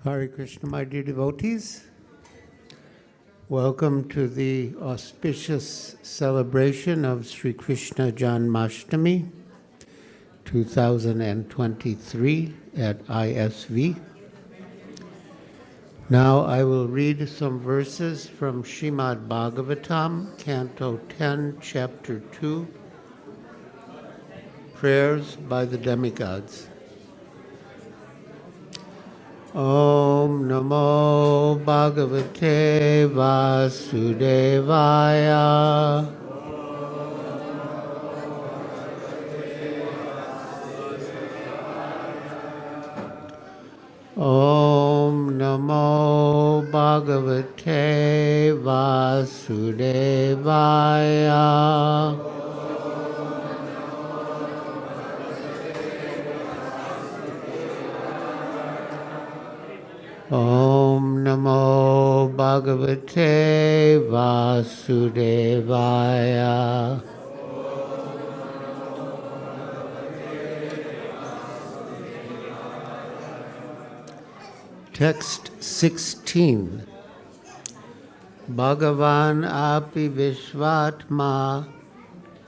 Hare Krishna, my dear devotees. Welcome to the auspicious celebration of Sri Krishna Janmashtami 2023 at ISV. Now I will read some verses from Srimad Bhagavatam, Canto 10, Chapter 2, Prayers by the Demigods. Om Namo Bhagavate Vasudevaya. Om Namo Bhagavate Vasudevaya. Om Namo Bhagavate Vasudevaya. Text 16. Bhagavan api vishvatma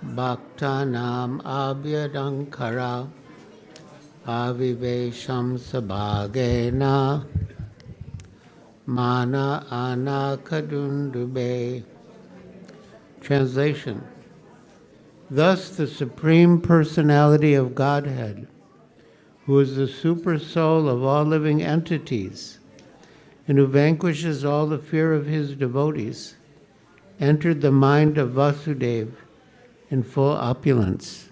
bhaktanam abhyadankara avivesham sabhagena mana anakadundube. Translation. Thus the Supreme Personality of Godhead, who is the super soul of all living entities, and who vanquishes all the fear of his devotees, entered the mind of Vasudeva in full opulence.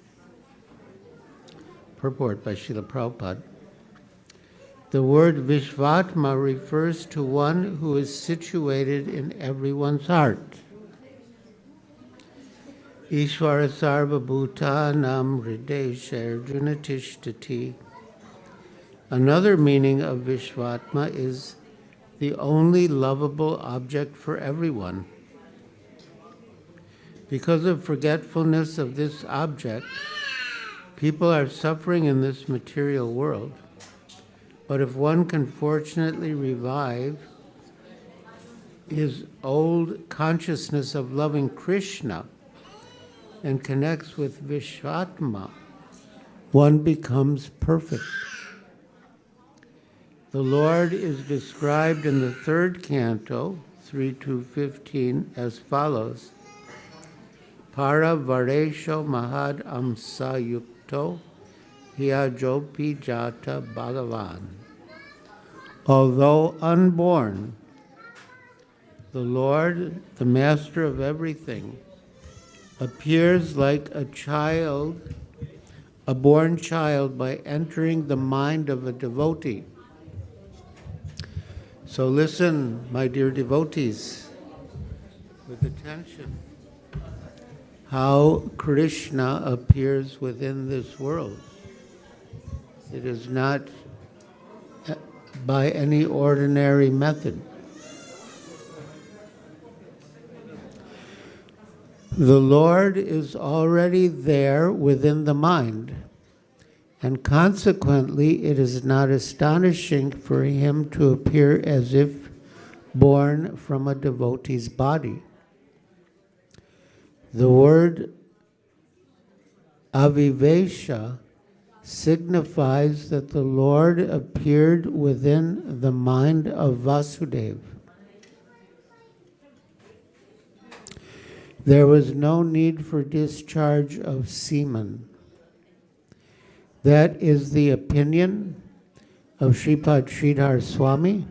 Purport by Srila Prabhupada. The word Vishvatma refers to one who is situated in everyone's heart. Ishvara sarva bhutanam hridesha arjuna tishtati. Another meaning of Vishvatma is the only lovable object for everyone. Because of forgetfulness of this object, people are suffering in this material world. But if one can fortunately revive his old consciousness of loving Krishna and connects with Vishvatma, one becomes perfect. The Lord is described in the third canto, 3-15, as follows. Para varesho mahad amsa yukto hiyajopi jata bhagavan. Although unborn, the Lord, the Master of everything, appears like a child, a born child, by entering the mind of a devotee. So listen, my dear devotees, with attention, how Krishna appears within this world. It is not by any ordinary method. The Lord is already there within the mind, and consequently it is not astonishing for him to appear as if born from a devotee's body. The word avivesha signifies that the Lord appeared within the mind of Vasudeva. There was no need for discharge of semen. That is the opinion of Sripad Sridhar Swami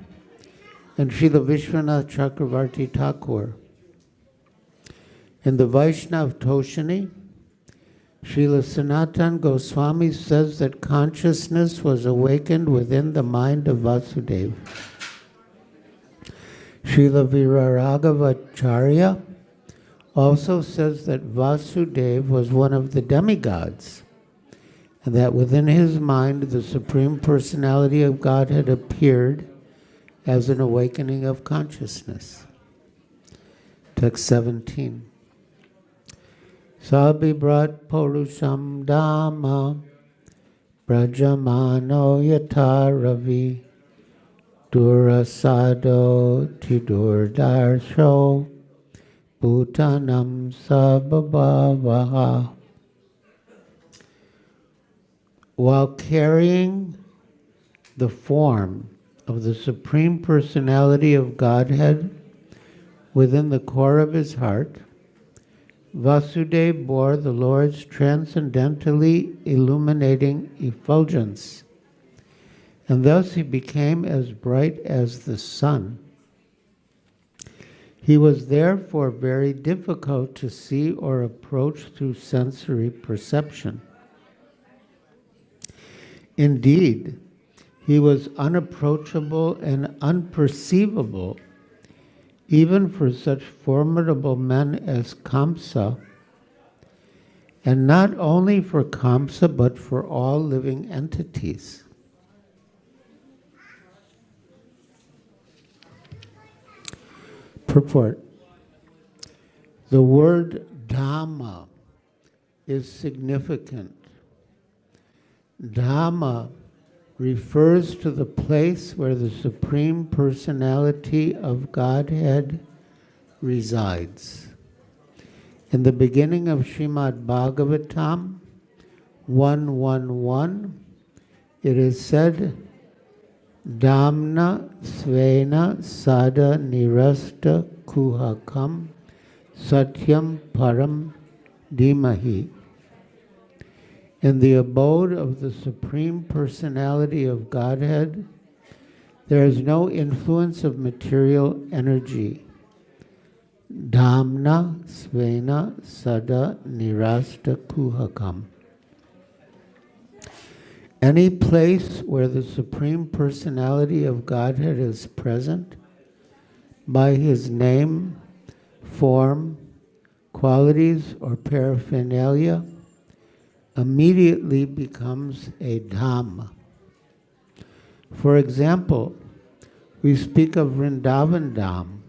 and Srila Vishwanath Chakravarti Thakur. In the Vaishnav Toshani, Srila Sanatan Goswami says that consciousness was awakened within the mind of Vasudeva. Srila Viraragavacharya also says that Vasudeva was one of the demigods, and that within his mind the Supreme Personality of God had appeared as an awakening of consciousness. Text 17. Sabibrat Purusham Dhamma Brajamano Yata Ravi Durasado Tidurdarsho Bhutanam Sababhavaha. While carrying the form of the Supreme Personality of Godhead within the core of his heart, Vasudeva bore the Lord's transcendentally illuminating effulgence, and thus he became as bright as the sun. He was therefore very difficult to see or approach through sensory perception. Indeed, he was unapproachable and unperceivable, even for such formidable men as Kamsa, and not only for Kamsa, but for all living entities. Purport. The word Dhamma is significant. Dhamma refers to the place where the Supreme Personality of Godhead resides. In the beginning of Srimad Bhagavatam 1:1:1, it is said, Dhamna svena sada nirasta kuhakam satyam param dhimahi. In the abode of the Supreme Personality of Godhead, there is no influence of material energy. Dhamna svena sada nirasta kuhakam. Any place where the Supreme Personality of Godhead is present, by his name, form, qualities, or paraphernalia, immediately becomes a Dhamma. For example, we speak of Vrindavan Dham,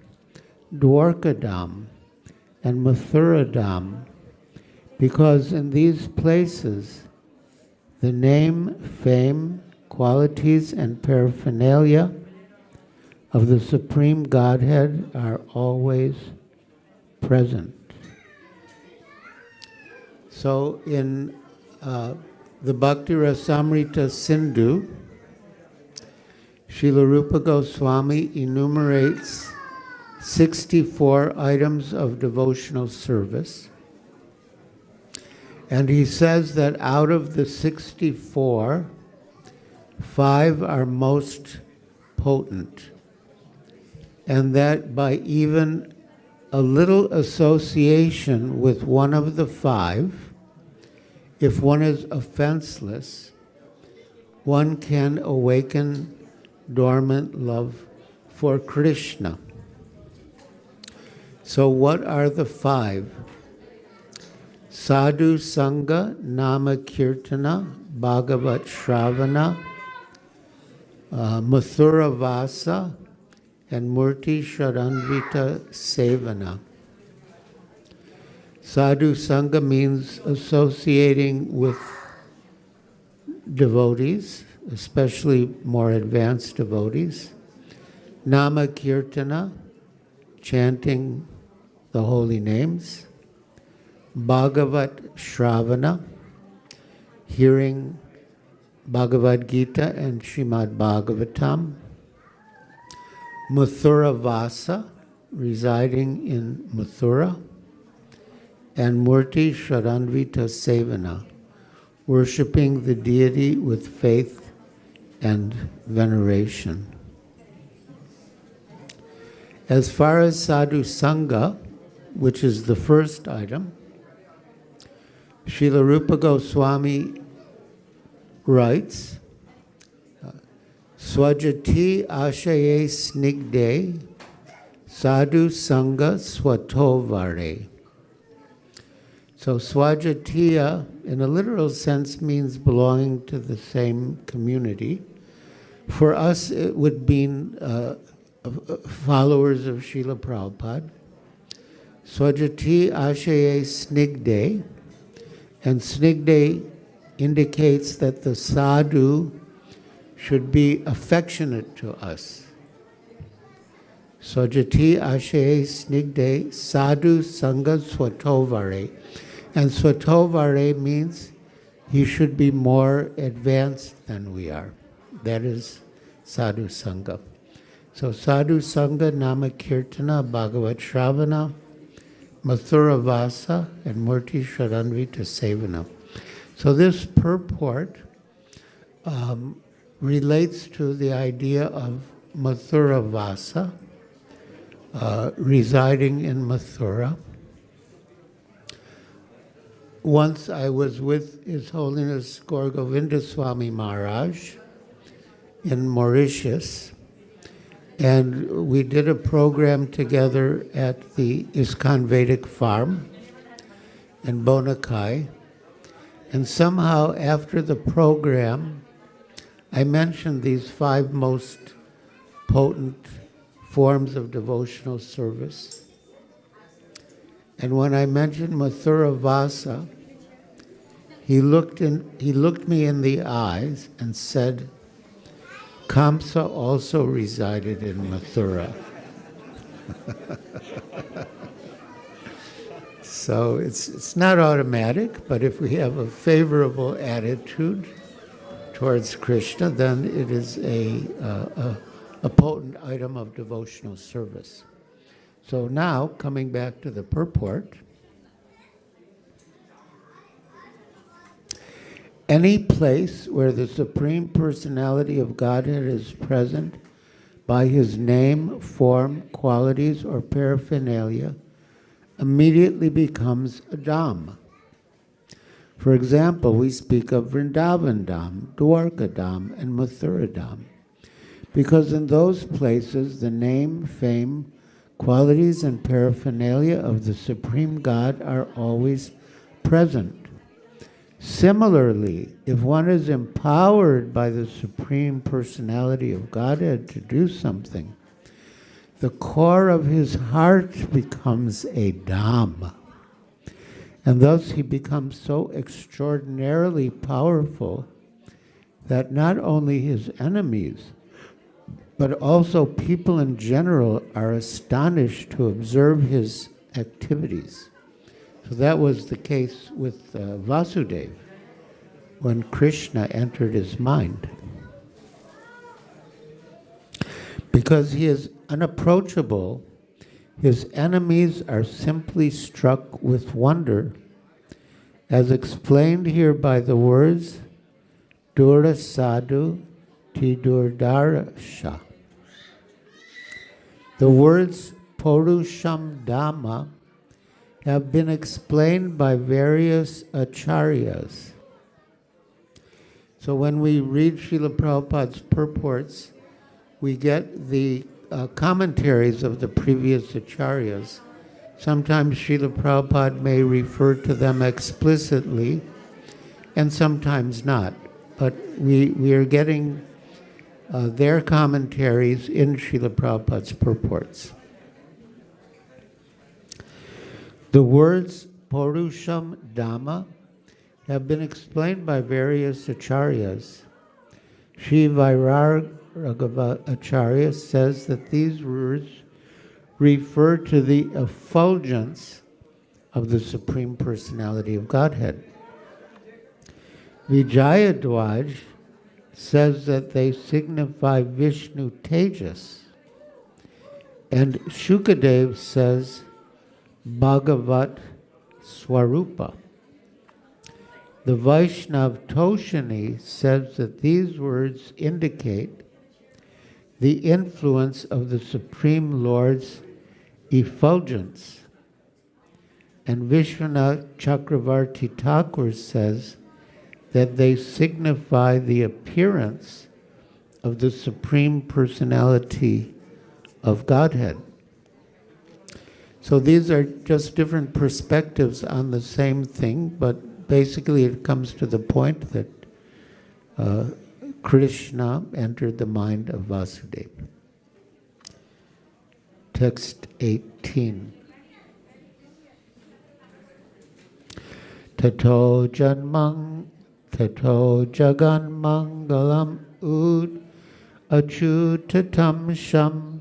Dwarka Dham, and Mathura Dham, because in these places, the name, fame, qualities, and paraphernalia of the Supreme Godhead are always present. So in the Bhakti Rasamrita Sindhu, Srila Rupa Goswami enumerates 64 items of devotional service. And he says that out of the 64, 5 are most potent. And that by even a little association with one of the 5, if one is offenseless, one can awaken dormant love for Krishna. So what are the 5? Sadhu Sangha, Nama Kirtana, Bhagavat Shravana, Mathura Vasa, and Murti Sharanvita Sevana. Sadhu Sangha means associating with devotees, especially more advanced devotees. Nama Kirtana, chanting the holy names. Bhagavat Shravana, hearing Bhagavad Gita and Srimad Bhagavatam. Mathura Vasa, residing in Mathura. And Murti Sharanvita Sevana, worshipping the deity with faith and veneration. As far as Sadhu Sangha, which is the first item, Srila Rupa Goswami writes, Swajati ashaye snigde sadhu sangha swatovare. So Swajatiya, in a literal sense, means belonging to the same community. For us, it would mean followers of Srila Prabhupada. Swajati ashaye snigde, and snigde indicates that the sadhu should be affectionate to us. Sojati ashe snigde sadhu sanga swatovare. And swatovare means he should be more advanced than we are. That is sadhu sanga. So sadhu sanga, nama kirtana, bhagavat shravana, mathura vasa, and murti sharanvita sevana. So this purport relates to the idea of Mathura Vasa, residing in Mathura. Once I was with His Holiness Gaur Govinda Swami Maharaj in Mauritius, and we did a program together at the ISKCON Vedic Farm in Bonakai. And somehow after the program, I mentioned these 5 most potent forms of devotional service. And when I mentioned Mathura Vasa, he looked me in the eyes and said, Kamsa also resided in Mathura. So it's not automatic, but if we have a favorable attitude towards Krishna, then it is a potent item of devotional service. So now, coming back to the purport, any place where the Supreme Personality of Godhead is present by His name, form, qualities, or paraphernalia immediately becomes a Dham. For example, we speak of Vrindavan Dham, Dwarka Dham, and Mathura Dham, because in those places the name, fame, qualities, and paraphernalia of the Supreme God are always present. Similarly, if one is empowered by the Supreme Personality of Godhead to do something, the core of his heart becomes a Dham. And thus he becomes so extraordinarily powerful that not only his enemies, but also people in general are astonished to observe his activities. So that was the case with Vasudeva when Krishna entered his mind. Because he is unapproachable, his enemies are simply struck with wonder, as explained here by the words Dura Sadhu Tidurdarasha. The words Purusham Dhamma have been explained by various acharyas. So when we read Srila Prabhupada's purports, we get the commentaries of the previous acharyas. Sometimes Srila Prabhupada may refer to them explicitly, and sometimes not. But we are getting their commentaries in Srila Prabhupada's purports. The words Purusham Dhamma have been explained by various acharyas. Sri Vairagava Acharya says that these words refer to the effulgence of the Supreme Personality of Godhead. Vijayadwaj says that they signify Vishnu Tejas, and Shukadev says Bhagavat Swarupa. The Vaishnav Toshani says that these words indicate the influence of the Supreme Lord's effulgence. And Vishwanath Chakravarti Thakur says that they signify the appearance of the Supreme Personality of Godhead. So these are just different perspectives on the same thing, but basically it comes to the point that Krishna entered the mind of Vasudeva. Text 18. Tato janmang, tato jagan mangalam ud achutatam sham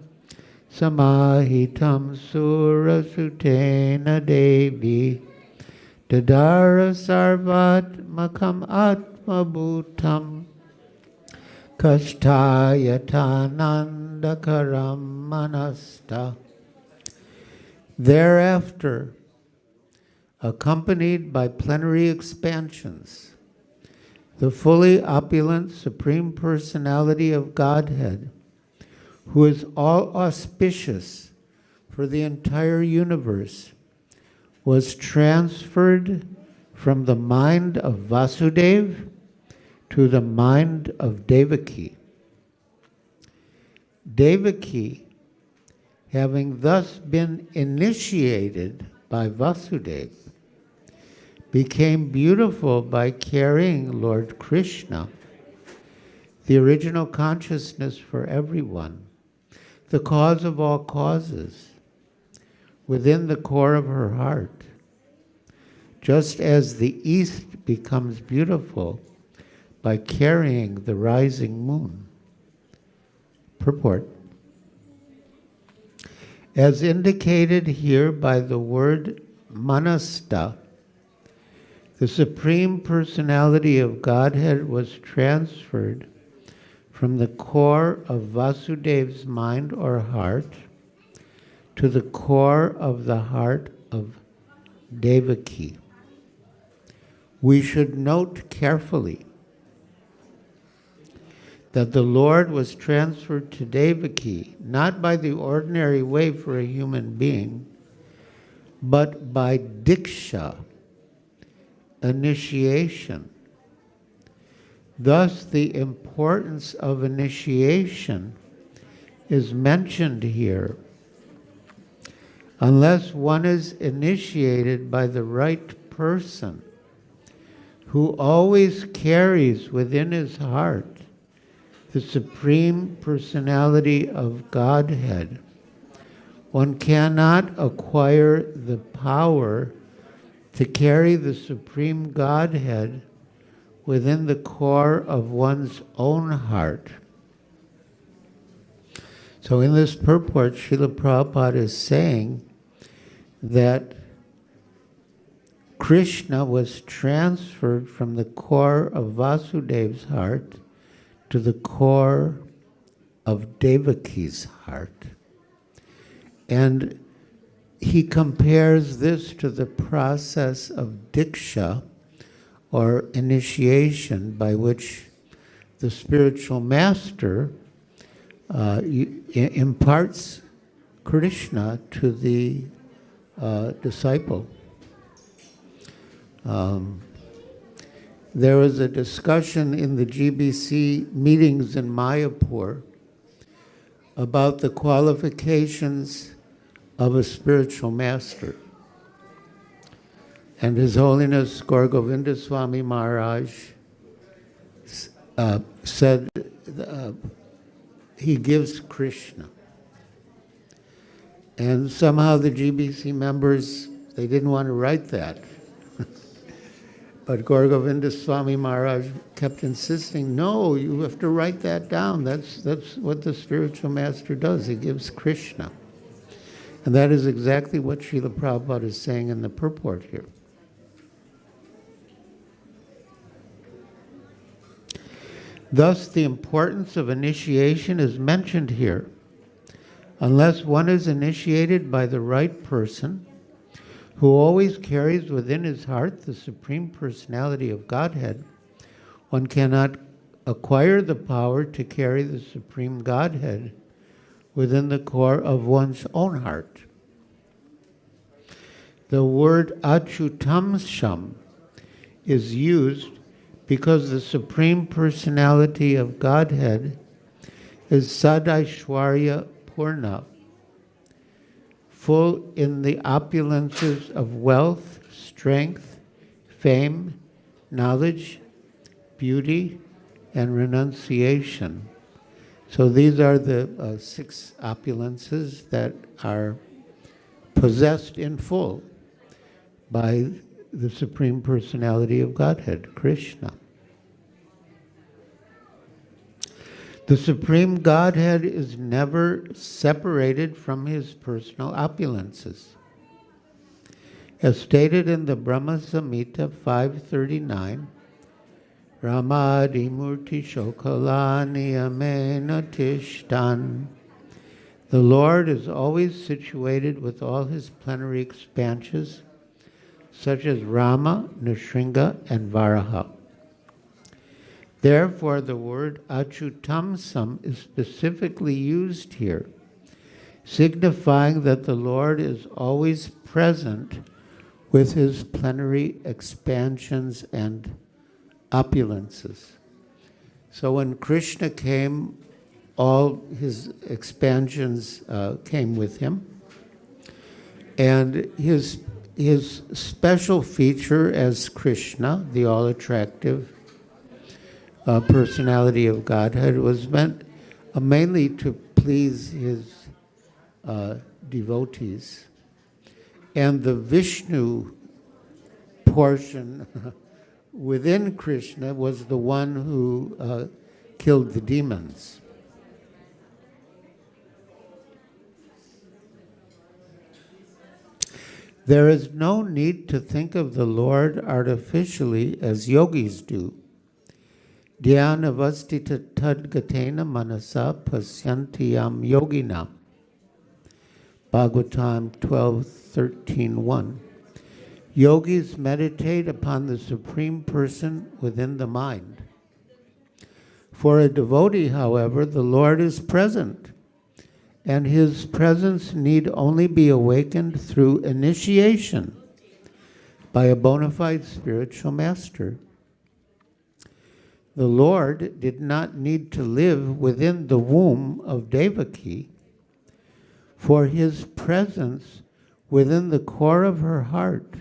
Samahitam surasutena devi dadara sarvat makam atma bhutam kashtayatanandakaram manasta. Thereafter, accompanied by plenary expansions, the fully opulent Supreme Personality of Godhead, who is all auspicious for the entire universe, was transferred from the mind of Vasudeva to the mind of Devaki. Devaki, having thus been initiated by Vasudeva, became beautiful by carrying Lord Krishna, the original consciousness for everyone, the cause of all causes, within the core of her heart, just as the east becomes beautiful by carrying the rising moon. Purport. As indicated here by the word manasta, the Supreme Personality of Godhead was transferred from the core of Vasudeva's mind or heart to the core of the heart of Devaki. We should note carefully that the Lord was transferred to Devaki not by the ordinary way for a human being, but by diksha, initiation. Thus, the importance of initiation is mentioned here. Unless one is initiated by the right person, who always carries within his heart the Supreme Personality of Godhead, one cannot acquire the power to carry the Supreme Godhead within the core of one's own heart. So in this purport, Srila Prabhupada is saying that Krishna was transferred from the core of Vasudeva's heart to the core of Devaki's heart. And he compares this to the process of diksha, or initiation, by which the spiritual master imparts Krishna to the disciple. There was a discussion in the GBC meetings in Mayapur about the qualifications of a spiritual master. And His Holiness Gaur Govinda Swami Maharaj said he gives Krishna. And somehow the GBC members, they didn't want to write that. But Gaur Govinda Swami Maharaj kept insisting, no, you have to write that down. That's what the spiritual master does. He gives Krishna. And that is exactly what Srila Prabhupada is saying in the purport here. Thus, the importance of initiation is mentioned here. Unless one is initiated by the right person, who always carries within his heart the Supreme Personality of Godhead, one cannot acquire the power to carry the Supreme Godhead within the core of one's own heart. The word achutamsham is used because the Supreme Personality of Godhead is Sadaishwarya Purna, full in the opulences of wealth, strength, fame, knowledge, beauty, and renunciation. So these are the 6 opulences that are possessed in full by the Supreme Personality of Godhead, Krishna. The Supreme Godhead is never separated from his personal opulences. As stated in the Brahma Samhita 539, Ramadi Murti Shokalani Amena Tishtan. The Lord is always situated with all his plenary expansions, such as Rama, Nrsimha, and Varaha. Therefore, the word Achutamsam is specifically used here, signifying that the Lord is always present with his plenary expansions and opulences. So when Krishna came, all his expansions came with him. And his special feature as Krishna, the all-attractive personality of Godhead, was meant mainly to please his devotees. And the Vishnu portion within Krishna was the one who killed the demons. There is no need to think of the Lord artificially as yogis do. Dhyana vastita tadgatena manasa pasyantiyam yoginam. Bhagavatam 12:13:1. Yogis meditate upon the Supreme Person within the mind. For a devotee, however, the Lord is present, and his presence need only be awakened through initiation by a bona fide spiritual master. The Lord did not need to live within the womb of Devaki, for his presence within the core of her heart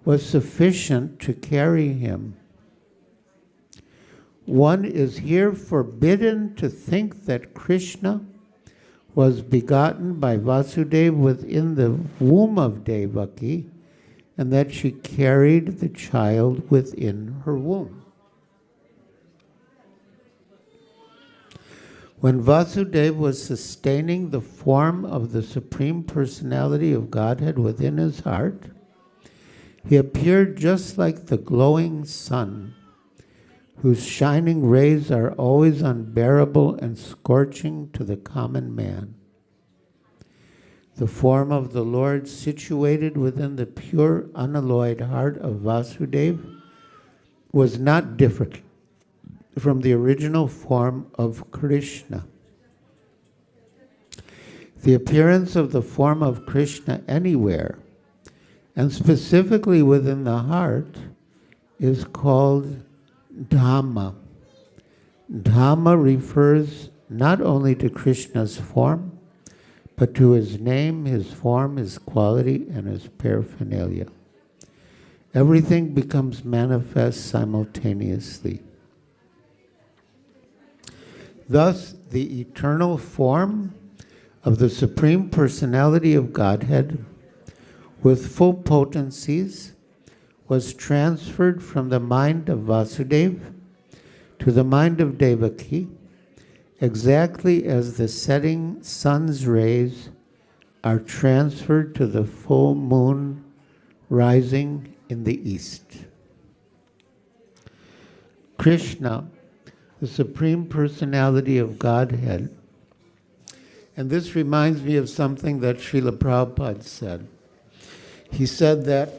was sufficient to carry him. One is here forbidden to think that Krishna was begotten by Vasudeva within the womb of Devaki, and that she carried the child within her womb. When Vasudeva was sustaining the form of the Supreme Personality of Godhead within his heart, he appeared just like the glowing sun, whose shining rays are always unbearable and scorching to the common man. The form of the Lord situated within the pure, unalloyed heart of Vasudeva was not different from the original form of Krishna. The appearance of the form of Krishna anywhere, and specifically within the heart, is called Dhamma. Dhamma refers not only to Krishna's form, but to his name, his form, his quality, and his paraphernalia. Everything becomes manifest simultaneously. Thus, the eternal form of the Supreme Personality of Godhead, with full potencies, was transferred from the mind of Vasudeva to the mind of Devaki, exactly as the setting sun's rays are transferred to the full moon rising in the east. Krishna, the Supreme Personality of Godhead. And this reminds me of something that Srila Prabhupada said. He said that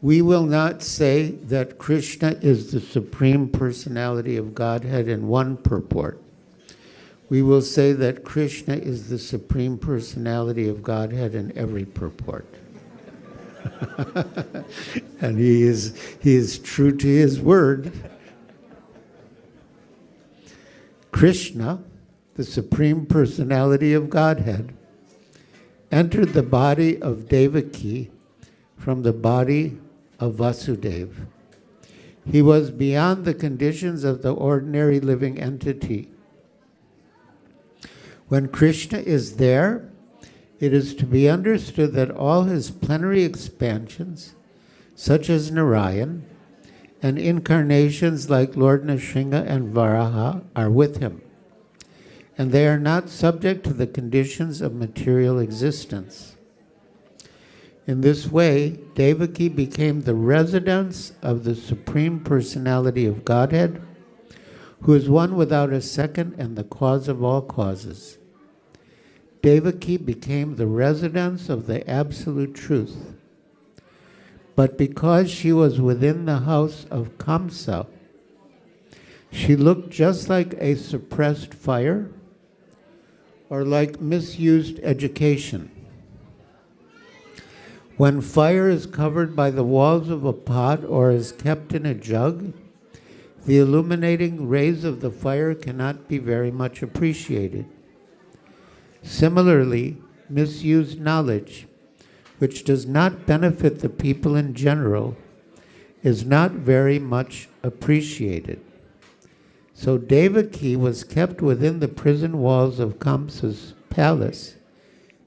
we will not say that Krishna is the Supreme Personality of Godhead in one purport. We will say that Krishna is the Supreme Personality of Godhead in every purport. And he is true to his word. Krishna, the Supreme Personality of Godhead, entered the body of Devaki from the body of Vasudeva. He was beyond the conditions of the ordinary living entity. When Krishna is there, it is to be understood that all his plenary expansions, such as Narayan, and incarnations like Lord Nrsimha and Varaha are with him, and they are not subject to the conditions of material existence. In this way, Devaki became the residence of the Supreme Personality of Godhead, who is one without a second and the cause of all causes. Devaki became the residence of the Absolute Truth. But because she was within the house of Kamsa, she looked just like a suppressed fire or like misused education. When fire is covered by the walls of a pot or is kept in a jug, the illuminating rays of the fire cannot be very much appreciated. Similarly, misused knowledge, which does not benefit the people in general, is not very much appreciated. So Devaki was kept within the prison walls of Kamsa's palace,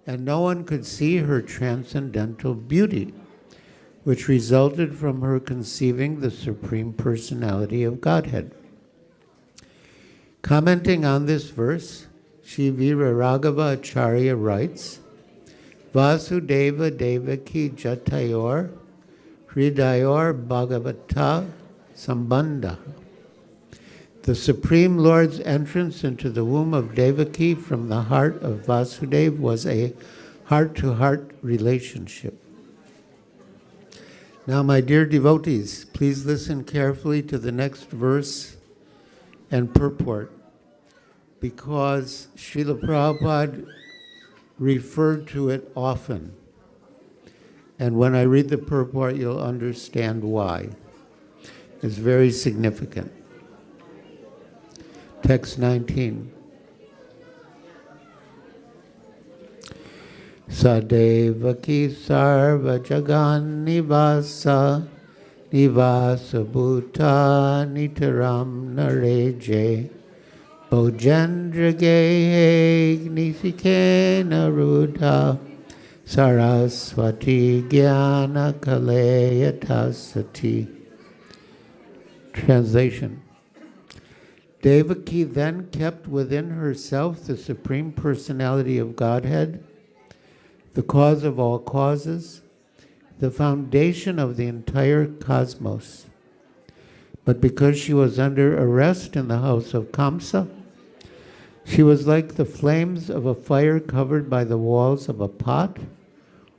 and no one could see her transcendental beauty, which resulted from her conceiving the Supreme Personality of Godhead. Commenting on this verse, Sri Viraraghava Acharya writes, Vasudeva Devaki Jatayor Hridayor Bhagavata Sambandha. The Supreme Lord's entrance into the womb of Devaki from the heart of Vasudeva was a heart-to-heart relationship. Now, my dear devotees, please listen carefully to the next verse and purport, because Srila Prabhupada referred to it often. And when I read the purport, you'll understand why. It's very significant. Text 19. Sadevaki sarva jagan nivasa nivasa bhuta nitaram nareje bojendra gehe gnifike narudha saraswati jnana kaleyatasati. Translation. Devaki then kept within herself the Supreme Personality of Godhead, the cause of all causes, the foundation of the entire cosmos. But because she was under arrest in the house of Kamsa, she was like the flames of a fire covered by the walls of a pot,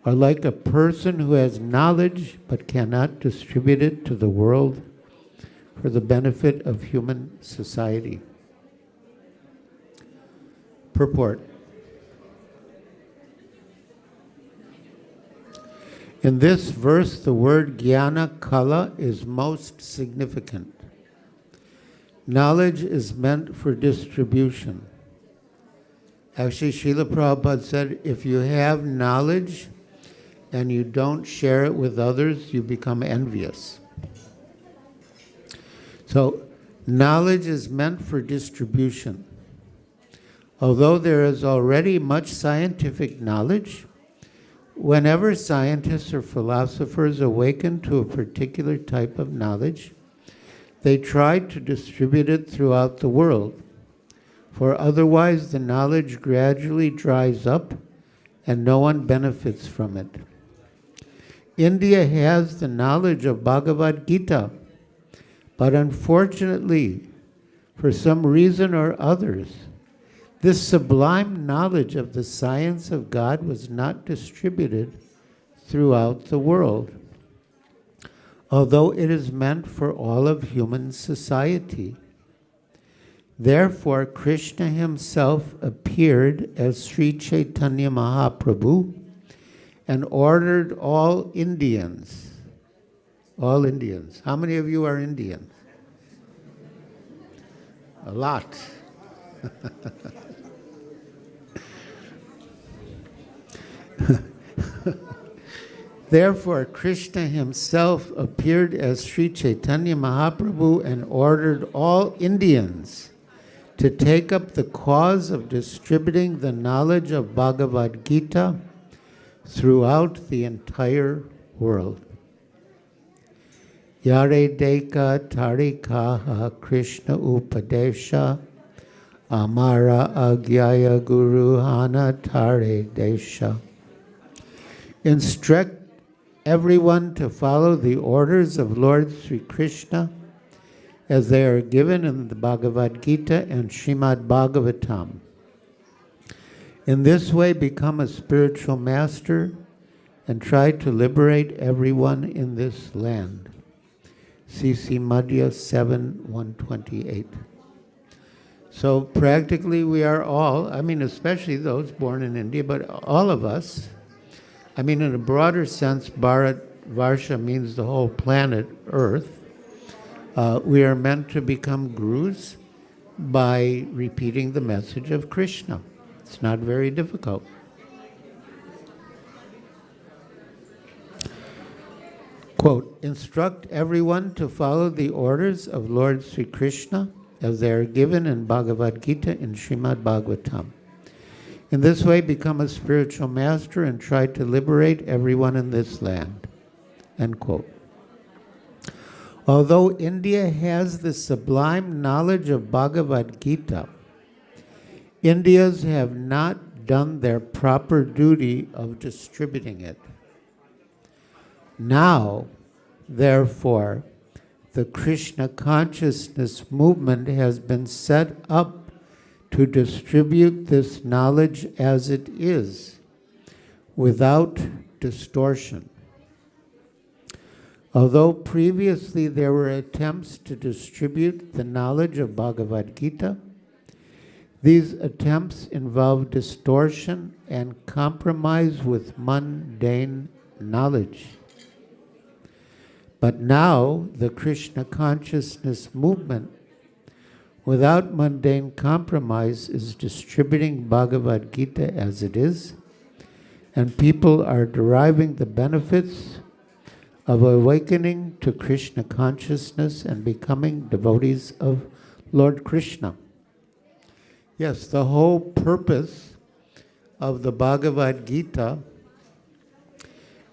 or like a person who has knowledge but cannot distribute it to the world for the benefit of human society. Purport. In this verse, the word jnana kala is most significant. Knowledge is meant for distribution. Actually, Srila Prabhupada said, if you have knowledge and you don't share it with others, you become envious. So, knowledge is meant for distribution. Although there is already much scientific knowledge, whenever scientists or philosophers awaken to a particular type of knowledge, they try to distribute it throughout the world, for otherwise the knowledge gradually dries up and no one benefits from it. India has the knowledge of Bhagavad Gita, but unfortunately, for some reason or others, this sublime knowledge of the science of God was not distributed throughout the world, although it is meant for all of human society. Therefore, Krishna himself appeared as Sri Chaitanya Mahaprabhu and ordered all Indians. How many of you are Indians? A lot. Therefore, Krishna himself appeared as Sri Chaitanya Mahaprabhu and ordered all Indians to take up the cause of distributing the knowledge of Bhagavad Gita throughout the entire world. Yare Deka Tarikaha Krishna Upadesha Amara Agyaya Guru Hana Tare Desha. Instruct everyone to follow the orders of Lord Sri Krishna as they are given in the Bhagavad Gita and Srimad Bhagavatam. In this way, become a spiritual master and try to liberate everyone in this land. C.C. Madhya 7:128. So practically we are all, especially those born in India, but all of us, in a broader sense, Bharat Varsha means the whole planet, Earth. We are meant to become gurus by repeating the message of Krishna. It's not very difficult. Quote, instruct everyone to follow the orders of Lord Sri Krishna as they are given in Bhagavad Gita and Srimad Bhagavatam. In this way, become a spiritual master and try to liberate everyone in this land. End quote. Although India has the sublime knowledge of Bhagavad Gita, Indians have not done their proper duty of distributing it. Now, therefore, the Krishna consciousness movement has been set up to distribute this knowledge as it is, without distortion. Although previously there were attempts to distribute the knowledge of Bhagavad Gita, these attempts involved distortion and compromise with mundane knowledge. But now the Krishna consciousness movement, without mundane compromise, is distributing Bhagavad Gita as it is, and people are deriving the benefits of awakening to Krishna consciousness and becoming devotees of Lord Krishna. Yes, the whole purpose of the Bhagavad Gita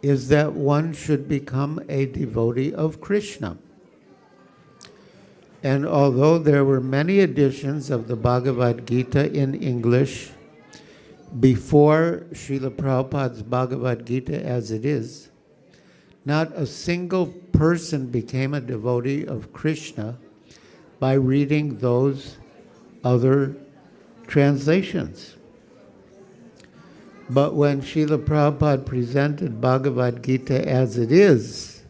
is that one should become a devotee of Krishna. And although there were many editions of the Bhagavad Gita in English before Srila Prabhupada's Bhagavad Gita as it is, not a single person became a devotee of Krishna by reading those other translations. But when Srila Prabhupada presented Bhagavad Gita as it is,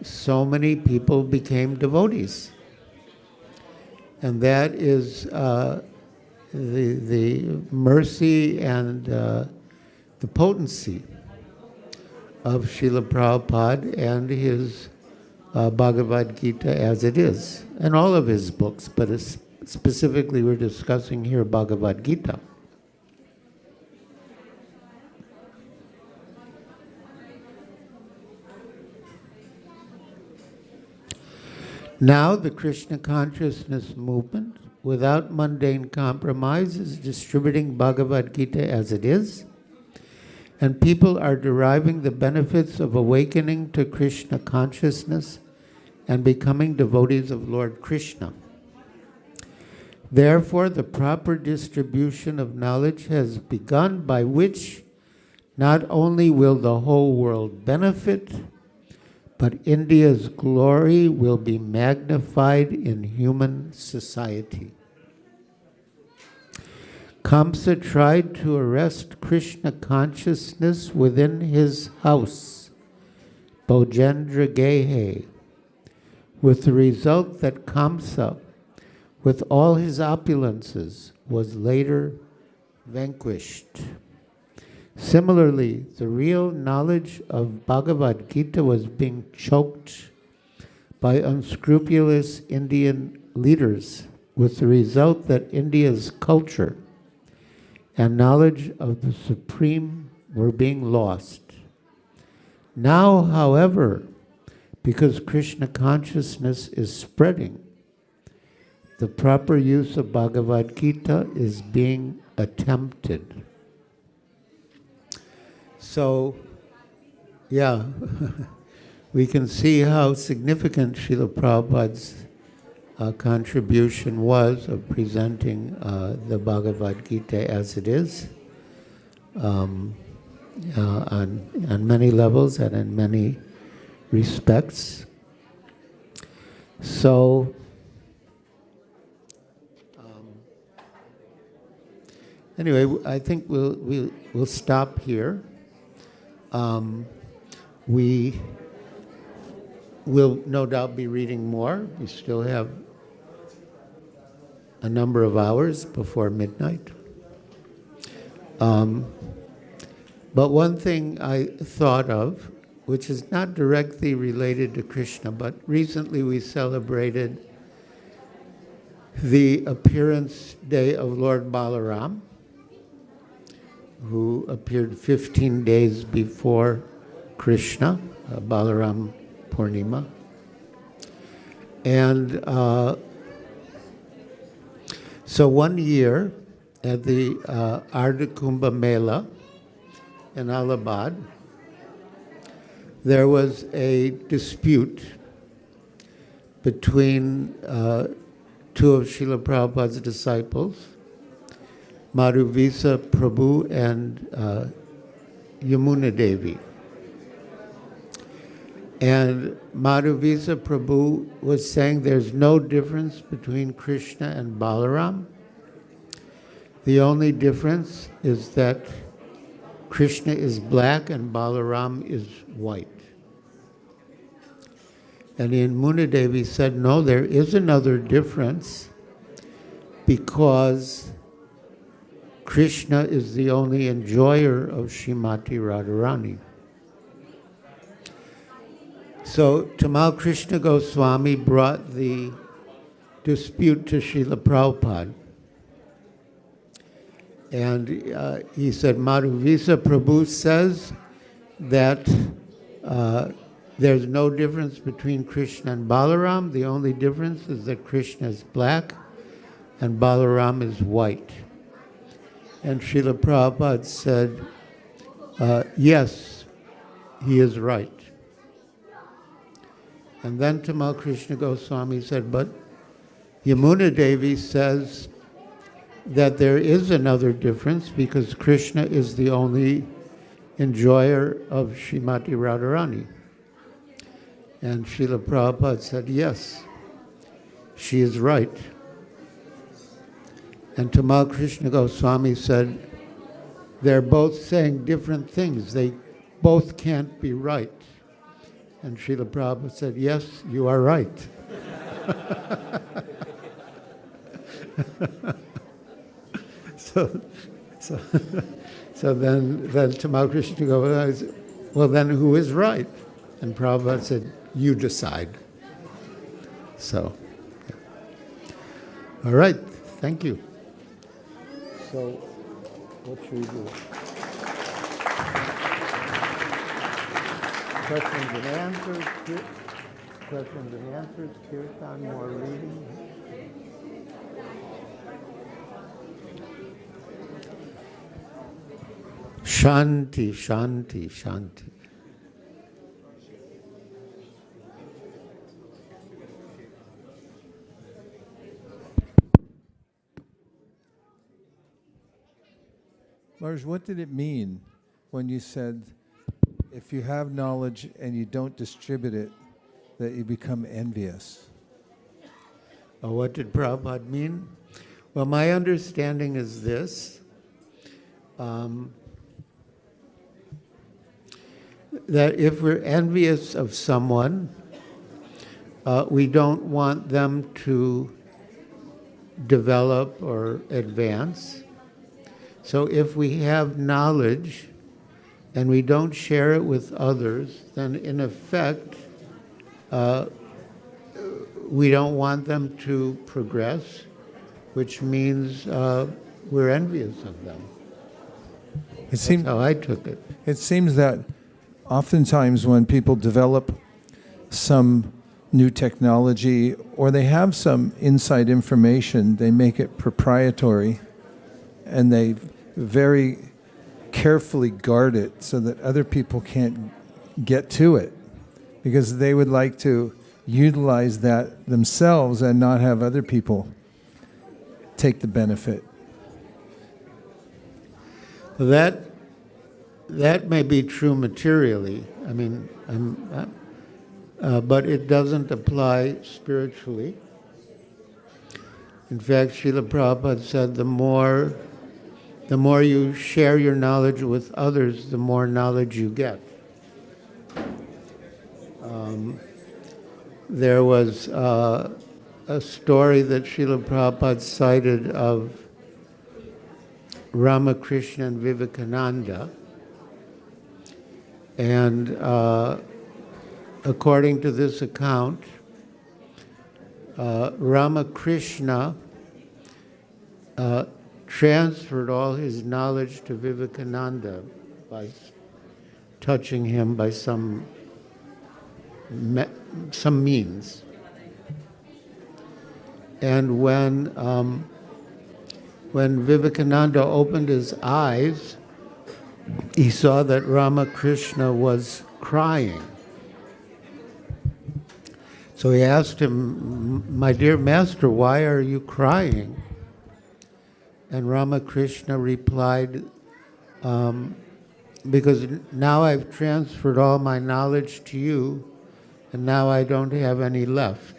so many people became devotees. And that is the mercy and the potency of Srila Prabhupada and his Bhagavad Gita as it is, and all of his books, but specifically we're discussing here Bhagavad Gita. Now the Krishna consciousness movement, without mundane compromise, is distributing Bhagavad Gita as it is, and people are deriving the benefits of awakening to Krishna consciousness and becoming devotees of Lord Krishna. Therefore, the proper distribution of knowledge has begun, by which not only will the whole world benefit, but India's glory will be magnified in human society. Kamsa tried to arrest Krishna consciousness within his house, Bojendra Gehe, with the result that Kamsa, with all his opulences, was later vanquished. Similarly, the real knowledge of Bhagavad Gita was being choked by unscrupulous Indian leaders, with the result that India's culture and knowledge of the Supreme were being lost. Now, however, because Krishna consciousness is spreading, the proper use of Bhagavad Gita is being attempted. So, yeah, we can see how significant Srila Prabhupada's contribution was of presenting the Bhagavad Gita as it is on many levels and in many respects. So, anyway, I think we'll stop here. We will no doubt be reading more. We still have a number of hours before midnight. But one thing I thought of, which is not directly related to Krishna, but recently we celebrated the appearance day of Lord Balaram, who appeared 15 days before Krishna, Balaram Purnima. And so one year at the Ardha Kumbha Mela in Allahabad, there was a dispute between two of Srila Prabhupada's disciples, Madhuvisa Prabhu and Yamuna Devi. And Madhuvisa Prabhu was saying there's no difference between Krishna and Balaram. The only difference is that Krishna is black and Balaram is white. And Yamuna Devi said, no, there is another difference because Krishna is the only enjoyer of Srimati Radharani. So Tamal Krishna Goswami brought the dispute to Srila Prabhupada. And he said, Madhuvisa Prabhu says that there's no difference between Krishna and Balaram. The only difference is that Krishna is black and Balaram is white. And Srila Prabhupada said, yes, he is right. And then Tamal Krishna Goswami said, but Yamuna Devi says that there is another difference because Krishna is the only enjoyer of Srimati Radharani. And Srila Prabhupada said, yes, she is right. And Tamal Krishna Goswami said, they're both saying different things. They both can't be right. And Srila Prabhupada said, yes, you are right. So then Tamal Krishna Goswami said, well, then who is right? And Prabhupada said, you decide. So, all right, thank you. So, what should we do? Questions and answers, kirtan, more reading. Shanti, shanti, shanti. Marj, what did it mean when you said, if you have knowledge and you don't distribute it, that you become envious? Oh, what did Prabhupada mean? Well, my understanding is this, that if we're envious of someone, we don't want them to develop or advance. So if we have knowledge and we don't share it with others, then in effect, we don't want them to progress, which means we're envious of them. That's how I took it. It seems that oftentimes when people develop some new technology or they have some inside information, they make it proprietary and they very carefully guard it so that other people can't get to it, because they would like to utilize that themselves and not have other people take the benefit. That may be true materially. I mean, but it doesn't apply spiritually. In fact, Srila Prabhupada said the more you share your knowledge with others, the more knowledge you get. There was a story that Srila Prabhupada cited of Ramakrishna and Vivekananda. And according to this account, Ramakrishna transferred all his knowledge to Vivekananda by touching him by some means. And when Vivekananda opened his eyes, he saw that Ramakrishna was crying. So he asked him, "My dear master, why are you crying?" And Ramakrishna replied, "Because now I've transferred all my knowledge to you, and now I don't have any left."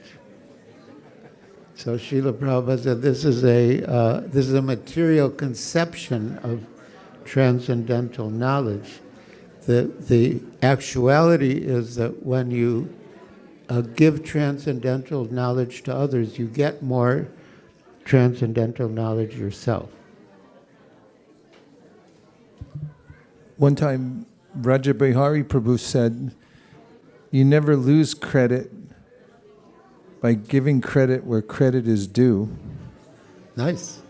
So Srila Prabhupada said this is a material conception of transcendental knowledge. The actuality is that when you give transcendental knowledge to others, you get more transcendental knowledge yourself. One time, Raja Bihari Prabhu said, "You never lose credit by giving credit where credit is due." Nice.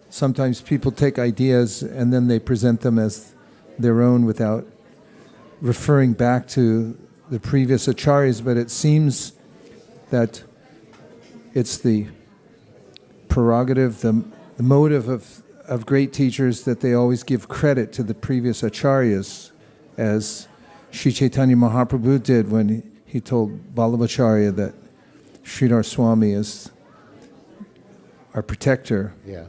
Sometimes people take ideas and then they present them as their own without referring back to the previous acharyas, but it seems that it's the prerogative, the motive of great teachers that they always give credit to the previous acharyas, as Sri Chaitanya Mahaprabhu did when he told Vallabhacharya that Sridhar Swami is our protector. Yeah.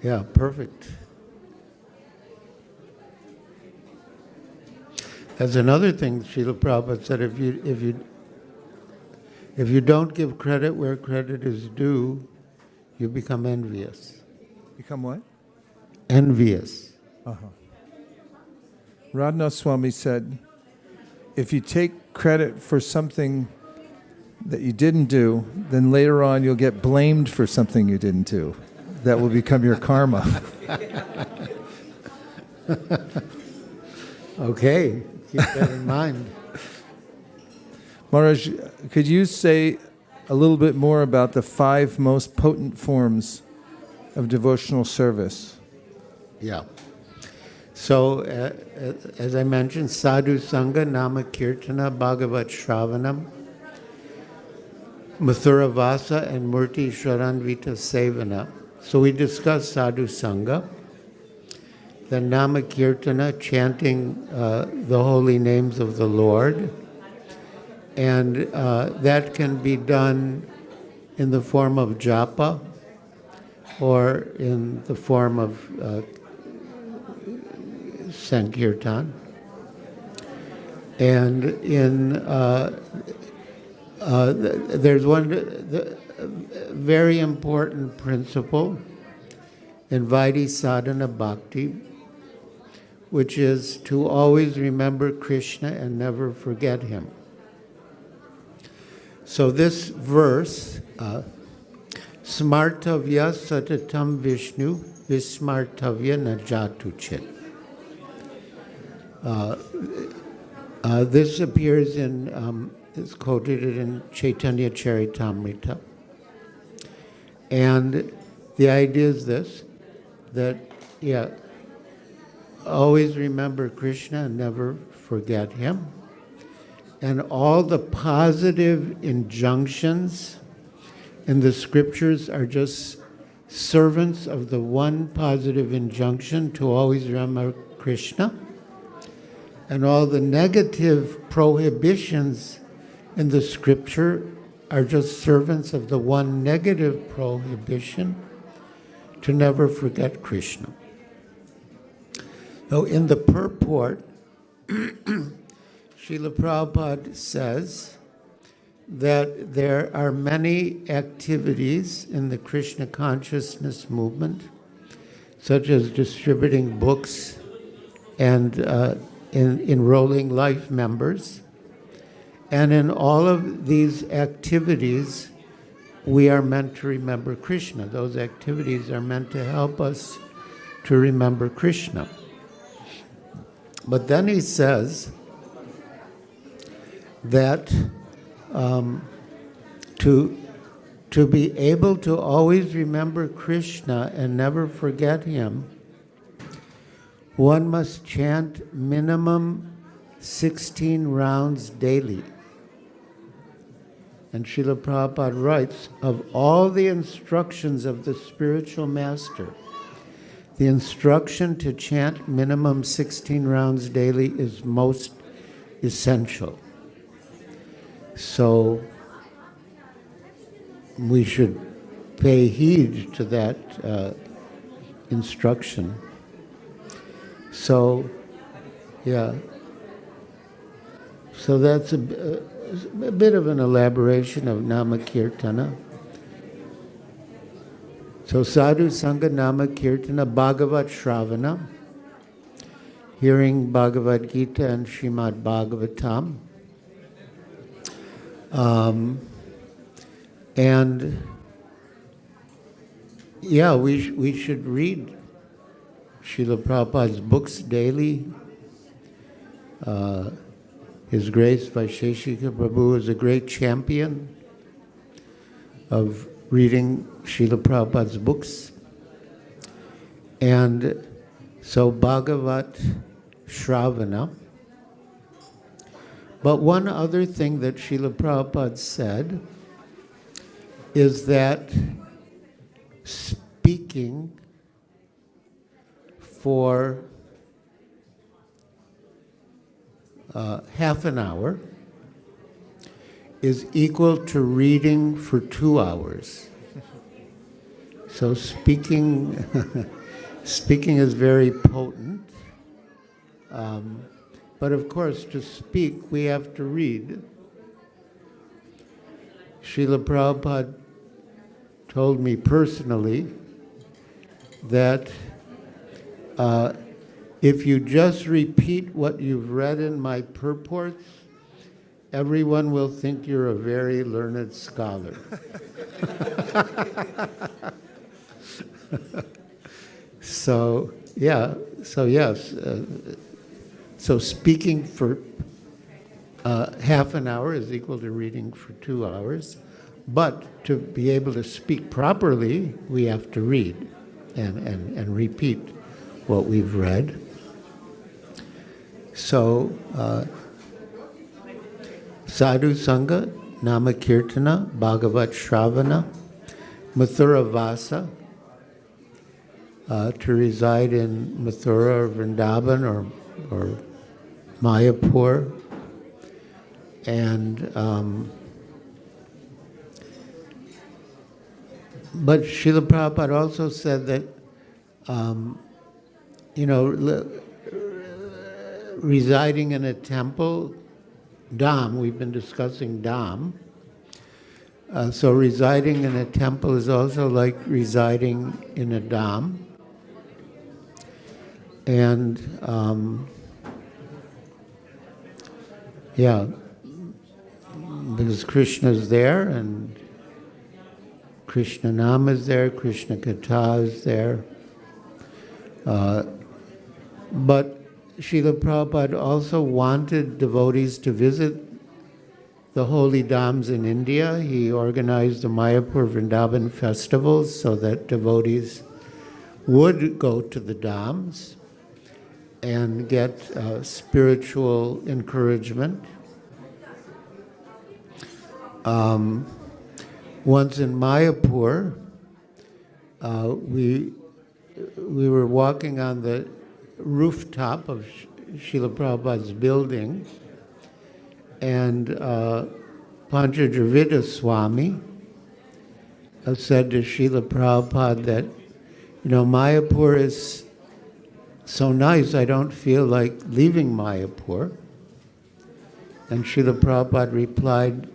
Yeah, perfect. That's another thing Srila Prabhupada said, if you don't give credit where credit is due, you become envious. Become what? Envious. Radhanath Swami said, if you take credit for something that you didn't do, then later on you'll get blamed for something you didn't do. That will become your karma. Okay, keep that in mind. Maharaj, could you say a little bit more about the 5 most potent forms of devotional service? Yeah. So, as I mentioned, Sadhu Sangha, Nama Kirtana, Bhagavat Shravanam, Mathura Vasa, and Murti Sharanvita Sevana. So we discussed Sadhu Sangha, then Nama Kirtana, chanting the holy names of the Lord, and that can be done in the form of japa or in the form of Sankirtan. And there's one very important principle in Vaidhi Sadhana Bhakti, which is to always remember Krishna and never forget him. So this verse, Smartavya Satatam Vishnu Vismartavya Najatu Chit. This appears in, it's quoted in Chaitanya Charitamrita. And the idea is this, that, always remember Krishna and never forget him. And all the positive injunctions in the scriptures are just servants of the one positive injunction to always remember Krishna. And all the negative prohibitions in the scripture are just servants of the one negative prohibition, to never forget Krishna. So in the purport, Srila Prabhupada says that there are many activities in the Krishna consciousness movement, such as distributing books and enrolling life members. And in all of these activities, we are meant to remember Krishna. Those activities are meant to help us to remember Krishna. But then he says that to be able to always remember Krishna and never forget him, one must chant minimum 16 rounds daily. And Srila Prabhupada writes, of all the instructions of the spiritual master, the instruction to chant minimum 16 rounds daily is most essential. So we should pay heed to that instruction. So, yeah. So that's a bit of an elaboration of Nama Kirtana. So Sadhu Sangha Nama Kirtana, Bhagavat Shravana, hearing Bhagavad Gita and Srimad Bhagavatam. And yeah, we should read Srila Prabhupada's books daily. His Grace Vaisheshika Prabhu is a great champion of reading Srila Prabhupada's books. And so Bhagavat Shravana. But one other thing that Srila Prabhupada said is that speaking for half an hour is equal to reading for 2 hours. So speaking is very potent. But of course, to speak, we have to read. Srila Prabhupada told me personally that if you just repeat what you've read in my purports, everyone will think you're a very learned scholar. So yes. So speaking for half an hour is equal to reading for 2 hours. But to be able to speak properly, we have to read and repeat what we've read. So, Sadhu Sangha, Nama Kirtana, Bhagavat Shravana, Mathura Vasa, to reside in Mathura or Vrindavan or Mayapur, and but Srila Prabhupada also said that residing in a temple, Dham, we've been discussing Dham. So residing in a temple is also like residing in a Dham. And because Krishna's there, and Krishna Nam is there, Krishna Katha is there. But Srila Prabhupada also wanted devotees to visit the holy dhams in India. He organized the Mayapur Vrindavan festivals so that devotees would go to the dhams and get spiritual encouragement. Once in Mayapur, we were walking on the rooftop of Srila Prabhupada's building, and Pancha Dravida Swami said to Srila Prabhupada that, Mayapur is so nice, I don't feel like leaving Mayapur. And Srila Prabhupada replied,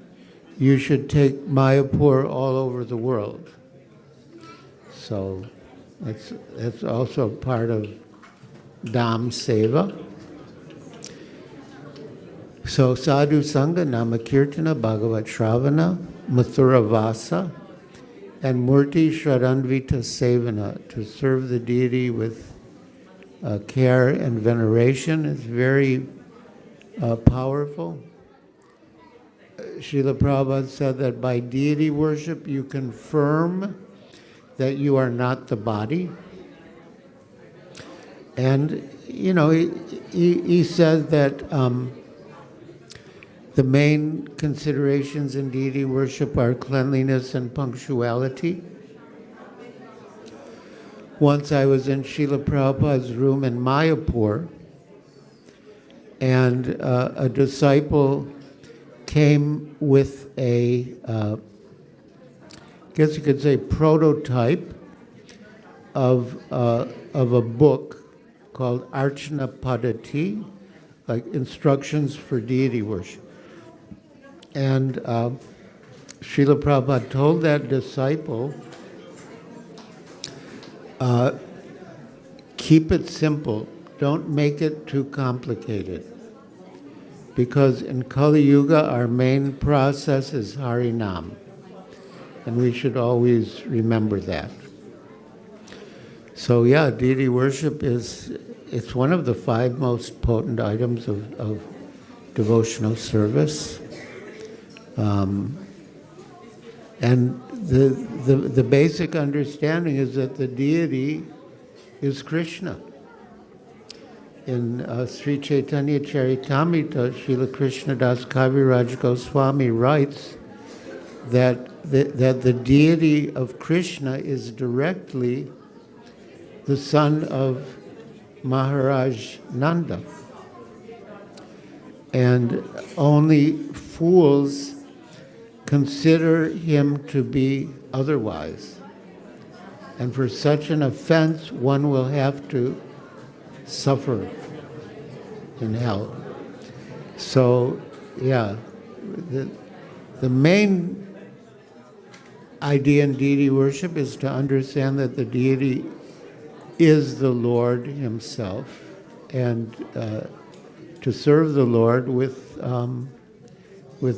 you should take Mayapur all over the world. So that's also part of Dham Seva. So Sadhu Sangha, Namakirtana, Bhagavat Shravana, Mathura Vasa, and Murti Shradanvita Sevana, to serve the deity with care and veneration, is very powerful. Srila Prabhupada said that by deity worship you confirm that you are not the body. And, he said that the main considerations in deity worship are cleanliness and punctuality. Once I was in Srila Prabhupada's room in Mayapur, and a disciple came with a, I guess you could say, prototype of a book called Archana Padati, like instructions for deity worship. And Srila Prabhupada told that disciple, keep it simple, don't make it too complicated. Because in Kali Yuga, our main process is Harinam. And we should always remember that. So yeah, deity worship it's one of the 5 most potent items of devotional service. And the basic understanding is that the deity is Krishna. In Sri Chaitanya Charitamrita, Srila Krishnadas Kaviraj Goswami writes that the deity of Krishna is directly the son of Maharaj Nanda. And only fools consider him to be otherwise. And for such an offense, one will have to suffer in hell. So, yeah, the main idea in deity worship is to understand that the deity is the Lord himself, and to serve the Lord with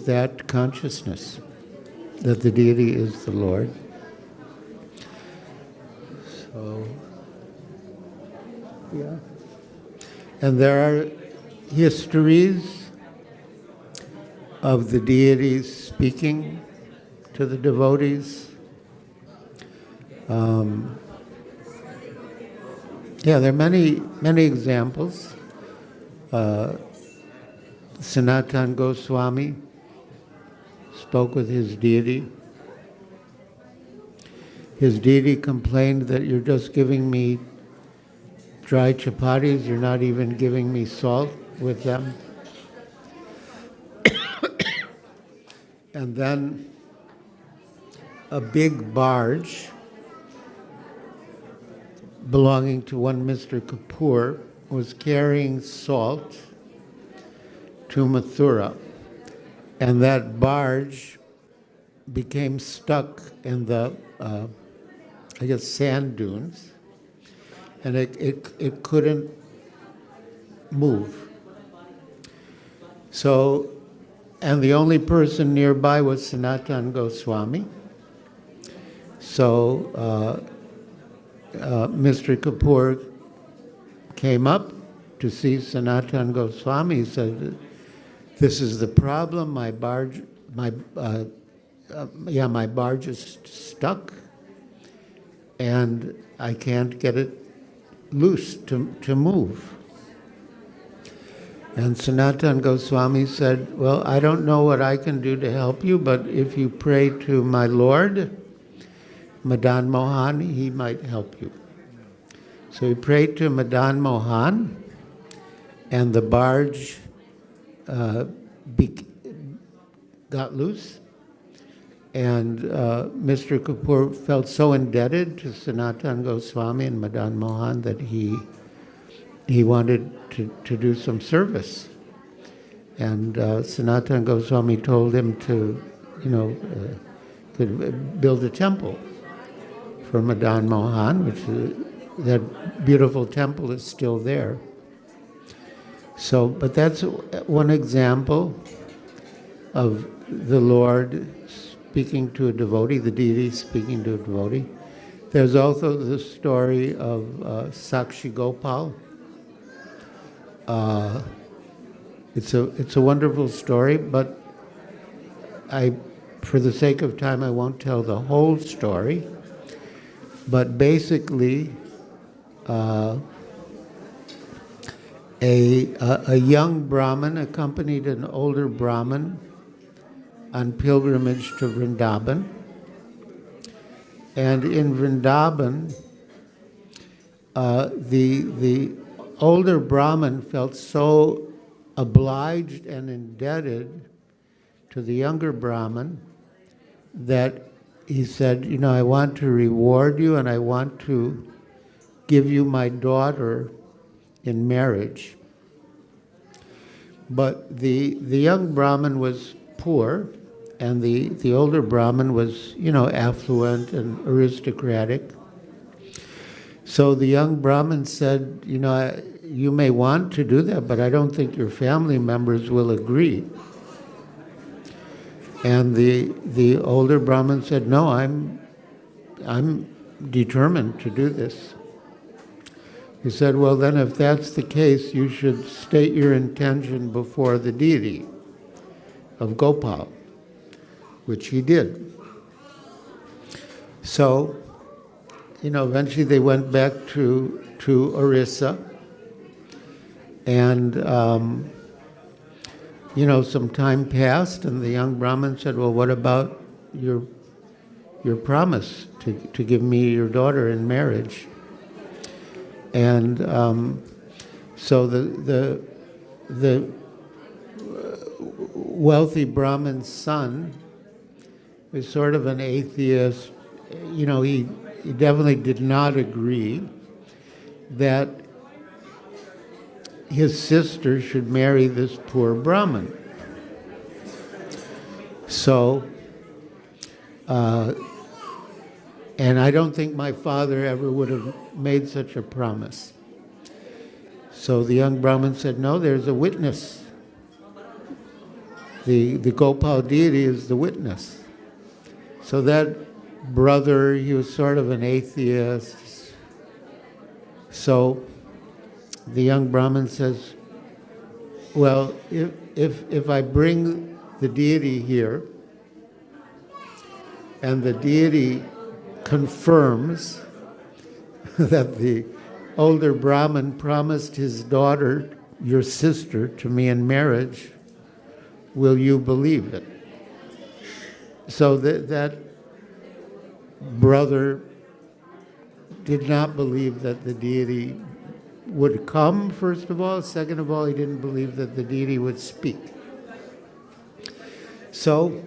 that consciousness that the deity is the Lord. So, yeah. And there are histories of the deities speaking to the devotees. Yeah, there are many examples. Sanatana Goswami spoke with his deity. His deity complained that you're just giving me dry chapatis, you're not even giving me salt with them. And then a big barge belonging to one Mr. Kapoor was carrying salt to Mathura. And that barge became stuck in the, sand dunes. And it couldn't move. So, and the only person nearby was Sanatana Goswami. So Mr. Kapoor came up to see Sanatana Goswami. He said, "This is the problem. My barge is stuck, and I can't get it loose to move." And Sanatana Goswami said, "Well, I don't know what I can do to help you, but if you pray to my Lord, Madan Mohan, he might help you." So he prayed to Madan Mohan, and the barge got loose, and Mr. Kapoor felt so indebted to Sanatana Goswami and Madan Mohan that he wanted to do some service. And Sanatana Goswami told him to, could build a temple for Madan Mohan, which that beautiful temple is still there. So, but that's one example of the Lord speaking to a devotee, the deity speaking to a devotee. There's also the story of Sakshi Gopal. It's a wonderful story, but for the sake of time, I won't tell the whole story. But basically, a young Brahmin accompanied an older Brahmin on pilgrimage to Vrindavan. And in Vrindavan, the older Brahmin felt so obliged and indebted to the younger Brahmin that he said, I want to reward you and I want to give you my daughter in marriage. But the young Brahmin was poor, and the older Brahmin was, affluent and aristocratic. So the young Brahmin said, you may want to do that, but I don't think your family members will agree. And the older Brahmin said, no, I'm determined to do this. He said, well, then if that's the case, you should state your intention before the deity of Gopal, which he did. So, eventually they went back to Orissa, and, some time passed, and the young Brahmin said, well, what about your promise to give me your daughter in marriage? And so the wealthy Brahmin's son was sort of an atheist. He definitely did not agree that his sister should marry this poor Brahmin. So, and I don't think my father ever would have made such a promise. So the young Brahmin said, no, there's a witness. The Gopal deity is the witness. So that brother, he was sort of an atheist. So the young Brahmin says, well, if I bring the deity here, and the deity confirms that the older Brahmin promised his daughter, your sister, to me in marriage, will you believe it? So that brother did not believe that the deity would come, first of all. Second of all, he didn't believe that the deity would speak. So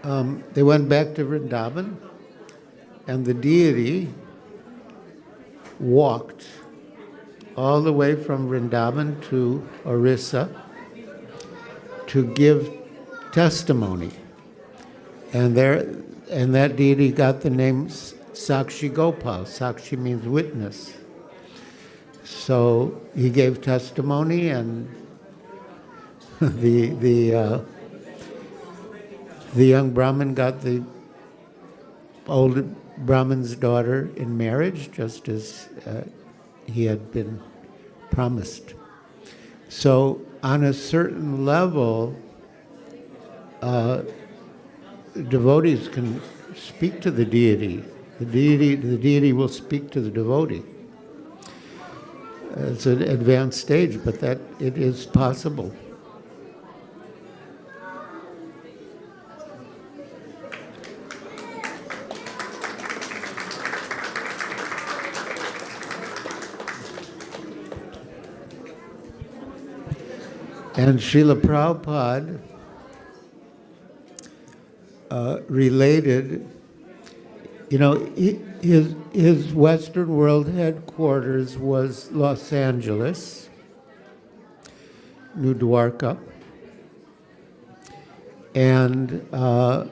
they went back to Vrindavan, and the deity walked all the way from Vrindavan to Orissa to give testimony. And that deity got the name Sakshi Gopal. Sakshi means witness. So he gave testimony, and the young Brahmin got the old Brahmin's daughter in marriage, just as he had been promised. So on a certain level, devotees can speak to the deity. The deity will speak to the devotee. It's an advanced stage, but that it is possible. And Srila Prabhupada related, his Western world headquarters was Los Angeles, New Dwarka. And I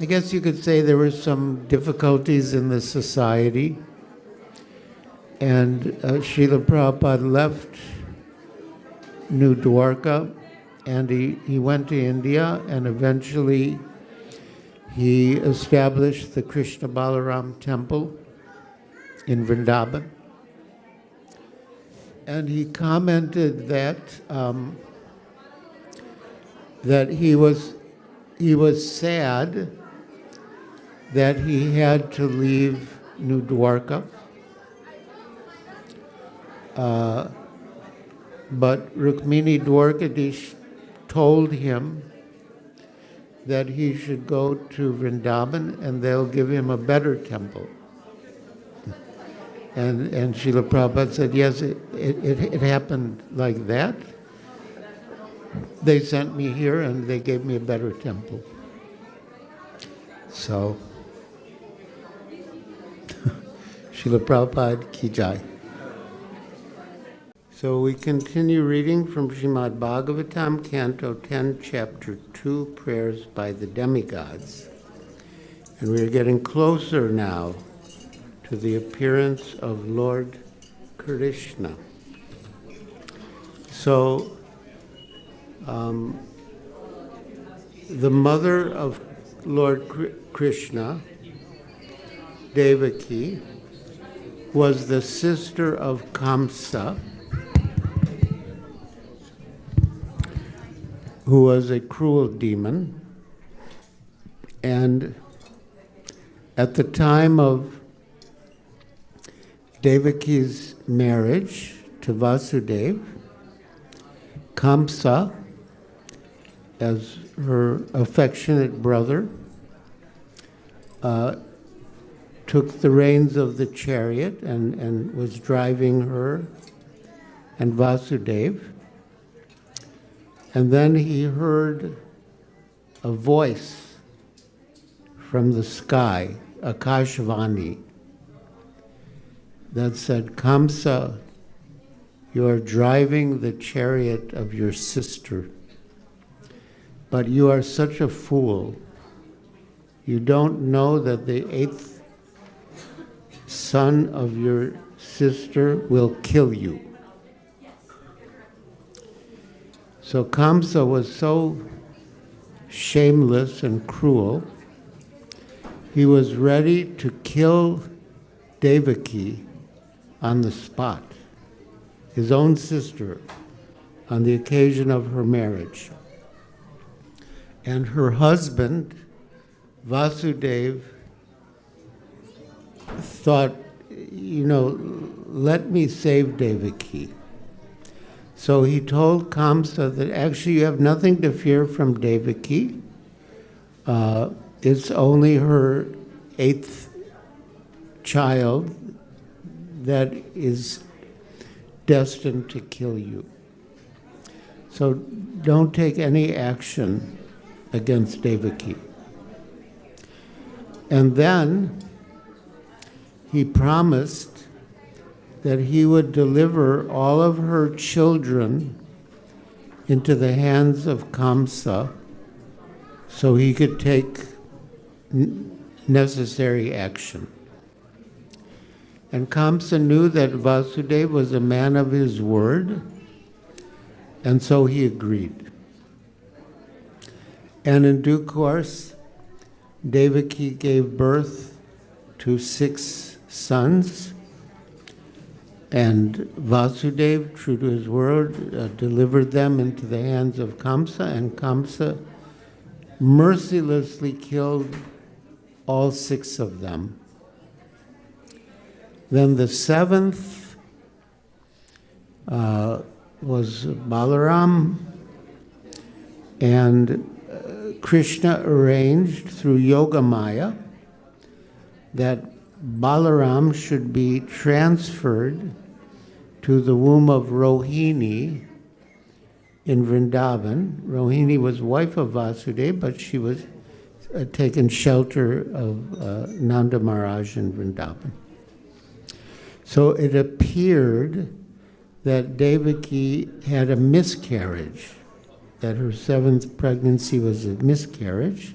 guess you could say there were some difficulties in the society. And Srila Prabhupada left New Dwarka, and he went to India, and eventually he established the Krishna Balaram temple in Vrindavan. And he commented that that he was sad that he had to leave New Dwarka. But Rukmini Dwarkadish told him that he should go to Vrindavan and they'll give him a better temple. And Srila Prabhupada said, yes, it happened like that. They sent me here and they gave me a better temple. So, Srila Prabhupada ki jai. So we continue reading from Srimad Bhagavatam, Canto 10, Chapter 2, Prayers by the Demigods. And we're getting closer now to the appearance of Lord Krishna. So, the mother of Lord Krishna, Devaki, was the sister of Kamsa, who was a cruel demon. And at the time of Devaki's marriage to Vasudeva, Kamsa, as her affectionate brother, took the reins of the chariot and was driving her and Vasudeva. And then he heard a voice from the sky, Akashvani, that said, Kamsa, you are driving the chariot of your sister, but you are such a fool. You don't know that the 8th son of your sister will kill you. So Kamsa was so shameless and cruel, he was ready to kill Devaki on the spot, his own sister, on the occasion of her marriage. And her husband, Vasudeva, thought, let me save Devaki. So he told Kamsa that actually you have nothing to fear from Devaki. It's only her 8th child that is destined to kill you. So don't take any action against Devaki. And then he promised that he would deliver all of her children into the hands of Kamsa so he could take necessary action. And Kamsa knew that Vasudeva was a man of his word, and so he agreed. And in due course, Devaki gave birth to 6 sons, and Vasudeva, true to his word, delivered them into the hands of Kamsa, and Kamsa mercilessly killed all 6 of them. Then the 7th was Balarama, and Krishna arranged through Yogamaya that Balarama should be transferred to the womb of Rohini in Vrindavan. Rohini was wife of Vasudeva, but she was taken shelter of Nanda Maharaj in Vrindavan. So it appeared that Devaki had a miscarriage, that her 7th pregnancy was a miscarriage,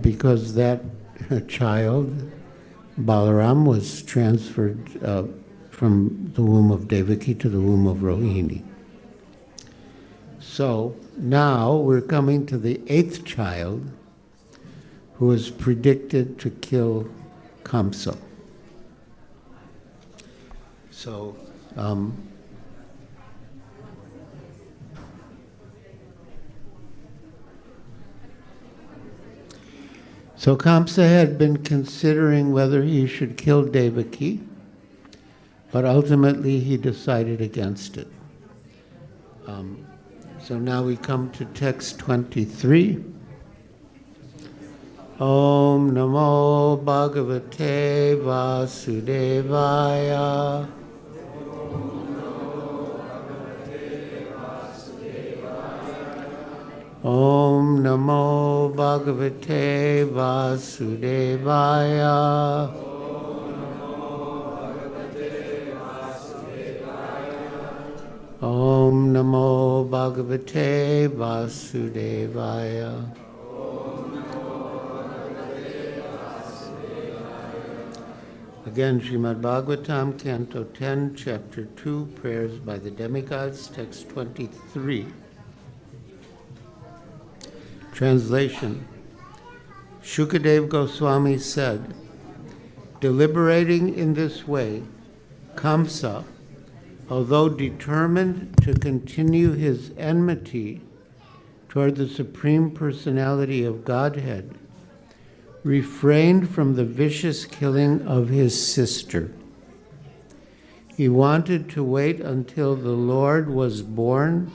because that child, Balarama, was transferred from the womb of Devaki to the womb of Rohini. So now we're coming to the 8th child, who is predicted to kill Kamsa. So, Kamsa had been considering whether he should kill Devaki, but ultimately he decided against it. So now we come to text 23. Om Namo Bhagavate Vasudevaya. Om Namo Bhagavate Vasudevaya. Om Namo Bhagavate Vasudevaya. Again, Srimad Bhagavatam, Canto 10, Chapter 2, Prayers by the Demigods, Text 23. Translation. Shukadev Goswami said, deliberating in this way, Kamsa, although determined to continue his enmity toward the Supreme Personality of Godhead, refrained from the vicious killing of his sister. He wanted to wait until the Lord was born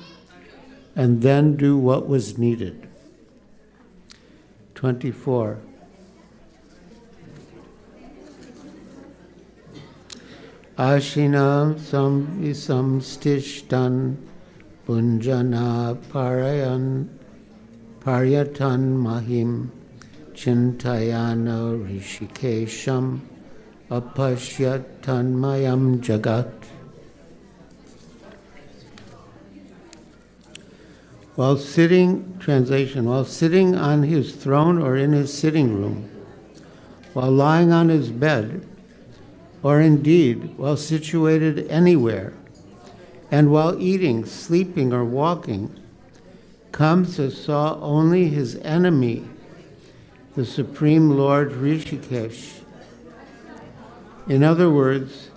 and then do what was needed. 24. Ashinam samstishtan punjana paryatan mahim Chintayana Rishikesham Apashyatanmayam Jagat. While sitting on his throne or in his sitting room, while lying on his bed, or indeed while situated anywhere, and while eating, sleeping, or walking, Kamsa saw only his enemy, the Supreme Lord Rishikesh. In other words,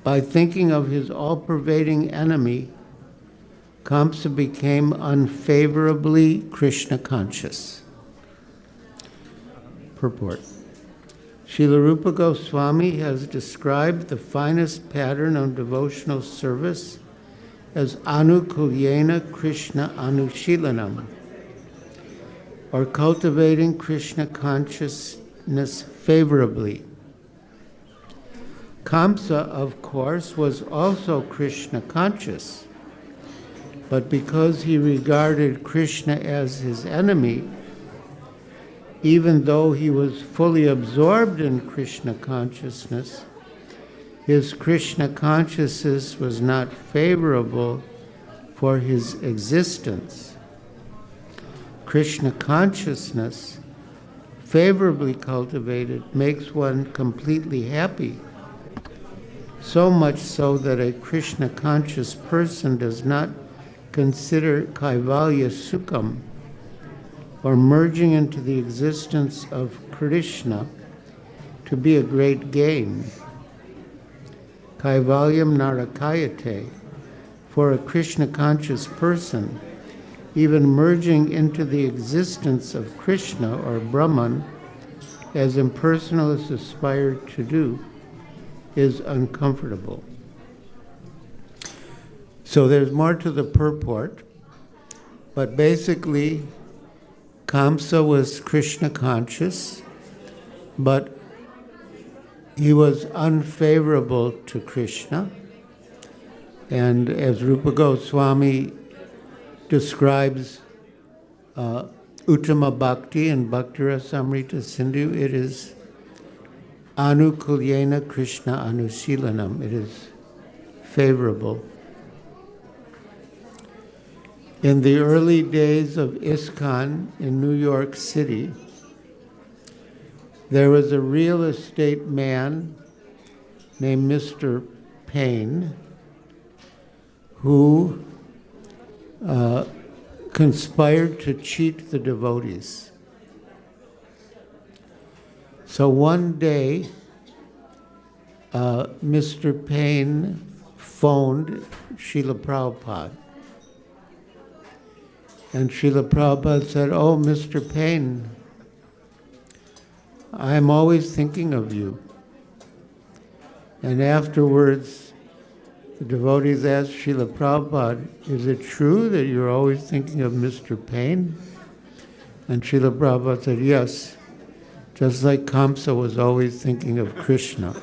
by thinking of his all-pervading enemy, Kamsa became unfavorably Krishna conscious. Purport. Srila Rupa Goswami has described the finest pattern of devotional service as Anukulyena Krishna Anushilanam, or cultivating Krishna consciousness favorably. Kamsa, of course, was also Krishna conscious, but because he regarded Krishna as his enemy, even though he was fully absorbed in Krishna consciousness, his Krishna consciousness was not favorable for his existence. Krishna consciousness, favorably cultivated, makes one completely happy, so much so that a Krishna conscious person does not consider Kaivalya Sukham, or merging into the existence of Krishna, to be a great gain. Kaivalyam Narakayate, for a Krishna conscious person, even merging into the existence of Krishna or Brahman, as impersonalists aspire to do, is uncomfortable. So there's more to the purport, but basically Kamsa was Krishna conscious, but he was unfavorable to Krishna. And as Rupa Goswami describes Uttama Bhakti and Bhaktirasamrita Sindhu. It is Anukulyena Krishna Anusilanam. It is favorable. In the early days of ISKCON in New York City, there was a real estate man named Mr. Payne who conspired to cheat the devotees. So one day, Mr. Payne phoned Srila Prabhupada. And Srila Prabhupada said, "Oh, Mr. Payne, I'm always thinking of you." And afterwards, the devotees asked Srila Prabhupada, "Is it true that you're always thinking of Mr. Payne?" And Srila Prabhupada said, "Yes, just like Kamsa was always thinking of Krishna."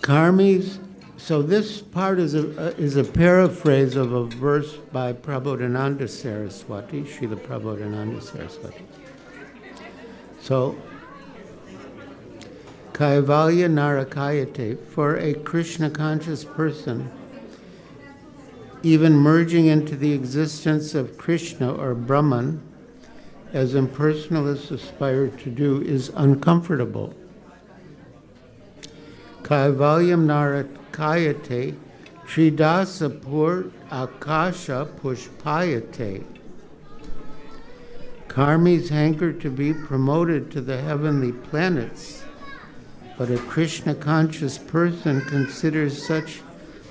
Karmis, so this part is a paraphrase of a verse by Prabodhananda Saraswati, Srila Prabodhananda Saraswati. So, Kaivalya Narakayate, for a Krishna conscious person, even merging into the existence of Krishna or Brahman, as impersonalists aspire to do, is uncomfortable. Kaivalyam Narakayate, Tridasa Pur Akasha Pushpayate. Karmis hanker to be promoted to the heavenly planets, but a Krishna conscious person considers such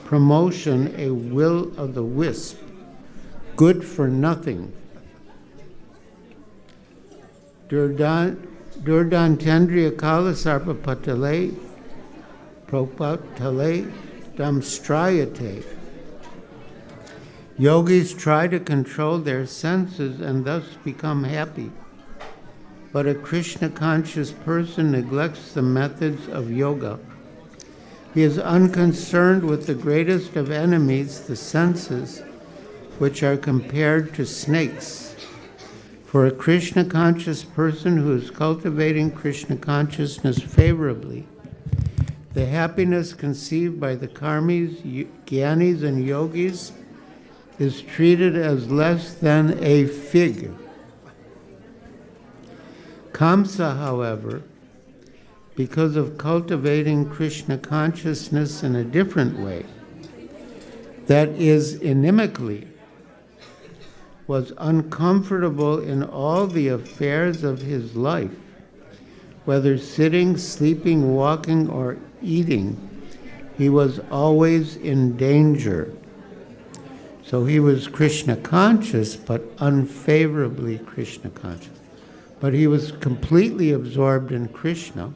promotion a will o' the wisp, good for nothing. Durdantendriya Kalasarpa Patale Propatale Damstrayate. Yogis try to control their senses and thus become happy. But a Krishna conscious person neglects the methods of yoga. He is unconcerned with the greatest of enemies, the senses, which are compared to snakes. For a Krishna conscious person who is cultivating Krishna consciousness favorably, the happiness conceived by the karmis, jnanis, and yogis is treated as less than a fig. Kamsa, however, because of cultivating Krishna consciousness in a different way, that is, inimically, was uncomfortable in all the affairs of his life, whether sitting, sleeping, walking, or eating. He was always in danger. So he was Krishna conscious, but unfavorably Krishna conscious. But he was completely absorbed in Krishna,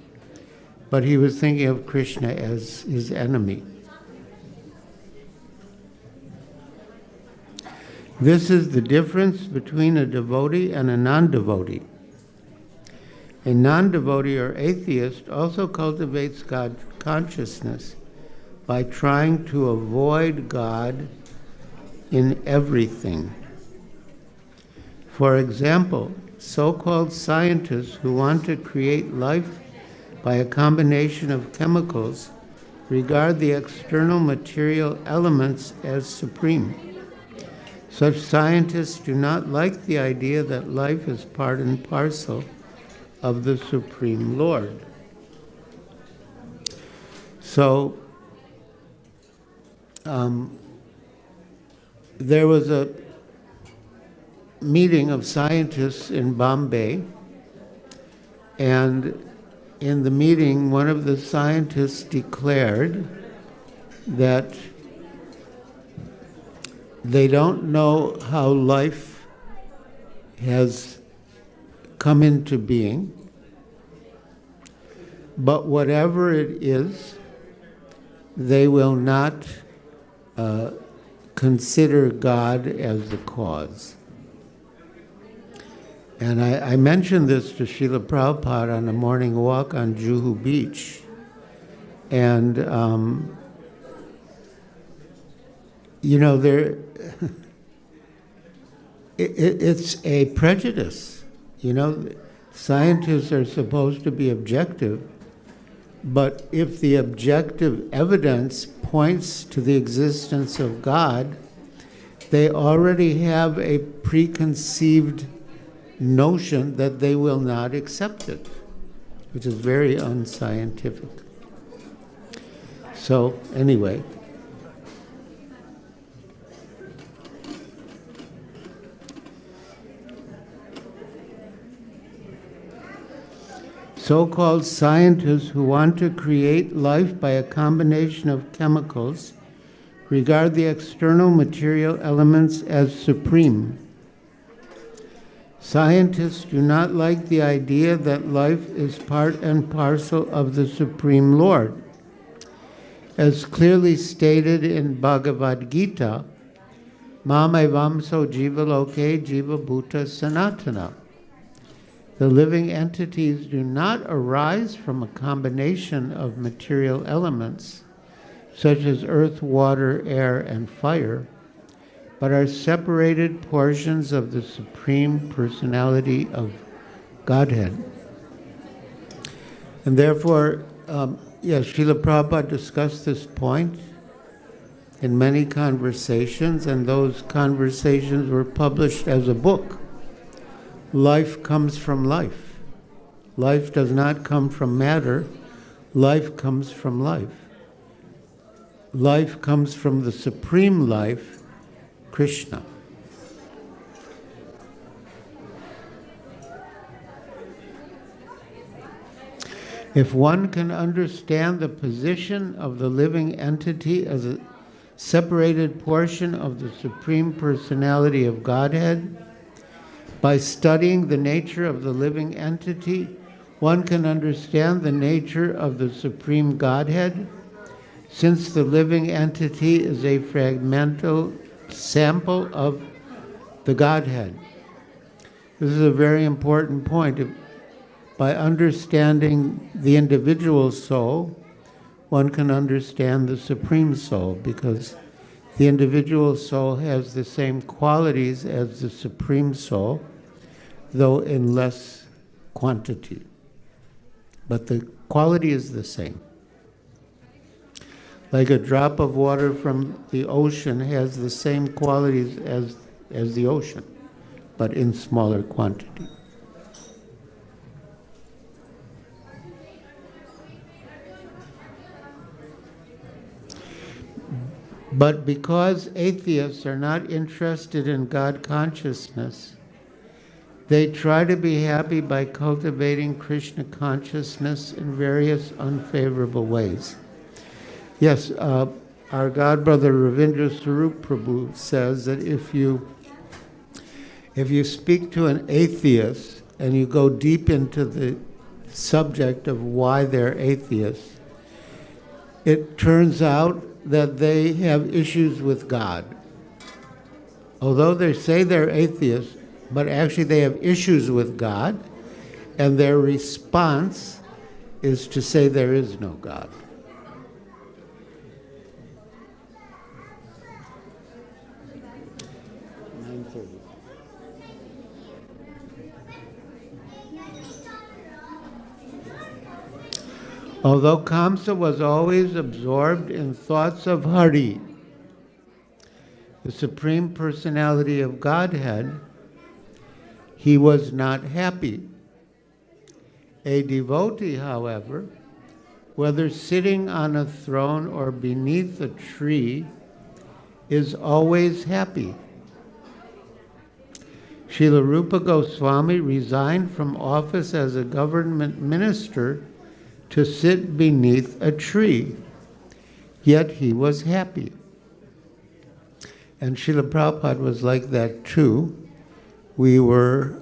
but he was thinking of Krishna as his enemy. This is the difference between a devotee and a non-devotee. A non-devotee or atheist also cultivates God consciousness by trying to avoid God in everything. For example, so-called scientists who want to create life by a combination of chemicals regard the external material elements as supreme. Such scientists do not like the idea that life is part and parcel of the Supreme Lord. So, there was a meeting of scientists in Bombay, and in the meeting, one of the scientists declared that they don't know how life has come into being, but whatever it is, they will not consider God as the cause. And I mentioned this to Srila Prabhupada on a morning walk on Juhu Beach. And, there, it's a prejudice. Scientists are supposed to be objective, but if the objective evidence points to the existence of God, they already have a preconceived notion that they will not accept it, which is very unscientific. So, anyway. So-called scientists who want to create life by a combination of chemicals regard the external material elements as supreme. Scientists do not like the idea that life is part and parcel of the Supreme Lord. As clearly stated in Bhagavad Gita, Mam evamso jiva loke jiva bhuta sanatana. The living entities do not arise from a combination of material elements, such as earth, water, air, and fire, but are separated portions of the Supreme Personality of Godhead. And therefore, Srila Prabhupada discussed this point in many conversations, and those conversations were published as a book. Life comes from life. Life does not come from matter. Life comes from life. Life comes from the supreme life, Krishna. If one can understand the position of the living entity as a separated portion of the Supreme Personality of Godhead, by studying the nature of the living entity, one can understand the nature of the Supreme Godhead, since the living entity is a fragmental sample of the Godhead. This is a very important point. By understanding the individual soul, one can understand the Supreme Soul, because the individual soul has the same qualities as the Supreme Soul, though in less quantity. But the quality is the same. Like a drop of water from the ocean has the same qualities as the ocean, but in smaller quantity. But because atheists are not interested in God consciousness, they try to be happy by cultivating Krishna consciousness in various unfavorable ways. Yes, our God brother Ravindra Sarup Prabhu says that if you speak to an atheist and you go deep into the subject of why they're atheists, it turns out that they have issues with God. Although they say they're atheists, but actually they have issues with God, and their response is to say there is no God. Although Kamsa was always absorbed in thoughts of Hari, the Supreme Personality of Godhead, he was not happy. A devotee, however, whether sitting on a throne or beneath a tree, is always happy. Srila Rupa Goswami resigned from office as a government minister to sit beneath a tree, yet he was happy. And Srila Prabhupada was like that too. We were,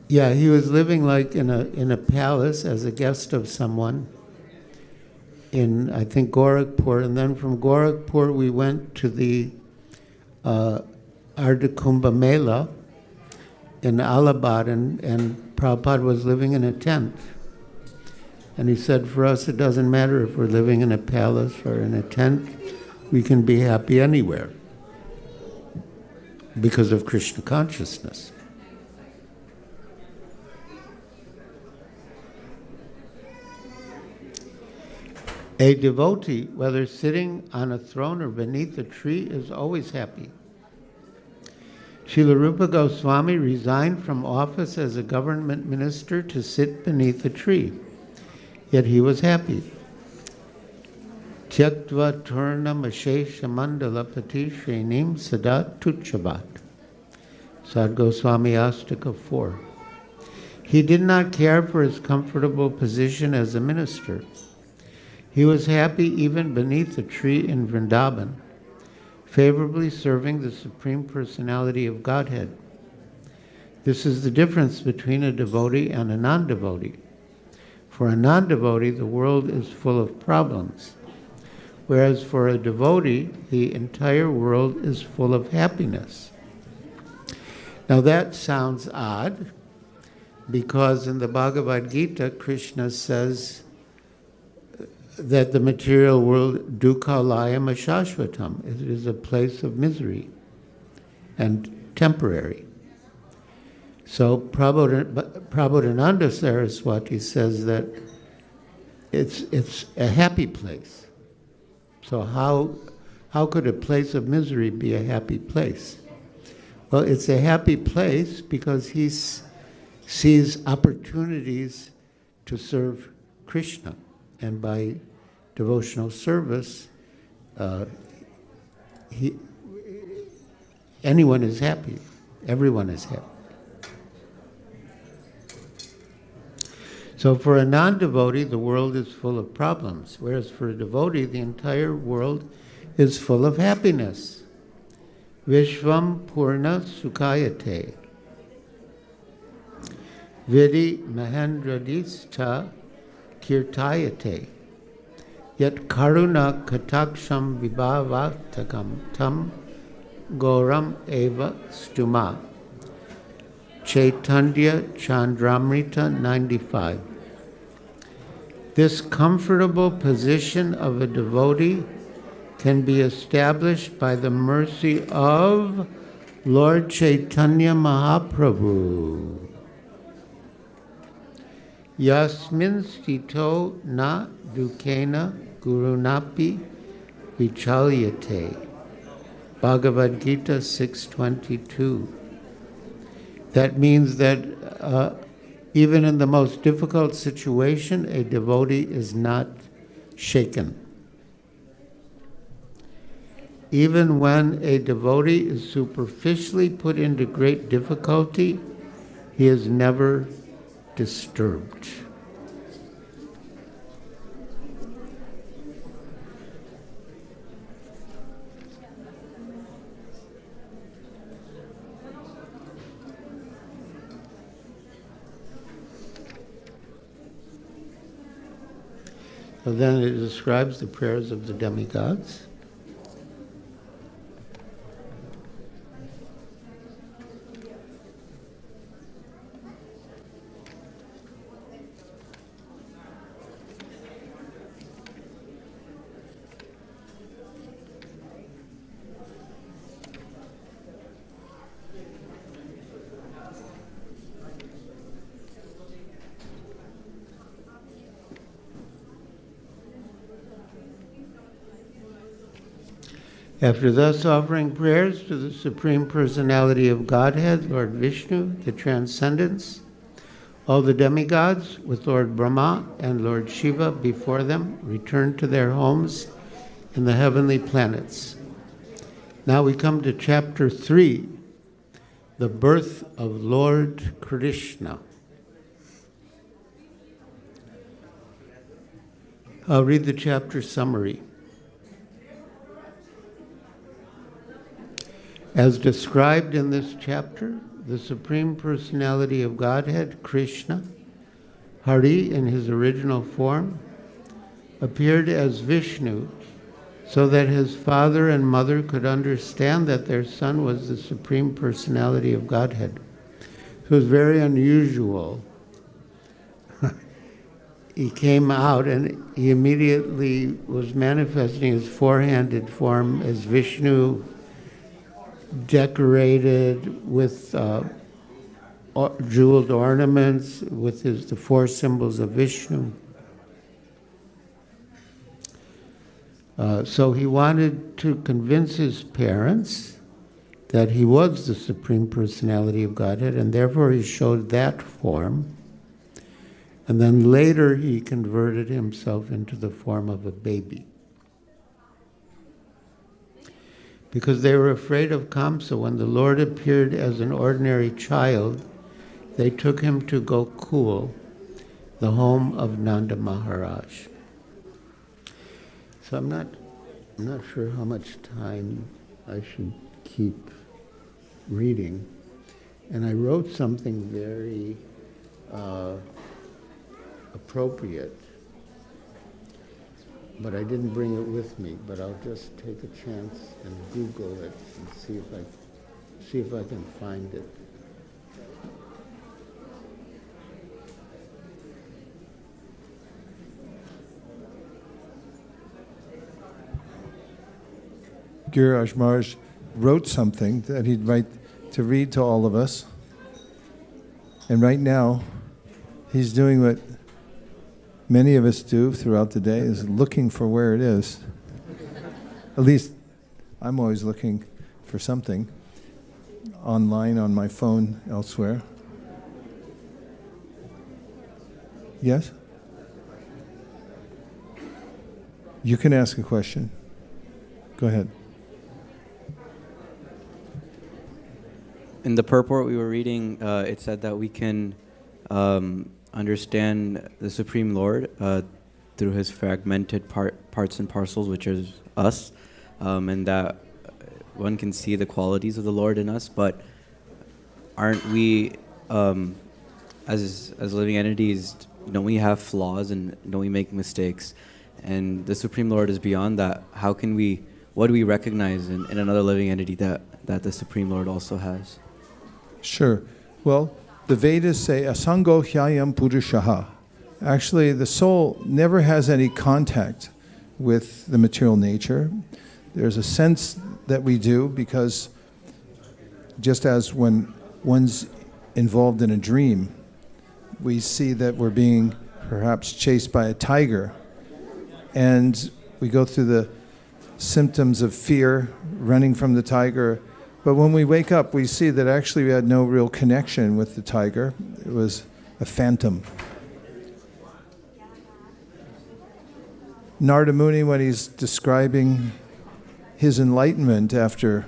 he was living like in a palace as a guest of someone in, I think, Gorakhpur, and then from Gorakhpur we went to the Ardha Kumbh Mela, in Allahabad, and Prabhupada was living in a tent. And he said, for us, it doesn't matter if we're living in a palace or in a tent. We can be happy anywhere because of Krishna consciousness. A devotee, whether sitting on a throne or beneath a tree, is always happy. Srila Rupa Goswami resigned from office as a government minister to sit beneath a tree, yet he was happy. Tyaktva turnam ashesha mandala pati shrenim sadat tuchabat. Sad Goswami Astika 4. He did not care for his comfortable position as a minister. He was happy even beneath a tree in Vrindavan, favorably serving the Supreme Personality of Godhead. This is the difference between a devotee and a non-devotee. For a non-devotee, the world is full of problems, whereas for a devotee, the entire world is full of happiness. Now that sounds odd, because in the Bhagavad Gita, Krishna says that the material world, dukkhalayam ashashvatam, it is a place of misery and temporary. So Prabodhananda Saraswati says that it's a happy place. So how could a place of misery be a happy place? Well, it's a happy place because he sees opportunities to serve Krishna, and by devotional service, anyone is happy. Everyone is happy. So for a non-devotee, the world is full of problems, whereas for a devotee, the entire world is full of happiness. Vishvam Purna Sukhayate. Vidi Mahendradista Kirtayate. Yet Karuna Kataksham Vibhavatakam Tam Goram Eva Stuma. Chaitanya Chandramrita 95. This comfortable position of a devotee can be established by the mercy of Lord Chaitanya Mahaprabhu. Yasmin stito na dukena gurunapi vichalyate. Bhagavad Gita 6:22. That means that even in the most difficult situation, a devotee is not shaken. Even when a devotee is superficially put into great difficulty, he is never disturbed. So then it describes the prayers of the demigods. After thus offering prayers to the Supreme Personality of Godhead, Lord Vishnu, the Transcendence, all the demigods, with Lord Brahma and Lord Shiva before them, returned to their homes in the heavenly planets. Now we come to chapter 3, the birth of Lord Krishna. I'll read the chapter summary. As described in this chapter, the Supreme Personality of Godhead, Krishna, Hari in his original form, appeared as Vishnu so that his father and mother could understand that their son was the Supreme Personality of Godhead. it was very unusual. He came out and he immediately was manifesting his four-handed form as Vishnu, decorated with jeweled ornaments, with the four symbols of Vishnu. So he wanted to convince his parents that he was the Supreme Personality of Godhead, and therefore he showed that form. And then later he converted himself into the form of a baby. Because they were afraid of Kamsa. When the Lord appeared as an ordinary child, they took him to Gokul, the home of Nanda Maharaj. So I'm not sure how much time I should keep reading. And I wrote something very appropriate, but I didn't bring it with me. But I'll just take a chance and Google it and see if I can find it. Giriraj Maharaj wrote something that he'd write to read to all of us. And right now, he's doing what many of us do throughout the day, is looking for where it is. At least I'm always looking for something online, on my phone, elsewhere. Yes? You can ask a question. Go ahead. In the purport we were reading, it said that we can understand the Supreme Lord through his fragmented parts and parcels, which is us, and that one can see the qualities of the Lord in us, but aren't we, as living entities, don't we have flaws and don't we make mistakes? And the Supreme Lord is beyond that. What do we recognize in another living entity that the Supreme Lord also has? Sure. Well, the Vedas say, asango hyayam purushaha. Actually, the soul never has any contact with the material nature. There's a sense that we do, because just as when one's involved in a dream, we see that we're being perhaps chased by a tiger, and we go through the symptoms of fear, running from the tiger. But when we wake up, we see that actually we had no real connection with the tiger. It was a phantom. Narada Muni, when he's describing his enlightenment after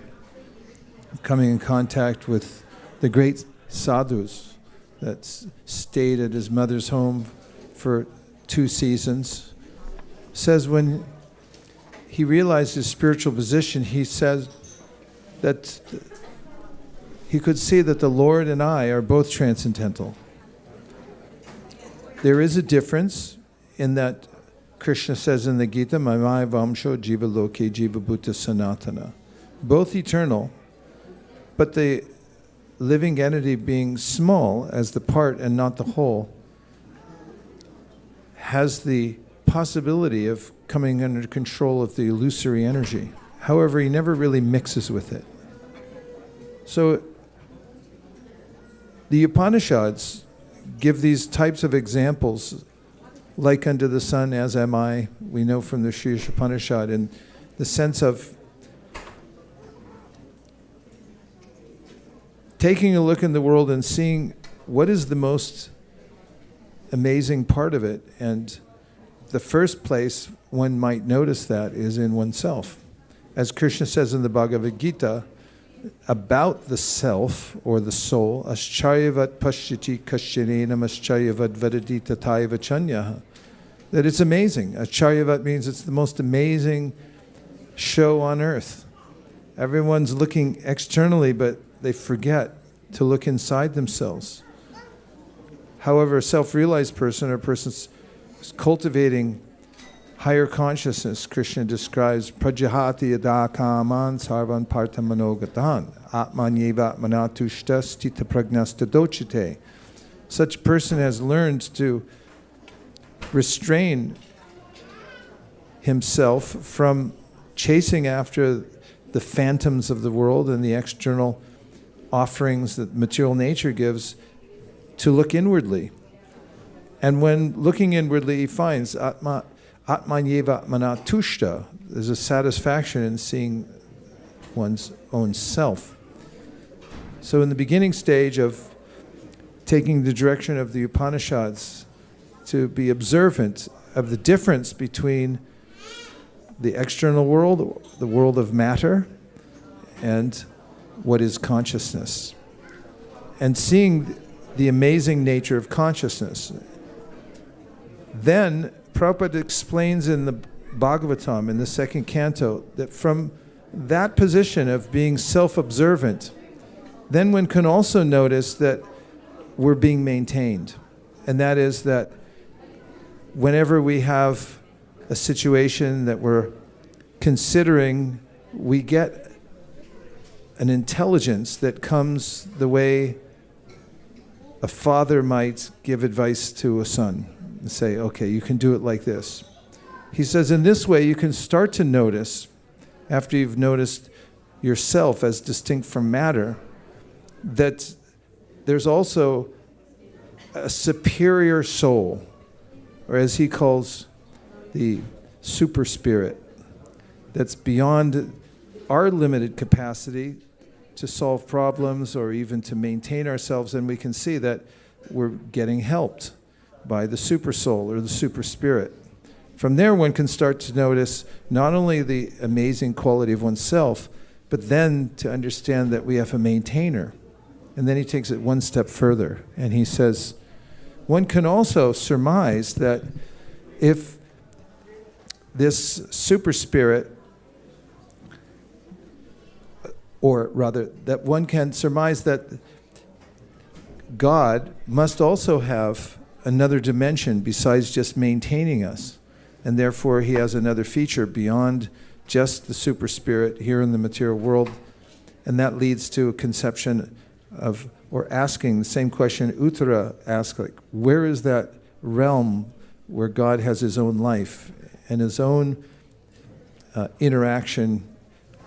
coming in contact with the great sadhus that stayed at his mother's home for 2 seasons, says when he realized his spiritual position, he says that he could see that the Lord and I are both transcendental. There is a difference in that Krishna says in the Gita, Mamai Vamsho Jiva Loke Jiva Bhuta Sanatana. Both eternal, but the living entity being small as the part and not the whole has the possibility of coming under control of the illusory energy. However, he never really mixes with it. So the Upanishads give these types of examples, like unto the sun as am I, we know from the Sri Upanishad, in the sense of taking a look in the world and seeing what is the most amazing part of it. And the first place one might notice that is in oneself. As Krishna says in the Bhagavad Gita, about the self, or the soul, ascharyavat pashyati kashyanenam ascharyavat vadati tataiva chanyaha, that it's amazing. Ascharyavat means it's the most amazing show on earth. Everyone's looking externally, but they forget to look inside themselves. However, a self-realized person, or a person is cultivating higher consciousness, Krishna describes prajahati yada kaman sarvan partamanogatan atmanyeva manatushta stita pragnasta dochite. Such person has learned to restrain himself from chasing after the phantoms of the world and the external offerings that material nature gives, to look inwardly. And when looking inwardly, he finds atmanyeva manatushta. There's a satisfaction in seeing one's own self. So in the beginning stage of taking the direction of the Upanishads, to be observant of the difference between the external world, the world of matter, and what is consciousness. And seeing the amazing nature of consciousness. Then Prabhupada explains in the Bhagavatam, in the second canto, that from that position of being self-observant, then one can also notice that we're being maintained. And that is that whenever we have a situation that we're considering, we get an intelligence that comes the way a father might give advice to a son and say, okay, you can do it like this. He says in this way you can start to notice, after you've noticed yourself as distinct from matter, that there's also a superior soul, or as he calls the super spirit, that's beyond our limited capacity to solve problems or even to maintain ourselves, and we can see that we're getting helped by the super soul or the super spirit. From there, one can start to notice not only the amazing quality of oneself, but then to understand that we have a maintainer. And then he takes it one step further, and he says, one can also surmise that if this super spirit, or rather, that one can surmise that God must also have another dimension besides just maintaining us. And therefore, he has another feature beyond just the super spirit here in the material world. And that leads to a conception of, or asking the same question Uttara asked, like, where is that realm where God has his own life and his own interaction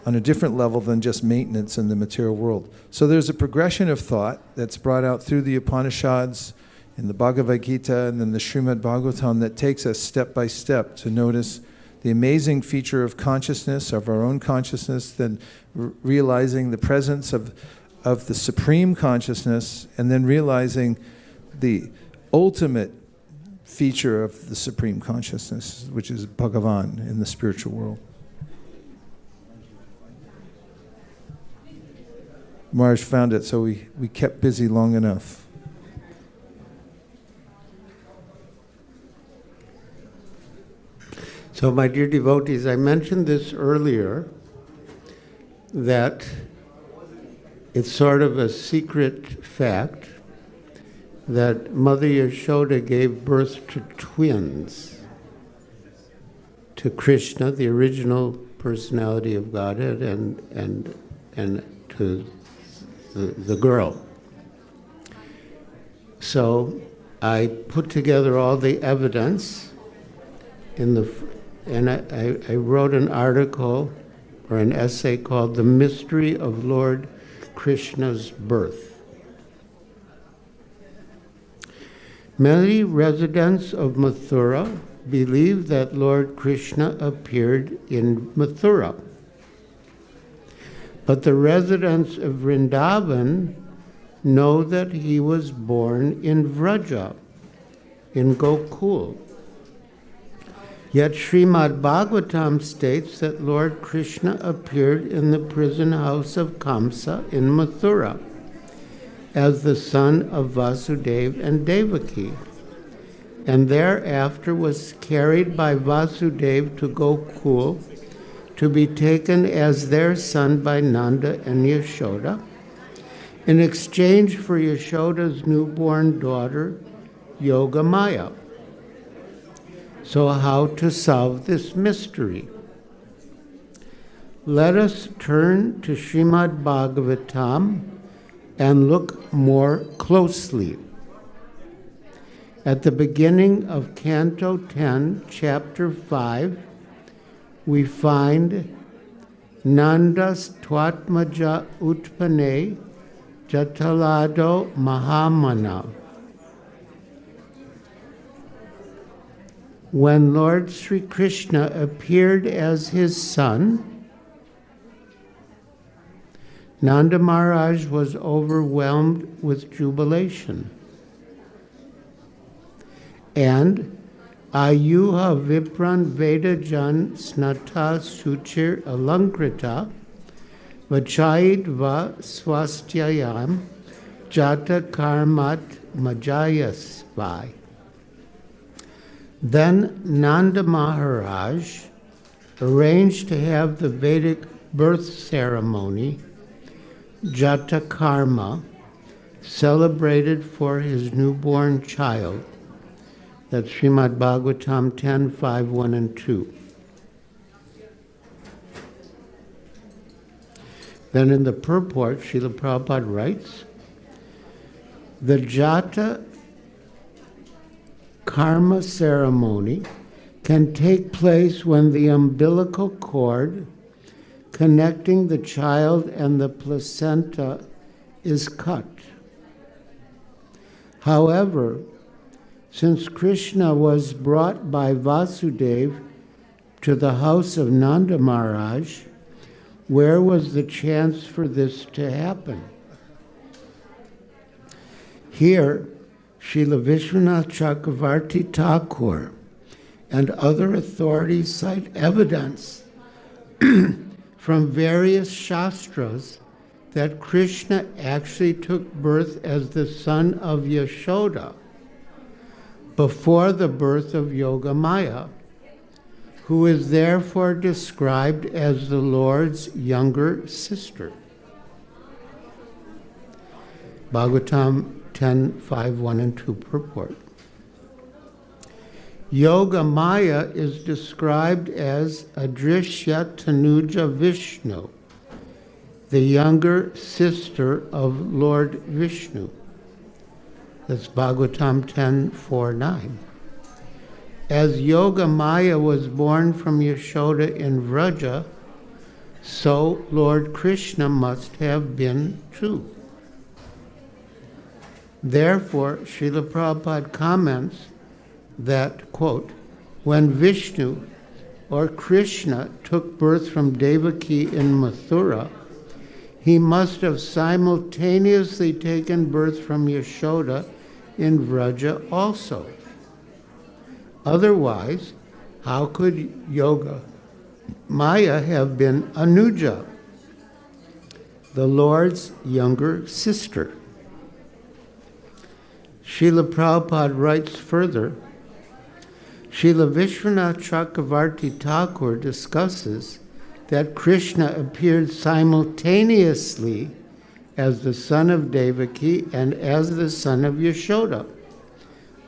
on a different level than just maintenance in the material world? So there's a progression of thought that's brought out through the Upanishads, in the Bhagavad Gita, and then the Srimad Bhagavatam, that takes us step by step to notice the amazing feature of consciousness, of our own consciousness, then realizing the presence of the supreme consciousness, and then realizing the ultimate feature of the supreme consciousness, which is Bhagavan in the spiritual world. Maharaj found it, so we kept busy long enough. So, my dear devotees, I mentioned this earlier, that it's sort of a secret fact that Mother Yashoda gave birth to twins, to Krishna, the original personality of Godhead, and to the girl. So I put together all the evidence and I wrote an article or an essay called "The Mystery of Lord Krishna's Birth." Many residents of Mathura believe that Lord Krishna appeared in Mathura. But the residents of Vrindavan know that he was born in Vraja, in Gokul. Yet Srimad Bhagavatam states that Lord Krishna appeared in the prison house of Kamsa in Mathura as the son of Vasudeva and Devaki, and thereafter was carried by Vasudeva to Gokul to be taken as their son by Nanda and Yashoda, in exchange for Yashoda's newborn daughter, Yogamaya. So how to solve this mystery? Let us turn to Srimad Bhagavatam and look more closely. At the beginning of Canto 10, Chapter 5, we find Nandas Twatmaja Utpane Jatalado Mahamana. When Lord Sri Krishna appeared as his son, Nanda Maharaj was overwhelmed with jubilation. And Ayuha Vipran Vedajan Snata Suchir Alankrita Vachayid Va Swastyayam Jata Karmat Majayasvai. Then Nanda Maharaj arranged to have the Vedic birth ceremony, Jata Karma, celebrated for his newborn child. That's Srimad Bhagavatam 10, 5, 1 and 2. Then in the purport, Srila Prabhupada writes, the Jata Karma ceremony can take place when the umbilical cord connecting the child and the placenta is cut. However, since Krishna was brought by Vasudeva to the house of Nanda Maharaj, where was the chance for this to happen? Here, Srila Vishwanath Chakravarti Thakur and other authorities cite evidence from various shastras that Krishna actually took birth as the son of Yashoda before the birth of Yogamaya, who is therefore described as the Lord's younger sister. Bhagavatam 10, 5, 1 and 2 purport. Yogamaya is described as Adrishya Tanuja Vishnu, the younger sister of Lord Vishnu. That's Bhagavatam 10, 4, 9. As Yogamaya was born from Yashoda in Vraja, so Lord Krishna must have been too. Therefore, Srila Prabhupada comments that, quote, when Vishnu or Krishna took birth from Devaki in Mathura, he must have simultaneously taken birth from Yashoda in Vraja also. Otherwise, how could Yoga Maya have been Anuja, the Lord's younger sister? Srila Prabhupada writes further, Srila Vishwanath Chakravarti Thakur discusses that Krishna appeared simultaneously as the son of Devaki and as the son of Yashoda,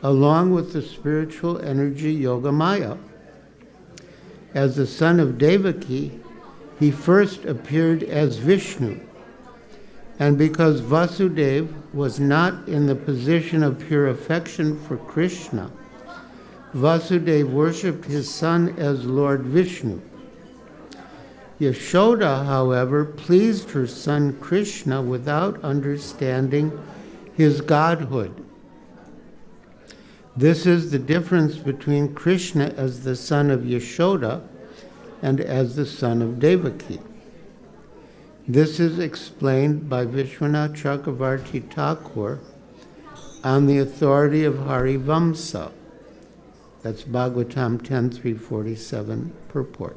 along with the spiritual energy Yogamaya. As the son of Devaki, he first appeared as Vishnu, and because Vasudeva was not in the position of pure affection for Krishna, Vasudeva worshipped his son as Lord Vishnu. Yashoda, however, pleased her son Krishna without understanding his godhood. This is the difference between Krishna as the son of Yashoda and as the son of Devaki. This is explained by Vishwanath Chakravarti Thakur on the authority of Harivamsa. That's Bhagavatam 10, 347 purport.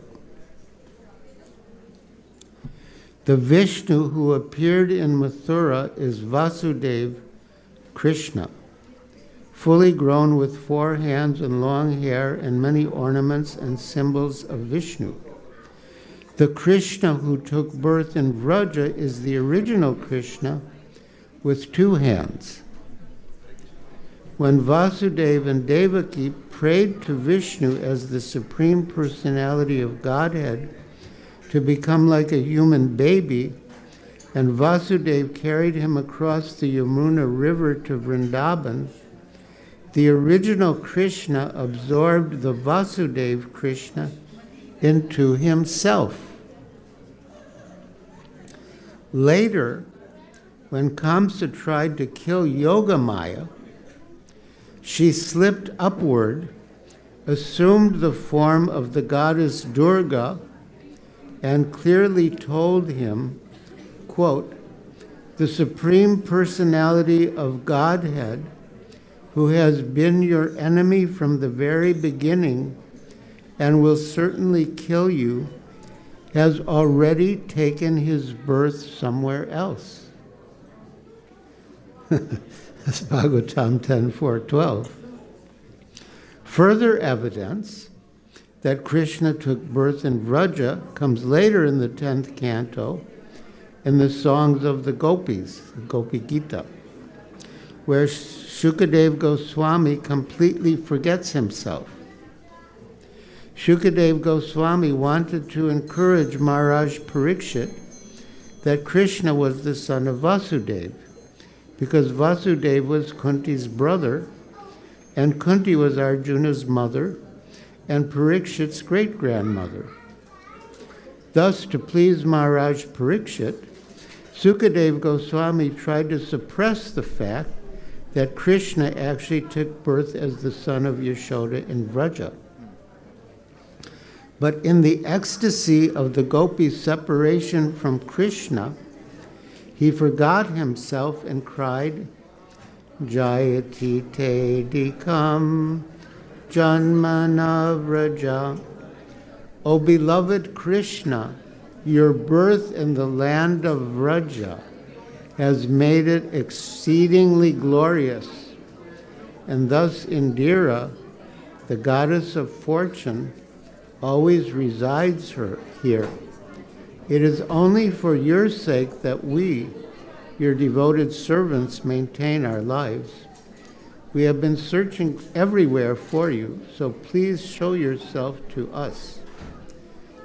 The Vishnu who appeared in Mathura is Vasudeva Krishna, fully grown with 4 hands and long hair and many ornaments and symbols of Vishnu. The Krishna who took birth in Vraja is the original Krishna with 2 hands. when Vasudeva and Devaki prayed to Vishnu as the Supreme Personality of Godhead to become like a human baby, and Vasudeva carried him across the Yamuna River to Vrindavan, the original Krishna absorbed the Vasudeva Krishna into himself. Later, when Kamsa tried to kill Yogamaya, she slipped upward, assumed the form of the goddess Durga, and clearly told him, quote, "The Supreme Personality of Godhead, who has been your enemy from the very beginning and will certainly kill you, has already taken his birth somewhere else." That's Bhagavatam 10.4.12. Further evidence that Krishna took birth in Vraja comes later in the 10th canto in the songs of the Gopis, the Gopi Gita, where Shukadeva Goswami completely forgets himself. Shukadeva Goswami wanted to encourage Maharaj Parikshit that Krishna was the son of Vasudeva, because Vasudeva was Kunti's brother, and Kunti was Arjuna's mother, and Parikshit's great-grandmother. Thus, to please Maharaj Parikshit, Sukadeva Goswami tried to suppress the fact that Krishna actually took birth as the son of Yashoda in Vraja. But in the ecstasy of the gopis' separation from Krishna, he forgot himself and cried, "Jayati te dikam janmana vraja." O beloved Krishna, your birth in the land of Vraja has made it exceedingly glorious. And thus Indira, the goddess of fortune, always resides here. It is only for your sake that we, your devoted servants, maintain our lives. We have been searching everywhere for you, so please show yourself to us.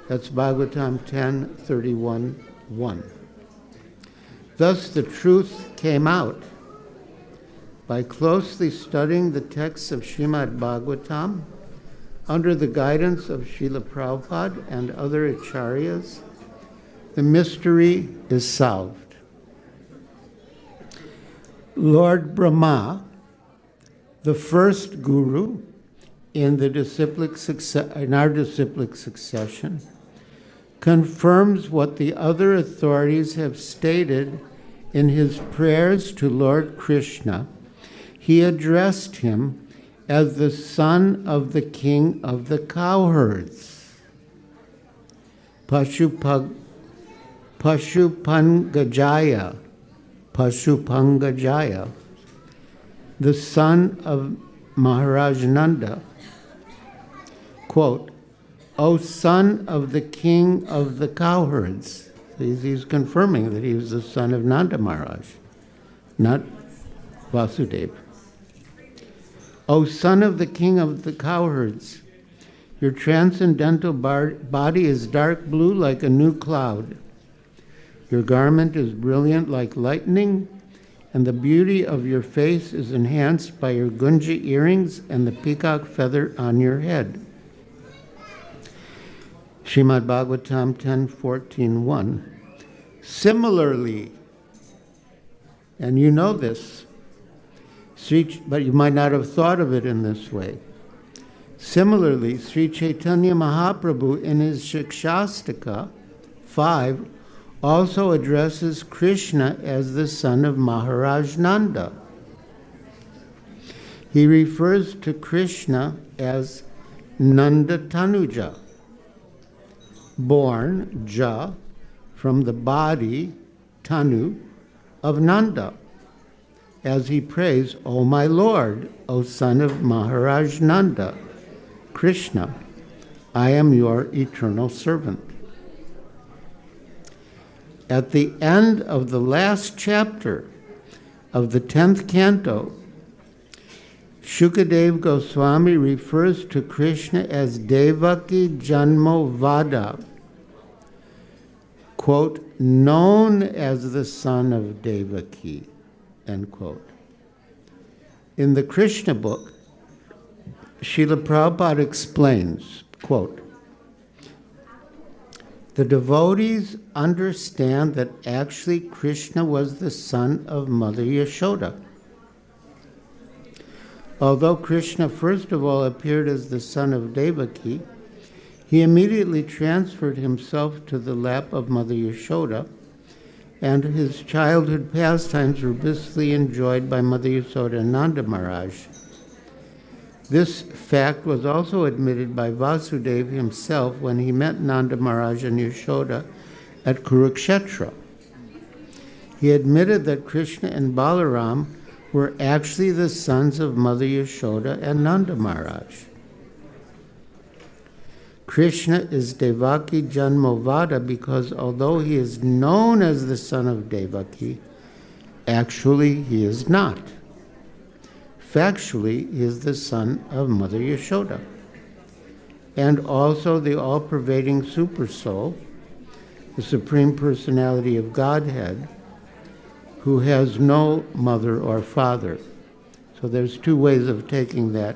That's Bhagavatam 10:31-1. Thus the truth came out. By closely studying the texts of Srimad Bhagavatam, under the guidance of Srila Prabhupada and other acharyas, the mystery is solved. Lord Brahma, the first guru in our disciplic succession, confirms what the other authorities have stated in his prayers to Lord Krishna. He addressed him as the son of the king of the cowherds, Pashupangajaya, the son of Maharaj Nanda. Quote, "O son of the king of the cowherds." He's confirming that he was the son of Nanda Maharaj, not Vasudeva. "O son of the king of the cowherds, your transcendental body is dark blue like a new cloud. Your garment is brilliant like lightning, and the beauty of your face is enhanced by your gunja earrings and the peacock feather on your head." Srimad Bhagavatam 10:14-1. Similarly, and you know this, but you might not have thought of it in this way. Similarly, Sri Chaitanya Mahaprabhu in his Shikshastaka 5 also addresses Krishna as the son of Maharaj Nanda. He refers to Krishna as Nanda Tanuja, born, Ja, from the body, Tanu, of Nanda, as he prays, "O my Lord, O son of Maharaj Nanda, Krishna, I am your eternal servant." At the end of the last chapter of the 10th canto, Shukadeva Goswami refers to Krishna as Devaki Janmovada, quote, known as the son of Devaki, end quote. In the Krishna book, Srila Prabhupada explains, quote, the devotees understand that actually Krishna was the son of Mother Yashoda. Although Krishna first of all appeared as the son of Devaki, he immediately transferred himself to the lap of Mother Yashoda, and his childhood pastimes were blissfully enjoyed by Mother Yashoda and Nanda Maharaj. This fact was also admitted by Vasudeva himself when he met Nanda Maharaj and Yashoda at Kurukshetra. He admitted that Krishna and Balarama were actually the sons of Mother Yashoda and Nanda Maharaj. Krishna is Devaki Janmovada because although he is known as the son of Devaki, actually he is not. Factually, he is the son of Mother Yashoda, and also the all-pervading Supersoul, the Supreme Personality of Godhead, who has no mother or father. So there's two ways of taking that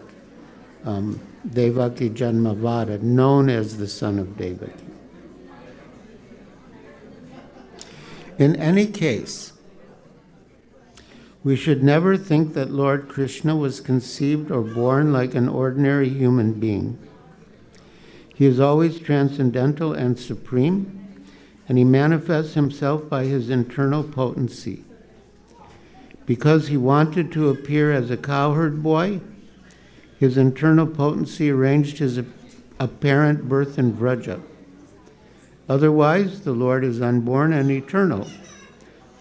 Devaki Janmavada, known as the son of Devaki. In any case, we should never think that Lord Krishna was conceived or born like an ordinary human being. He is always transcendental and supreme, and he manifests himself by his internal potency. Because he wanted to appear as a cowherd boy, his internal potency arranged his apparent birth in Vraja. Otherwise, the Lord is unborn and eternal,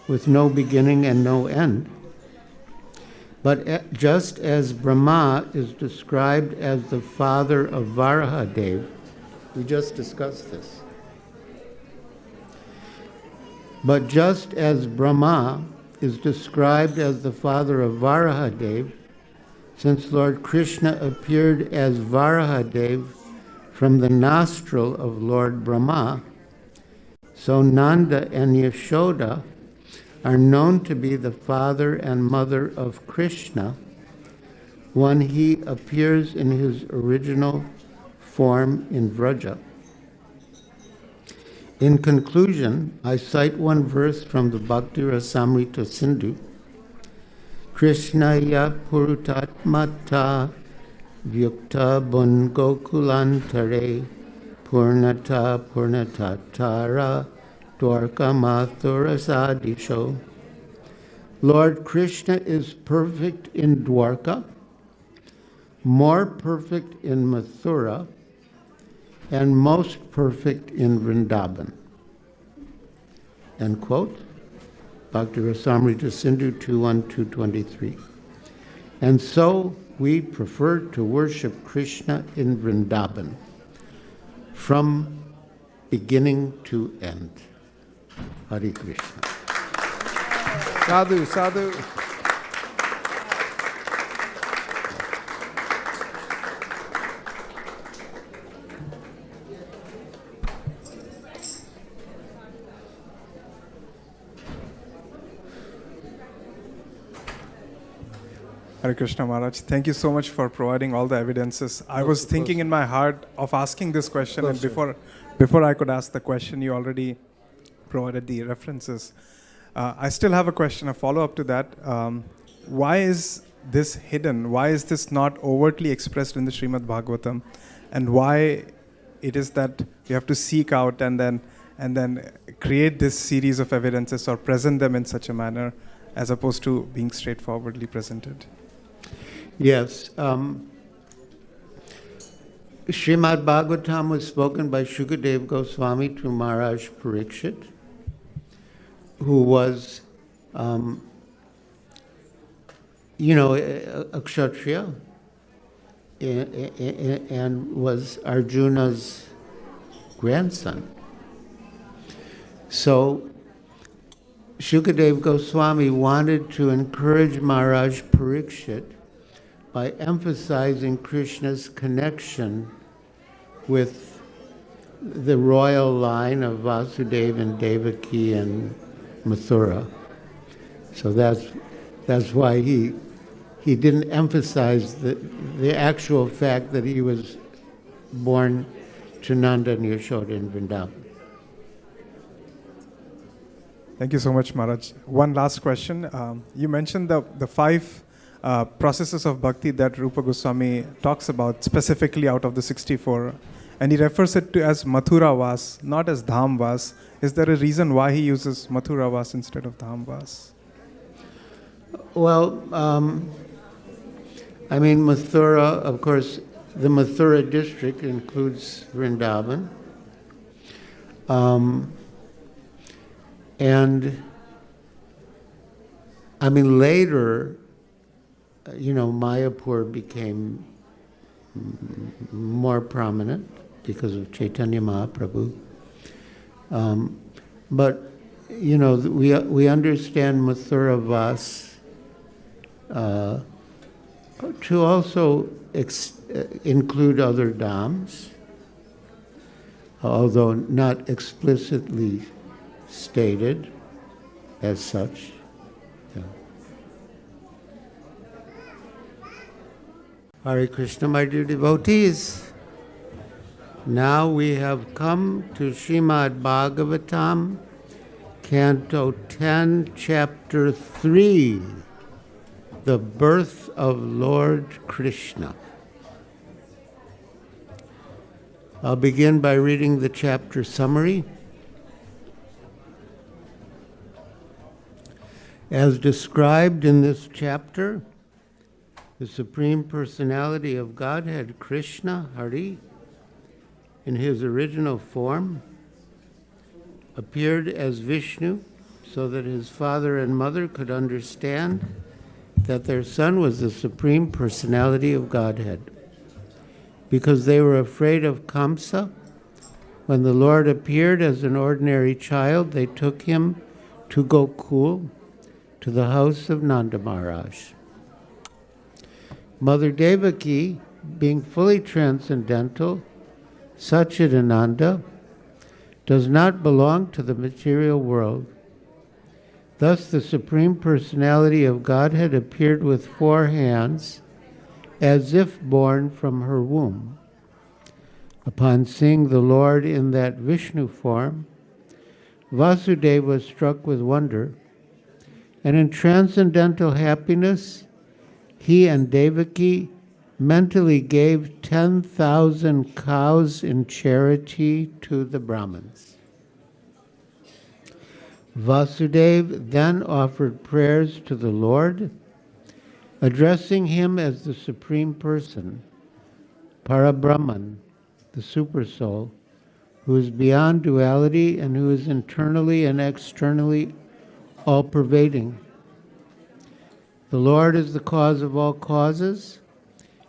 with no beginning and no end. But just as Brahma is described as the father of Varahadev, we just discussed this. But just as Brahma is described as the father of Varahadev, since Lord Krishna appeared as Varahadev from the nostril of Lord Brahma, so Nanda and Yashoda are known to be the father and mother of Krishna when he appears in his original form in Vraja. In conclusion, I cite one verse from the Bhakti Rasamrita Sindhu. Krishnaya Purutatmata Vyukta Bun Gokulantare Purnata Purnatatara Dwarka Mathurasadisho. Lord Krishna is perfect in Dwarka, more perfect in Mathura, and most perfect in Vrindavan. End quote. Bhakti Rasamrita Sindhu 21223. And so we prefer to worship Krishna in Vrindavan from beginning to end. Hare Krishna. Sadhu, sadhu. Hare Krishna Maharaj, thank you so much for providing all the evidences. I was thinking in my heart of asking this question, and before I could ask the question, you already provided the references. I still have a question, a follow-up to that. Why is this hidden? Why is this not overtly expressed in the Srimad Bhagavatam? And why it is that you have to seek out and then create this series of evidences or present them in such a manner as opposed to being straightforwardly presented? Yes. Srimad Bhagavatam was spoken by Shukadeva Goswami to Maharaj Parikshit, who was, a Kshatriya and was Arjuna's grandson. So Shukadeva Goswami wanted to encourage Maharaj Parikshit by emphasizing Krishna's connection with the royal line of Vasudeva and Devaki and Mathura. So that's why he didn't emphasize the actual fact that he was born to Nanda and Yashoda in Vrindavan. Thank you so much, Maharaj. One last question. You mentioned the five processes of bhakti that Rupa Goswami talks about, specifically out of the 64. And he refers it to as Mathura Vas, not as Dham Vas. Is there a reason why he uses Mathura Vas instead of Dham Vas? Well, Mathura, of course, the Mathura district includes Vrindavan. Later, Mayapur became more prominent because of Chaitanya Mahaprabhu. But, we understand Mathura Vas to also include other dhams, although not explicitly stated as such. Yeah. Hare Krishna, my dear devotees. Now we have come to Srimad Bhagavatam, Canto 10, Chapter 3, the birth of Lord Krishna. I'll begin by reading the chapter summary. As described in this chapter, the Supreme Personality of Godhead, Krishna, Hari, in his original form, appeared as Vishnu so that his father and mother could understand that their son was the Supreme Personality of Godhead. Because they were afraid of Kamsa, when the Lord appeared as an ordinary child, they took him to Gokul, to the house of Nanda Maharaj. Mother Devaki, being fully transcendental, Satchidananda, does not belong to the material world. Thus the Supreme Personality of Godhead appeared with 4 hands, as if born from her womb. Upon seeing the Lord in that Vishnu form, Vasudeva was struck with wonder, and in transcendental happiness, he and Devaki mentally gave 10,000 cows in charity to the Brahmins. Vasudeva then offered prayers to the Lord, addressing him as the Supreme Person, Parabrahman, the Supersoul, who is beyond duality and who is internally and externally all-pervading. The Lord is the cause of all causes,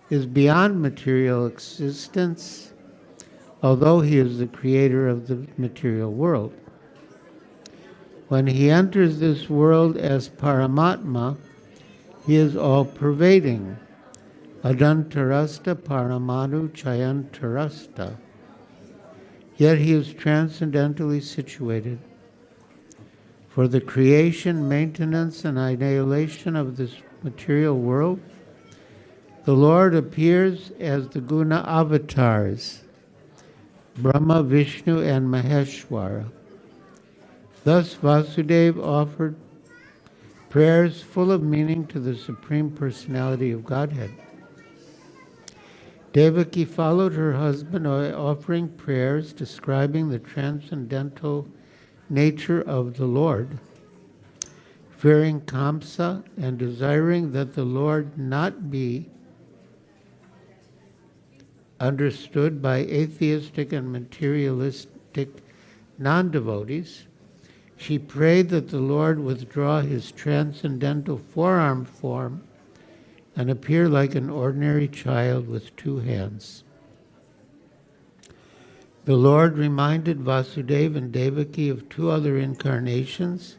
is beyond material existence, although he is the creator of the material world. When he enters this world as Paramatma, he is all-pervading, Adantarasta Paramanu Chayantarasta. Yet he is transcendentally situated. For the creation, maintenance, and annihilation of this material world, the Lord appears as the guna avatars, Brahma, Vishnu, and Maheshwara. Thus Vasudeva offered prayers full of meaning to the Supreme Personality of Godhead. Devaki followed her husband by offering prayers describing the transcendental nature of the Lord, fearing Kamsa and desiring that the Lord not be understood by atheistic and materialistic non-devotees. She prayed that the Lord withdraw his transcendental four-armed form and appear like an ordinary child with 2 hands. The Lord reminded Vasudeva and Devaki of 2 other incarnations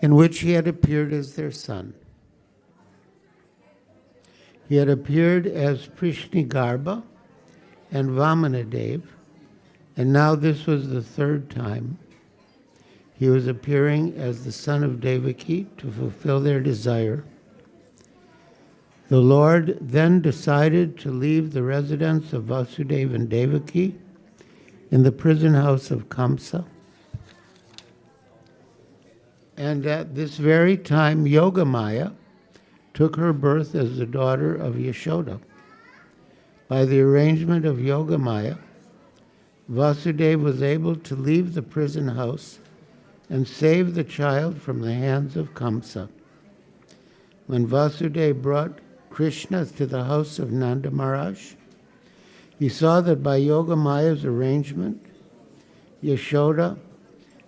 in which he had appeared as their son. He had appeared as Prishnigarbha and Vamanadev, and now this was the third time. He was appearing as the son of Devaki to fulfill their desire. The Lord then decided to leave the residence of Vasudeva and Devaki in the prison house of Kamsa. And at this very time, Yogamaya took her birth as the daughter of Yashoda. By the arrangement of Yogamaya, Vasudeva was able to leave the prison house and save the child from the hands of Kamsa. When Vasudeva brought Krishna to the house of Nanda Maharaj, he saw that by Yogamaya's arrangement, Yashoda,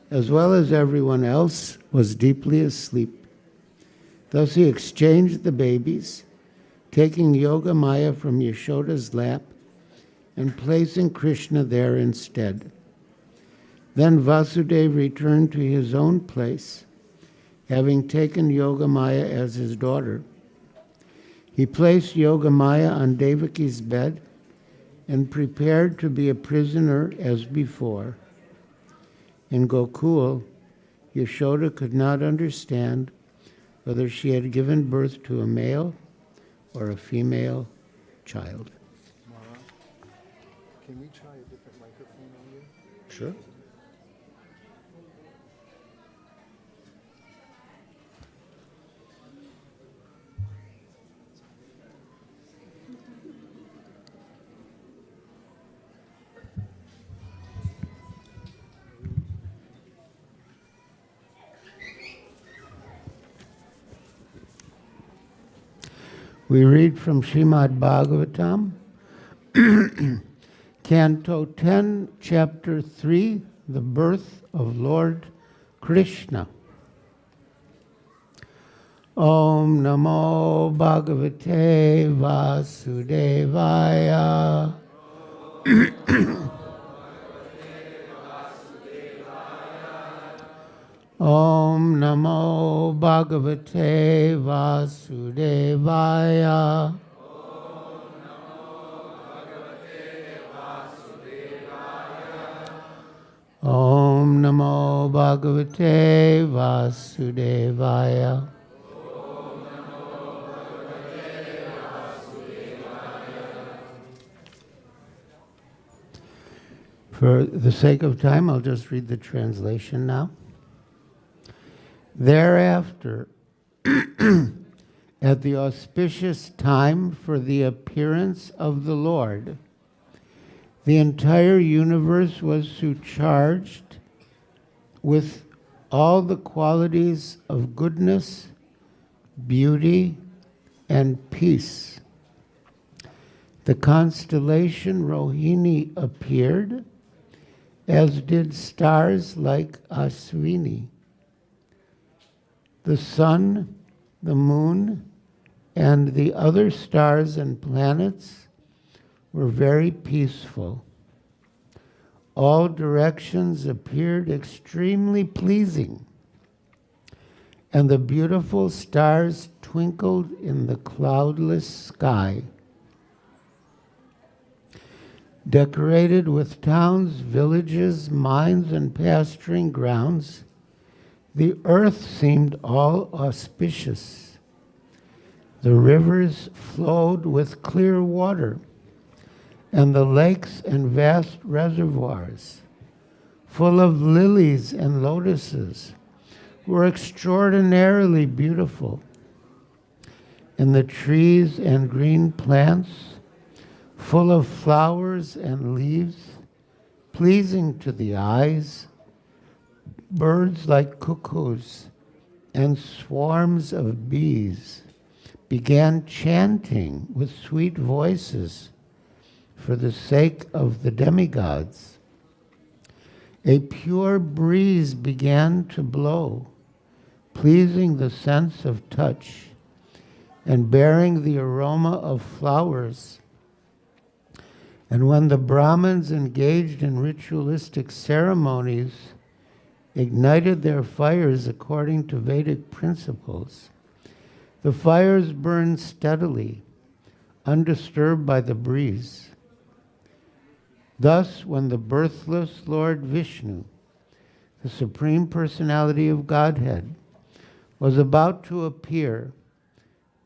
as well as everyone else, was deeply asleep. Thus he exchanged the babies, taking Yogamaya from Yashoda's lap and placing Krishna there instead. Then Vasudeva returned to his own place, having taken Yogamaya as his daughter. He placed Yogamaya on Devaki's bed and prepared to be a prisoner as before. In Gokul, Yashoda could not understand whether she had given birth to a male or a female child. Mara, can we try a different microphone on you? Sure. We read from Srimad Bhagavatam, Canto 10, Chapter 3, The Birth of Lord Krishna. Om Namo Bhagavate Vasudevaya. Om Namo Bhagavate Vasudevaya. Om Namo Bhagavate Vasudevaya. For the sake of time, I'll just read the translation now. Thereafter, at the auspicious time for the appearance of the Lord, the entire universe was surcharged with all the qualities of goodness, beauty, and peace. The constellation Rohini appeared, as did stars like Aswini. The sun, the moon, and the other stars and planets were very peaceful. All directions appeared extremely pleasing, and the beautiful stars twinkled in the cloudless sky. Decorated with towns, villages, mines, and pasturing grounds, the earth seemed all auspicious. The rivers flowed with clear water, and the lakes and vast reservoirs, full of lilies and lotuses, were extraordinarily beautiful. And the trees and green plants, full of flowers and leaves, pleasing to the eyes, birds like cuckoos and swarms of bees began chanting with sweet voices for the sake of the demigods. A pure breeze began to blow, pleasing the sense of touch and bearing the aroma of flowers. And when the Brahmins engaged in ritualistic ceremonies ignited their fires according to Vedic principles, the fires burned steadily, undisturbed by the breeze. Thus, when the birthless Lord Vishnu, the Supreme Personality of Godhead, was about to appear,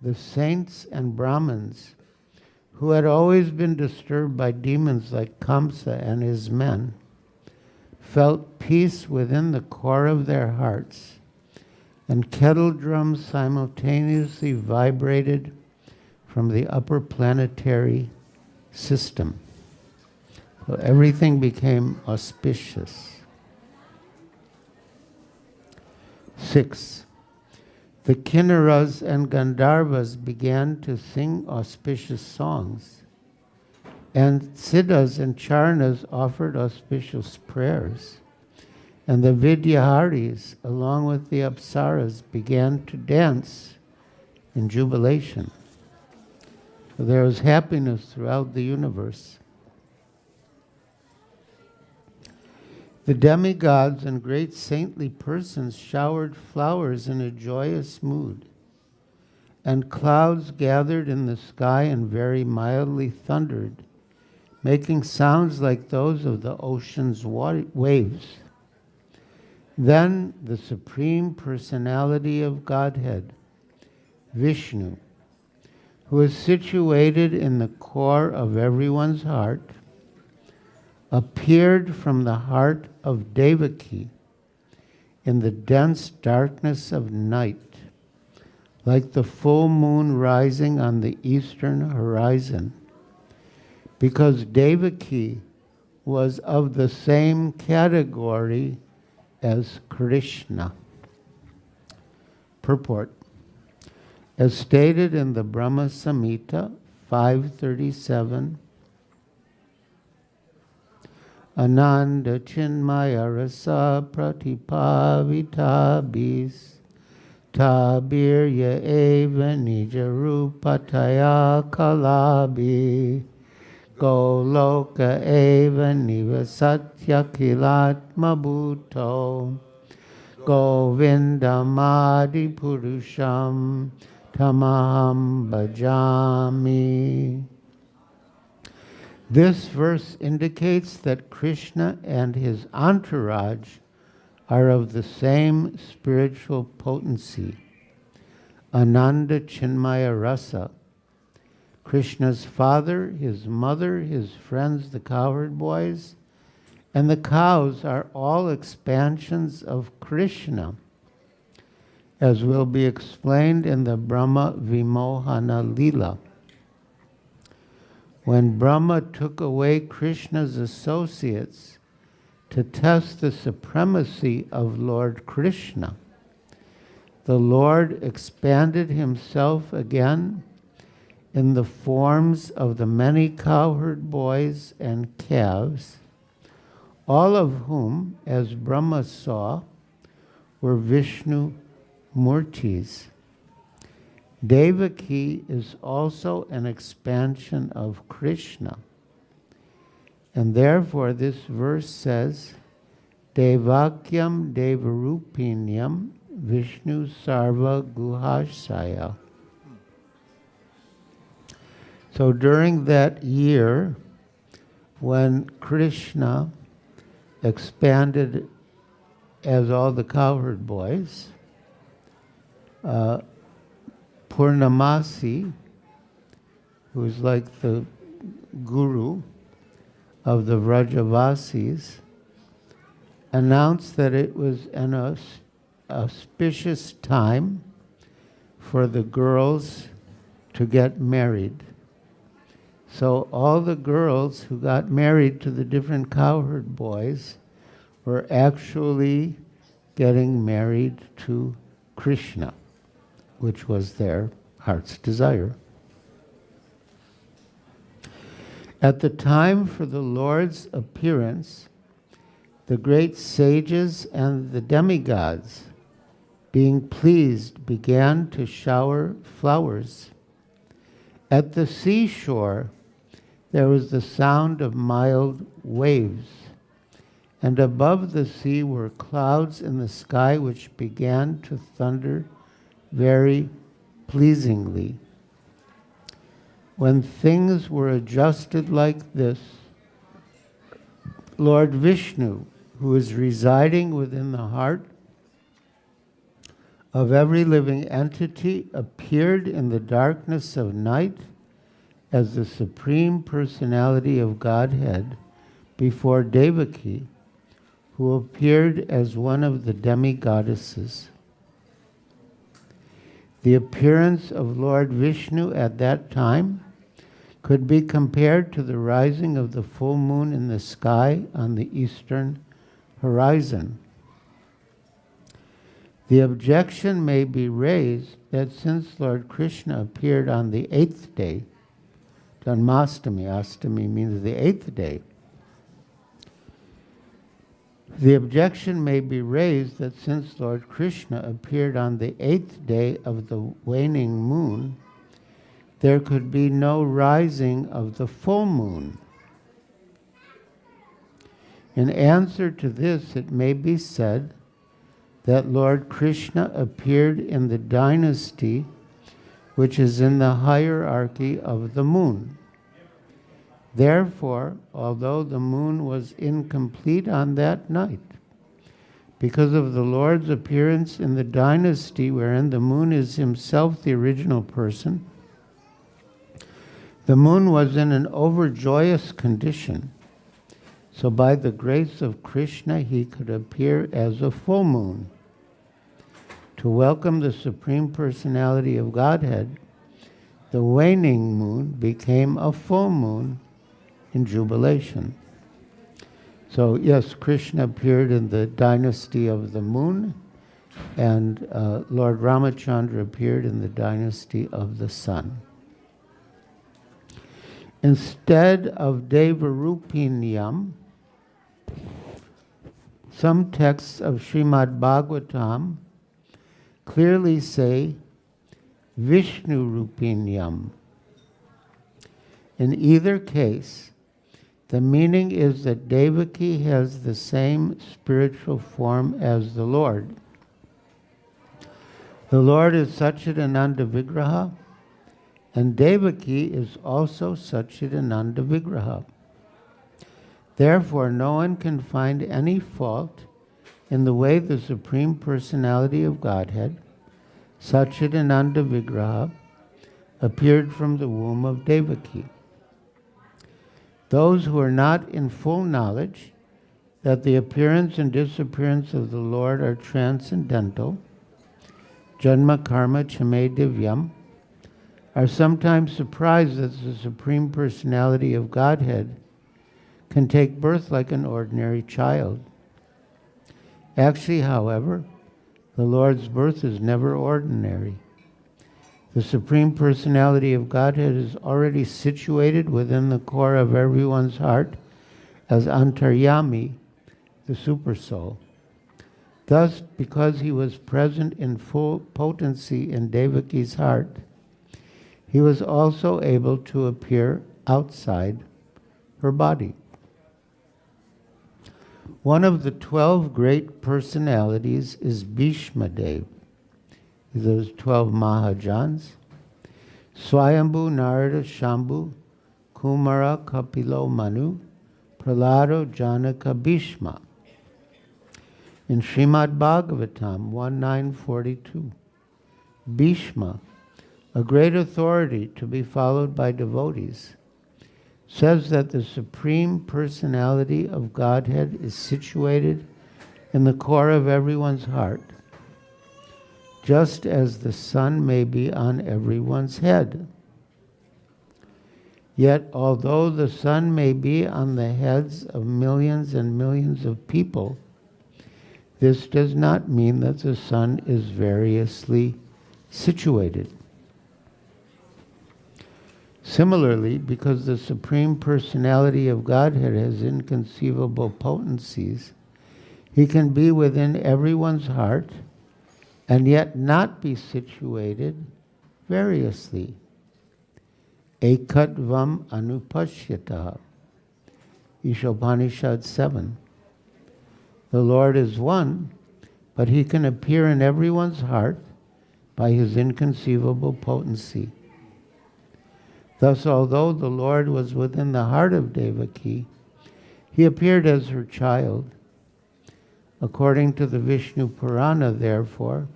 the saints and Brahmins, who had always been disturbed by demons like Kamsa and his men, felt peace within the core of their hearts, and kettle drums simultaneously vibrated from the upper planetary system. So everything became auspicious. 6. The Kinnaras and Gandharvas began to sing auspicious songs, and Siddhas and Charnas offered auspicious prayers, and the Vidyaharis, along with the Apsaras, began to dance in jubilation. So there was happiness throughout the universe. The demigods and great saintly persons showered flowers in a joyous mood, and clouds gathered in the sky and very mildly thundered, making sounds like those of the ocean's waves. Then the Supreme Personality of Godhead, Vishnu, who is situated in the core of everyone's heart, appeared from the heart of Devaki in the dense darkness of night, like the full moon rising on the eastern horizon, because Devaki was of the same category as Krishna. Purport. As stated in the Brahma Samhita 537, Ananda Chinmaya Rasa Pratipavitabis Tabirya Eva Nija Rupataya Kalabi Goloka Eva Niva Satya Kilatma Bhuto Govindamadi Purusham Tamaham Bhajami. This verse indicates that Krishna and his entourage are of the same spiritual potency, Ananda Chinmaya Rasa. Krishna's father, his mother, his friends, the cowherd boys, and the cows are all expansions of Krishna, as will be explained in the Brahma Vimohana Lila. When Brahma took away Krishna's associates to test the supremacy of Lord Krishna, the Lord expanded himself again in the forms of the many cowherd boys and calves, all of whom, as Brahma saw, were Vishnu Murtis. Devaki is also an expansion of Krishna. And therefore this verse says, Devakyam Devarupinyam Vishnu Sarva Guhashaya. So during that year, when Krishna expanded as all the cowherd boys, Purnamasi, who's like the guru of the Vrajavasis, announced that it was an auspicious time for the girls to get married. So all the girls who got married to the different cowherd boys were actually getting married to Krishna, which was their heart's desire. At the time for the Lord's appearance, the great sages and the demigods, being pleased, began to shower flowers. At the seashore, there was the sound of mild waves, and above the sea were clouds in the sky which began to thunder very pleasingly. when things were adjusted like this, Lord Vishnu, who is residing within the heart of every living entity, appeared in the darkness of night as the Supreme Personality of Godhead before Devaki, who appeared as one of the demigoddesses. The appearance of Lord Vishnu at that time could be compared to the rising of the full moon in the sky on the eastern horizon. The objection may be raised that since Lord Krishna appeared on the 8th day, Janmashtami, Ashtami means the 8th day, the objection may be raised that since Lord Krishna appeared on the 8th day of the waning moon, there could be no rising of the full moon. In answer to this, it may be said that Lord Krishna appeared in the dynasty which is in the hierarchy of the moon. Therefore, although the moon was incomplete on that night, because of the Lord's appearance in the dynasty wherein the moon is himself the original person, the moon was in an overjoyous condition. So by the grace of Krishna, he could appear as a full moon. To welcome the Supreme Personality of Godhead, the waning moon became a full moon in jubilation. So yes, Krishna appeared in the dynasty of the moon, and Lord Ramachandra appeared in the dynasty of the sun. Instead of Devarupinyam, some texts of Srimad Bhagavatam clearly say Vishnu Rupinyam. In either case, the meaning is that Devaki has the same spiritual form as the Lord. The Lord is Satchidananda Vigraha, and Devaki is also Satchidananda Vigraha. Therefore, no one can find any fault in the way the Supreme Personality of Godhead, Satchidananda Vigraha, appeared from the womb of Devaki. Those who are not in full knowledge that the appearance and disappearance of the Lord are transcendental, Janma Karma Chame Divyam, are sometimes surprised that the Supreme Personality of Godhead can take birth like an ordinary child. Actually, however, the Lord's birth is never ordinary. The Supreme Personality of Godhead is already situated within the core of everyone's heart as Antaryami, the Supersoul. Thus, because he was present in full potency in Devaki's heart, he was also able to appear outside her body. One of the 12 great personalities is Bhishma Dev. Those 12 Mahajans, Swayambhu, Narada, Shambhu, Kumara, Kapilo, Manu, Prahlado, Janaka, Bhishma. In Srimad Bhagavatam 1942, Bhishma, a great authority to be followed by devotees, says that the Supreme Personality of Godhead is situated in the core of everyone's heart, just as the sun may be on everyone's head. Yet, although the sun may be on the heads of millions and millions of people, this does not mean that the sun is variously situated. Similarly, because the Supreme Personality of Godhead has inconceivable potencies, he can be within everyone's heart and yet not be situated variously. Ekatvam anupashyata. Ishopanishad 7. The Lord is one, but he can appear in everyone's heart by his inconceivable potency. Thus, although the Lord was within the heart of Devaki, he appeared as her child. According to the Vishnu Purana, therefore,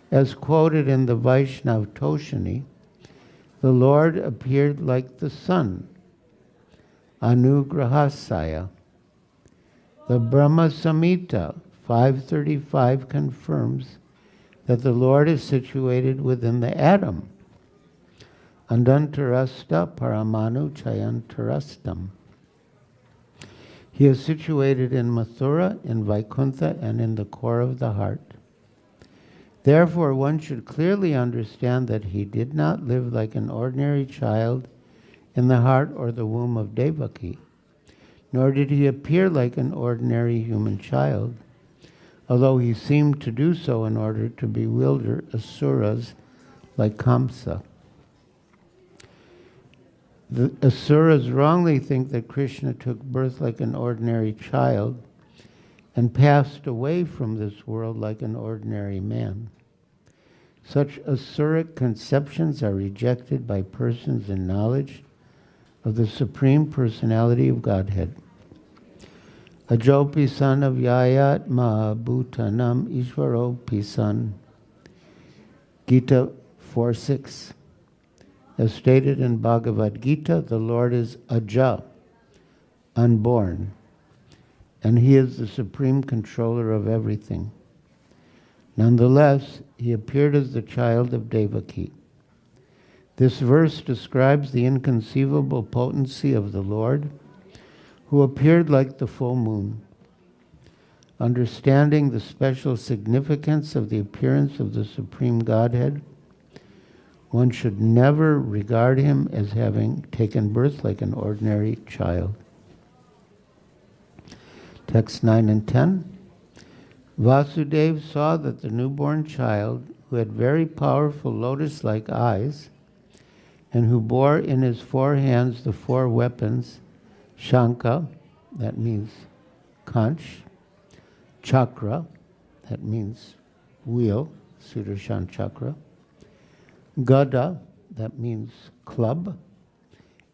as quoted in the Vaishnav Toshani, the Lord appeared like the sun, Anugrahasaya. The Brahma Samhita 535 confirms that the Lord is situated within the atom, Andantarasta Paramanu Chayantarastam. He is situated in Mathura, in Vaikuntha, and in the core of the heart. Therefore, one should clearly understand that he did not live like an ordinary child in the heart or the womb of Devaki, nor did he appear like an ordinary human child, although he seemed to do so in order to bewilder asuras like Kamsa. The asuras wrongly think that Krishna took birth like an ordinary child and passed away from this world like an ordinary man. Such asuric conceptions are rejected by persons in knowledge of the Supreme Personality of Godhead. Ajopi son of Yayat Mahabhutanam Ishvaropi son. Gita 4:6. As stated in Bhagavad Gita, the Lord is Aja, unborn, and he is the supreme controller of everything. Nonetheless, he appeared as the child of Devaki. This verse describes the inconceivable potency of the Lord, who appeared like the full moon. Understanding the special significance of the appearance of the Supreme Godhead, one should never regard him as having taken birth like an ordinary child. Text 9 and 10. Vasudeva saw that the newborn child, who had very powerful lotus-like eyes, and who bore in his 4 hands the 4 weapons, Shankha, that means conch, Chakra, that means wheel, Sudarshan Chakra, Gada, that means club,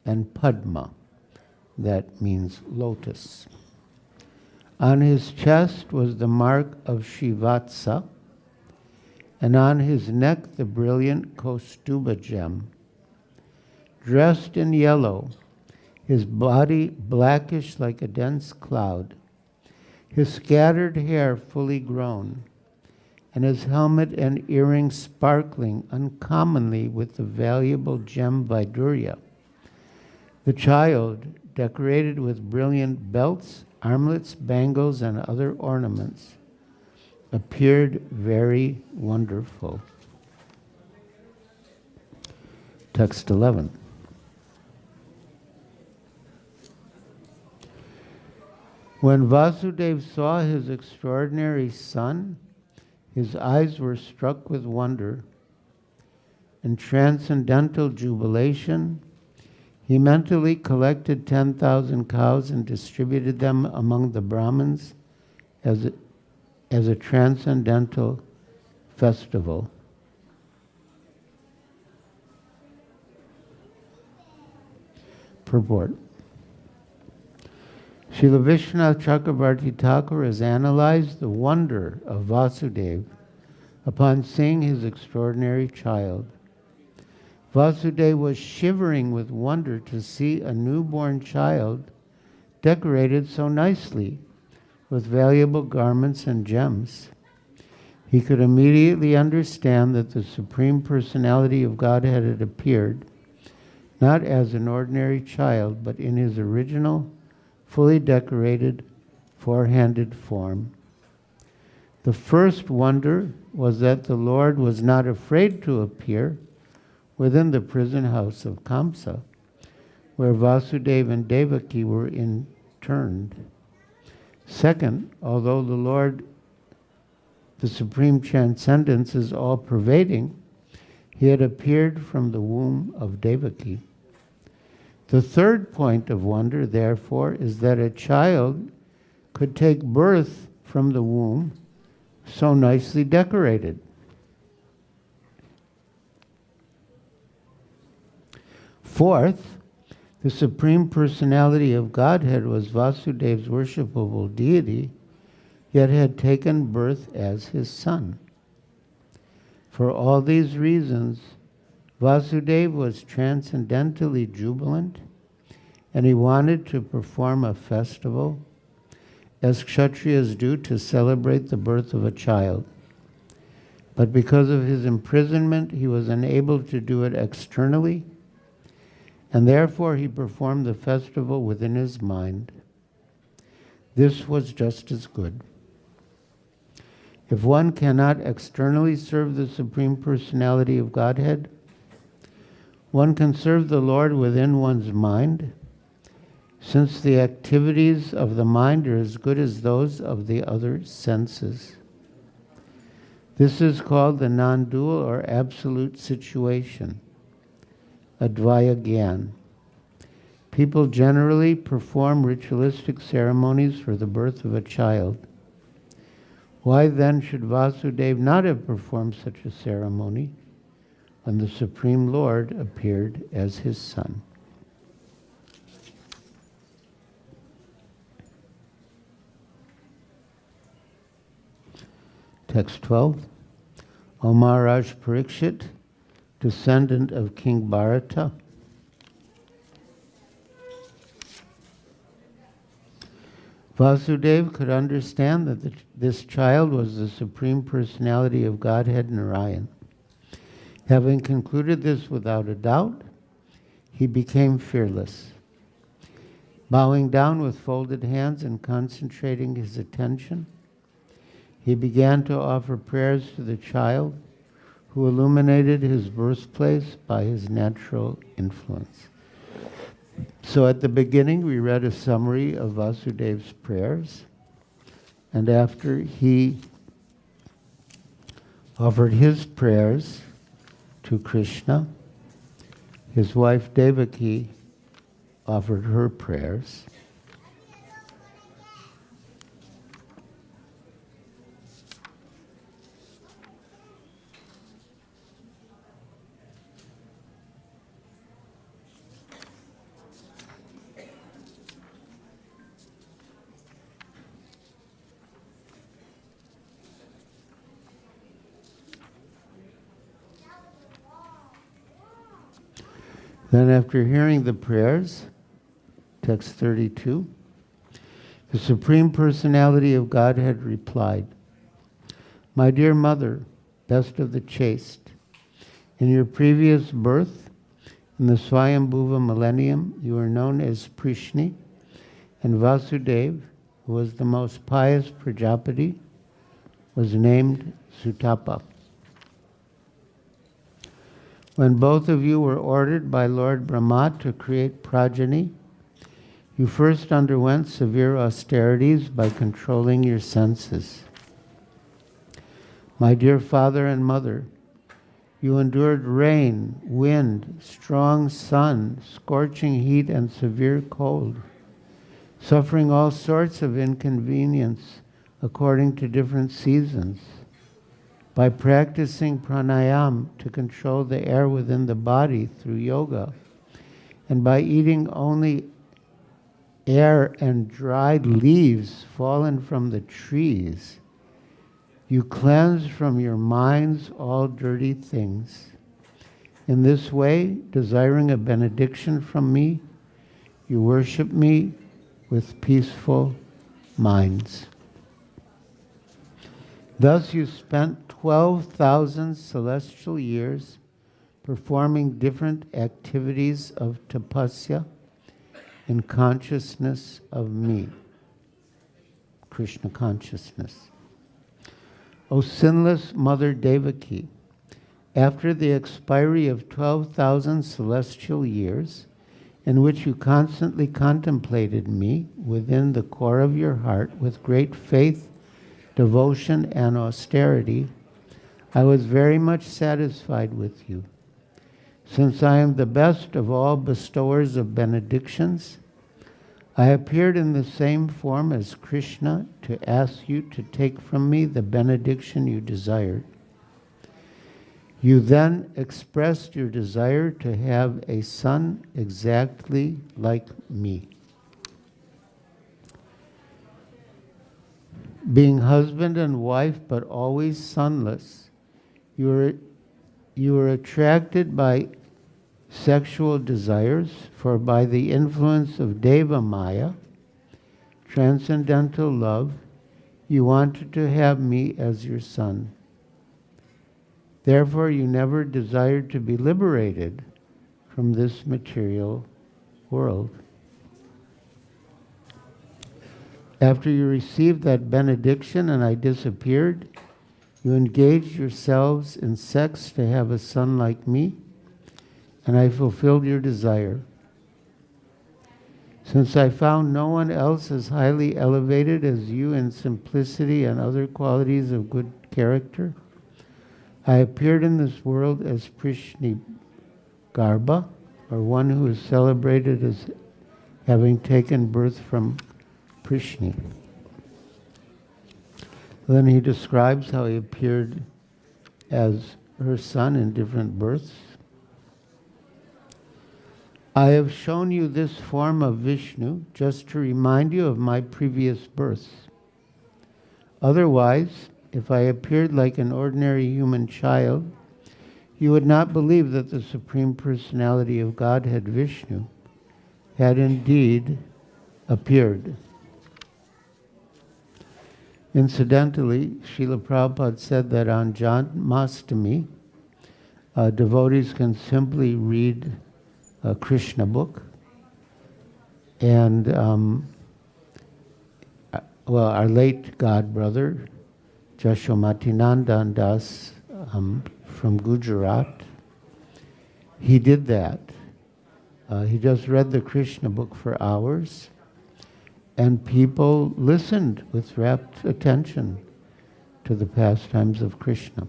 and Padma, that means lotus. On his chest was the mark of Shivatsa, and on his neck the brilliant Kaustuba gem. Dressed in yellow, his body blackish like a dense cloud, his scattered hair fully grown, and his helmet and earrings sparkling uncommonly with the valuable gem Vaidurya. The child, decorated with brilliant belts, armlets, bangles, and other ornaments, appeared very wonderful. Text 11. When Vasudeva saw his extraordinary son, his eyes were struck with wonder. In transcendental jubilation, he mentally collected 10,000 cows and distributed them among the Brahmins as a transcendental festival. Purport. Srila Vishwanath Chakravarti Thakur has analyzed the wonder of Vasudeva upon seeing his extraordinary child. Vasudeva was shivering with wonder to see a newborn child decorated so nicely with valuable garments and gems. He could immediately understand that the Supreme Personality of Godhead had appeared, not as an ordinary child, but in his original, fully decorated, 4-handed form. The first wonder was that the Lord was not afraid to appear within the prison house of Kamsa, where Vasudeva and Devaki were interned. Second, although the Lord, the Supreme Transcendence, is all-pervading, he had appeared from the womb of Devaki. The third point of wonder, therefore, is that a child could take birth from the womb so nicely decorated. Fourth, the Supreme Personality of Godhead was Vasudeva's worshipable deity, yet had taken birth as his son. For all these reasons, Vasudeva was transcendently jubilant, and he wanted to perform a festival, as Kshatriyas do, to celebrate the birth of a child. But because of his imprisonment, he was unable to do it externally, and therefore he performed the festival within his mind. This was just as good. If one cannot externally serve the Supreme Personality of Godhead, one can serve the Lord within one's mind, since the activities of the mind are as good as those of the other senses. This is called the non-dual or absolute situation, Advaya Gyan. People generally perform ritualistic ceremonies for the birth of a child. Why then should Vasudeva not have performed such a ceremony when the Supreme Lord appeared as his son? Text 12. O Maharaj Parikshit, descendant of King Bharata, Vasudeva could understand that this child was the Supreme Personality of Godhead Narayan. Having concluded this without a doubt, he became fearless. Bowing down with folded hands and concentrating his attention, he began to offer prayers to the child who illuminated his birthplace by his natural influence. So at the beginning, we read a summary of Vasudeva's prayers, and after he offered his prayers to Krishna, his wife Devaki offered her prayers. Then after hearing the prayers, text 32, the Supreme Personality of Godhead replied, My dear mother, best of the chaste, in your previous birth, in the Swayambhuva millennium, you were known as Prishni, and Vasudeva, who was the most pious Prajapati, was named Sutapa. When both of you were ordered by Lord Brahma to create progeny, you first underwent severe austerities by controlling your senses. My dear father and mother, you endured rain, wind, strong sun, scorching heat, and severe cold, suffering all sorts of inconvenience according to different seasons. By practicing pranayam to control the air within the body through yoga, and by eating only air and dried leaves fallen from the trees, you cleanse from your minds all dirty things. In this way, desiring a benediction from me, you worship me with peaceful minds. Thus you spent 12,000 celestial years performing different activities of tapasya in consciousness of me, Krishna consciousness. O sinless Mother Devaki, after the expiry of 12,000 celestial years, in which you constantly contemplated me within the core of your heart with great faith, devotion, and austerity, I was very much satisfied with you. Since I am the best of all bestowers of benedictions, I appeared in the same form as Krishna to ask you to take from me the benediction you desired. You then expressed your desire to have a son exactly like me. Being husband and wife, but always sonless, you were attracted by sexual desires, for by the influence of Deva Maya, transcendental love, you wanted to have me as your son. Therefore, you never desired to be liberated from this material world. After you received that benediction and I disappeared, you engaged yourselves in sex to have a son like me, and I fulfilled your desire. Since I found no one else as highly elevated as you in simplicity and other qualities of good character, I appeared in this world as Prishni Garba, or one who is celebrated as having taken birth from Prishni. Then he describes how he appeared as her son in different births. I have shown you this form of Vishnu just to remind you of my previous births. Otherwise, if I appeared like an ordinary human child, you would not believe that the Supreme Personality of Godhead, Vishnu, had indeed appeared. Incidentally, Srila Prabhupada said that on Janmashtami, devotees can simply read a Krishna book, and our late god brother, Jashomatinandan Das from Gujarat, he did that. He just read the Krishna book for hours, and people listened with rapt attention to the pastimes of Krishna.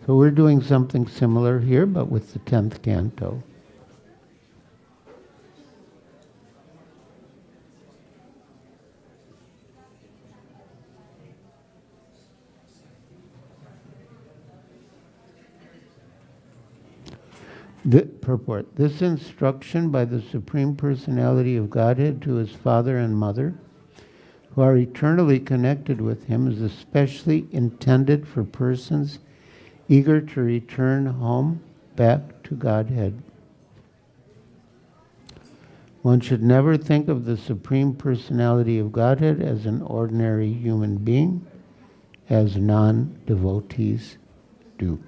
So we're doing something similar here, but with the 10th canto. Purport. This instruction by the Supreme Personality of Godhead to his father and mother, who are eternally connected with him, is especially intended for persons eager to return home back to Godhead. One should never think of the Supreme Personality of Godhead as an ordinary human being, as non-devotees do.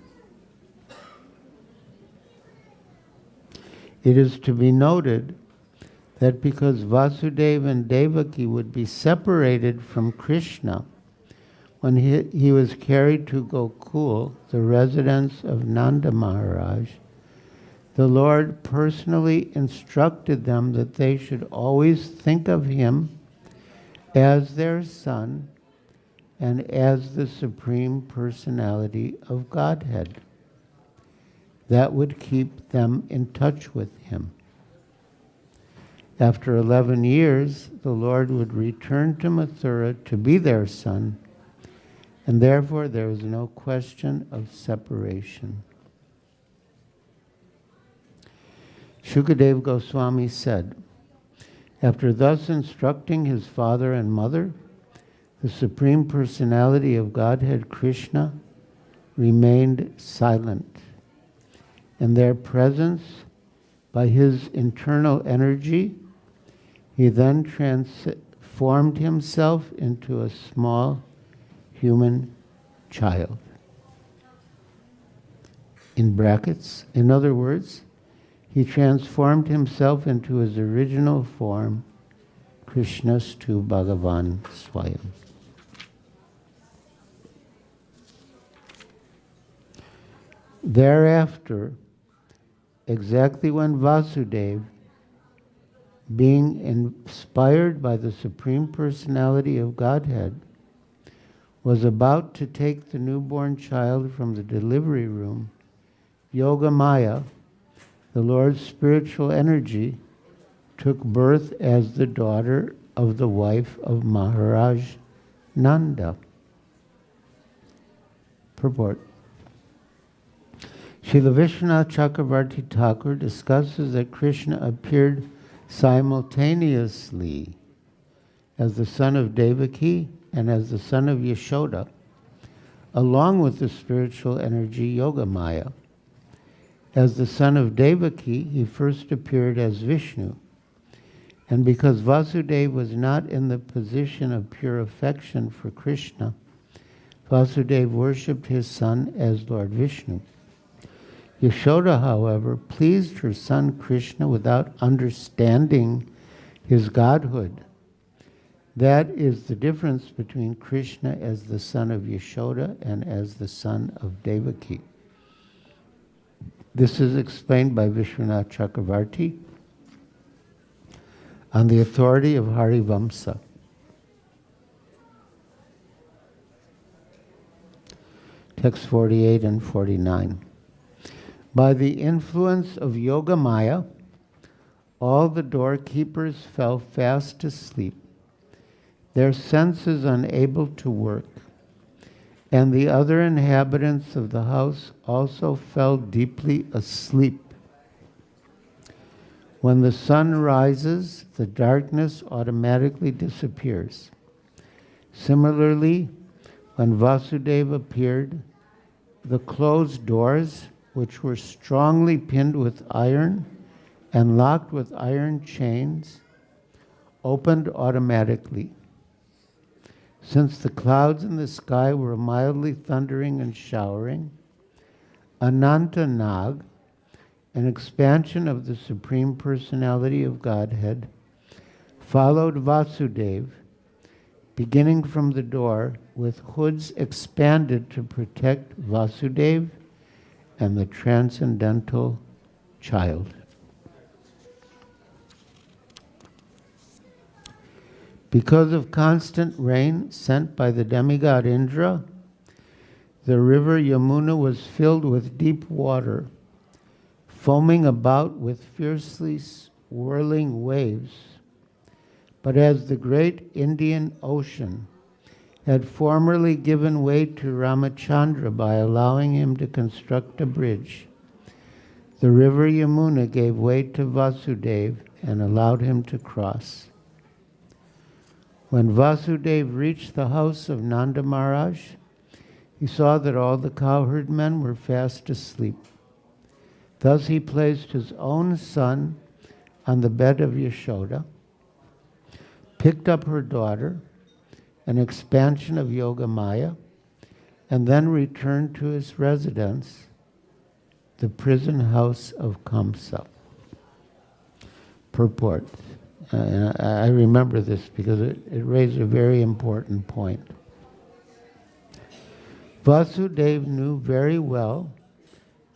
It is to be noted that because Vasudeva and Devaki would be separated from Krishna when he was carried to Gokul, the residence of Nanda Maharaj, the Lord personally instructed them that they should always think of him as their son and as the Supreme Personality of Godhead. That would keep them in touch with him. After 11 years, the Lord would return to Mathura to be their son, and therefore there was no question of separation. Shukadeva Goswami said, after thus instructing his father and mother, the Supreme Personality of Godhead, Krishna, remained silent. In their presence, by his internal energy, he then transformed himself into a small human child. In brackets, in other words, he transformed himself into his original form, Krishnastu Bhagavan Swayam. Thereafter, exactly when Vasudeva, being inspired by the Supreme Personality of Godhead, was about to take the newborn child from the delivery room, Yogamaya, the Lord's spiritual energy, took birth as the daughter of the wife of Maharaj Nanda. Purport. Srila Vishwanath Chakravarti Thakur discusses that Krishna appeared simultaneously as the son of Devaki and as the son of Yashoda, along with the spiritual energy Yogamaya. As the son of Devaki, he first appeared as Vishnu. And because Vasudeva was not in the position of pure affection for Krishna, Vasudeva worshipped his son as Lord Vishnu. Yashoda, however, pleased her son Krishna without understanding his godhood. That is the difference between Krishna as the son of Yashoda and as the son of Devaki. This is explained by Vishwanath Chakravarti on the authority of Harivamsa. Text 48 and 49. By the influence of Yogamaya, all the doorkeepers fell fast asleep, their senses unable to work, and the other inhabitants of the house also fell deeply asleep. When the sun rises, the darkness automatically disappears. Similarly, when Vasudeva appeared, the closed doors, which were strongly pinned with iron and locked with iron chains, opened automatically. Since the clouds in the sky were mildly thundering and showering, Ananta Nag, an expansion of the Supreme Personality of Godhead, followed Vasudeva, beginning from the door, with hoods expanded to protect Vasudeva and the transcendental child. Because of constant rain sent by the demigod Indra, the river Yamuna was filled with deep water, foaming about with fiercely swirling waves. But as the great Indian Ocean had formerly given way to Ramachandra by allowing him to construct a bridge, the river Yamuna gave way to Vasudeva and allowed him to cross. When Vasudeva reached the house of Nanda Maharaj, he saw that all the cowherd men were fast asleep. Thus he placed his own son on the bed of Yashoda, picked up her daughter, an expansion of Yogamaya, and then returned to his residence, the prison house of Kamsa. Purport. And I remember this because it raised a very important point. Vasudeva knew very well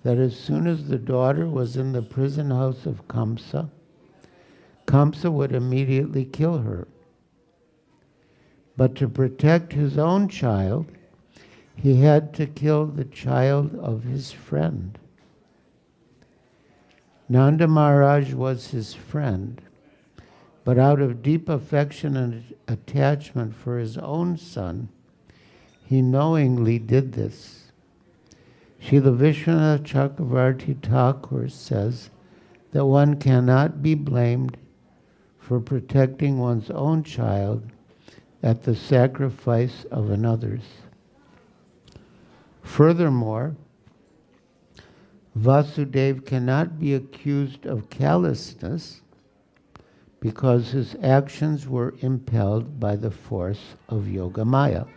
that as soon as the daughter was in the prison house of Kamsa, Kamsa would immediately kill her. But to protect his own child, he had to kill the child of his friend. Nanda Maharaj was his friend, but out of deep affection and attachment for his own son, he knowingly did this. Srila Vishwanath Chakravarti Thakur says that one cannot be blamed for protecting one's own child at the sacrifice of another's. Furthermore, Vasudeva cannot be accused of callousness because his actions were impelled by the force of Yogamaya.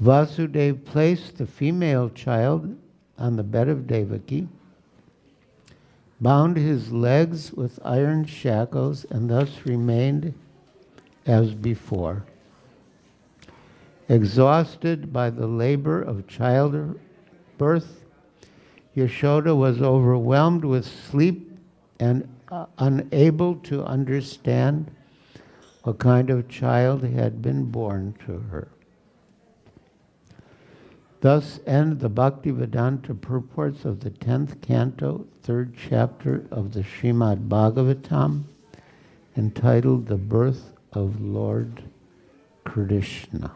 Vasudeva placed the female child on the bed of Devaki, bound his legs with iron shackles, and thus remained as before. Exhausted by the labor of childbirth, Yashoda was overwhelmed with sleep and unable to understand what kind of child had been born to her. Thus end the Bhaktivedanta purports of the 10th canto, 3rd chapter of the Srimad Bhagavatam, entitled The Birth of Lord Krishna.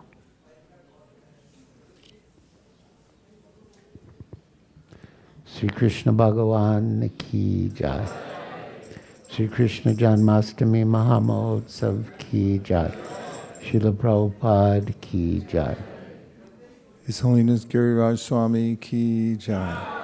Sri Krishna Bhagavan ki jai. Sri Krishna Janmashtami Mahamotsav ki jai. Srila Prabhupada ki jai. His Holiness Giriraj Swami ki jai.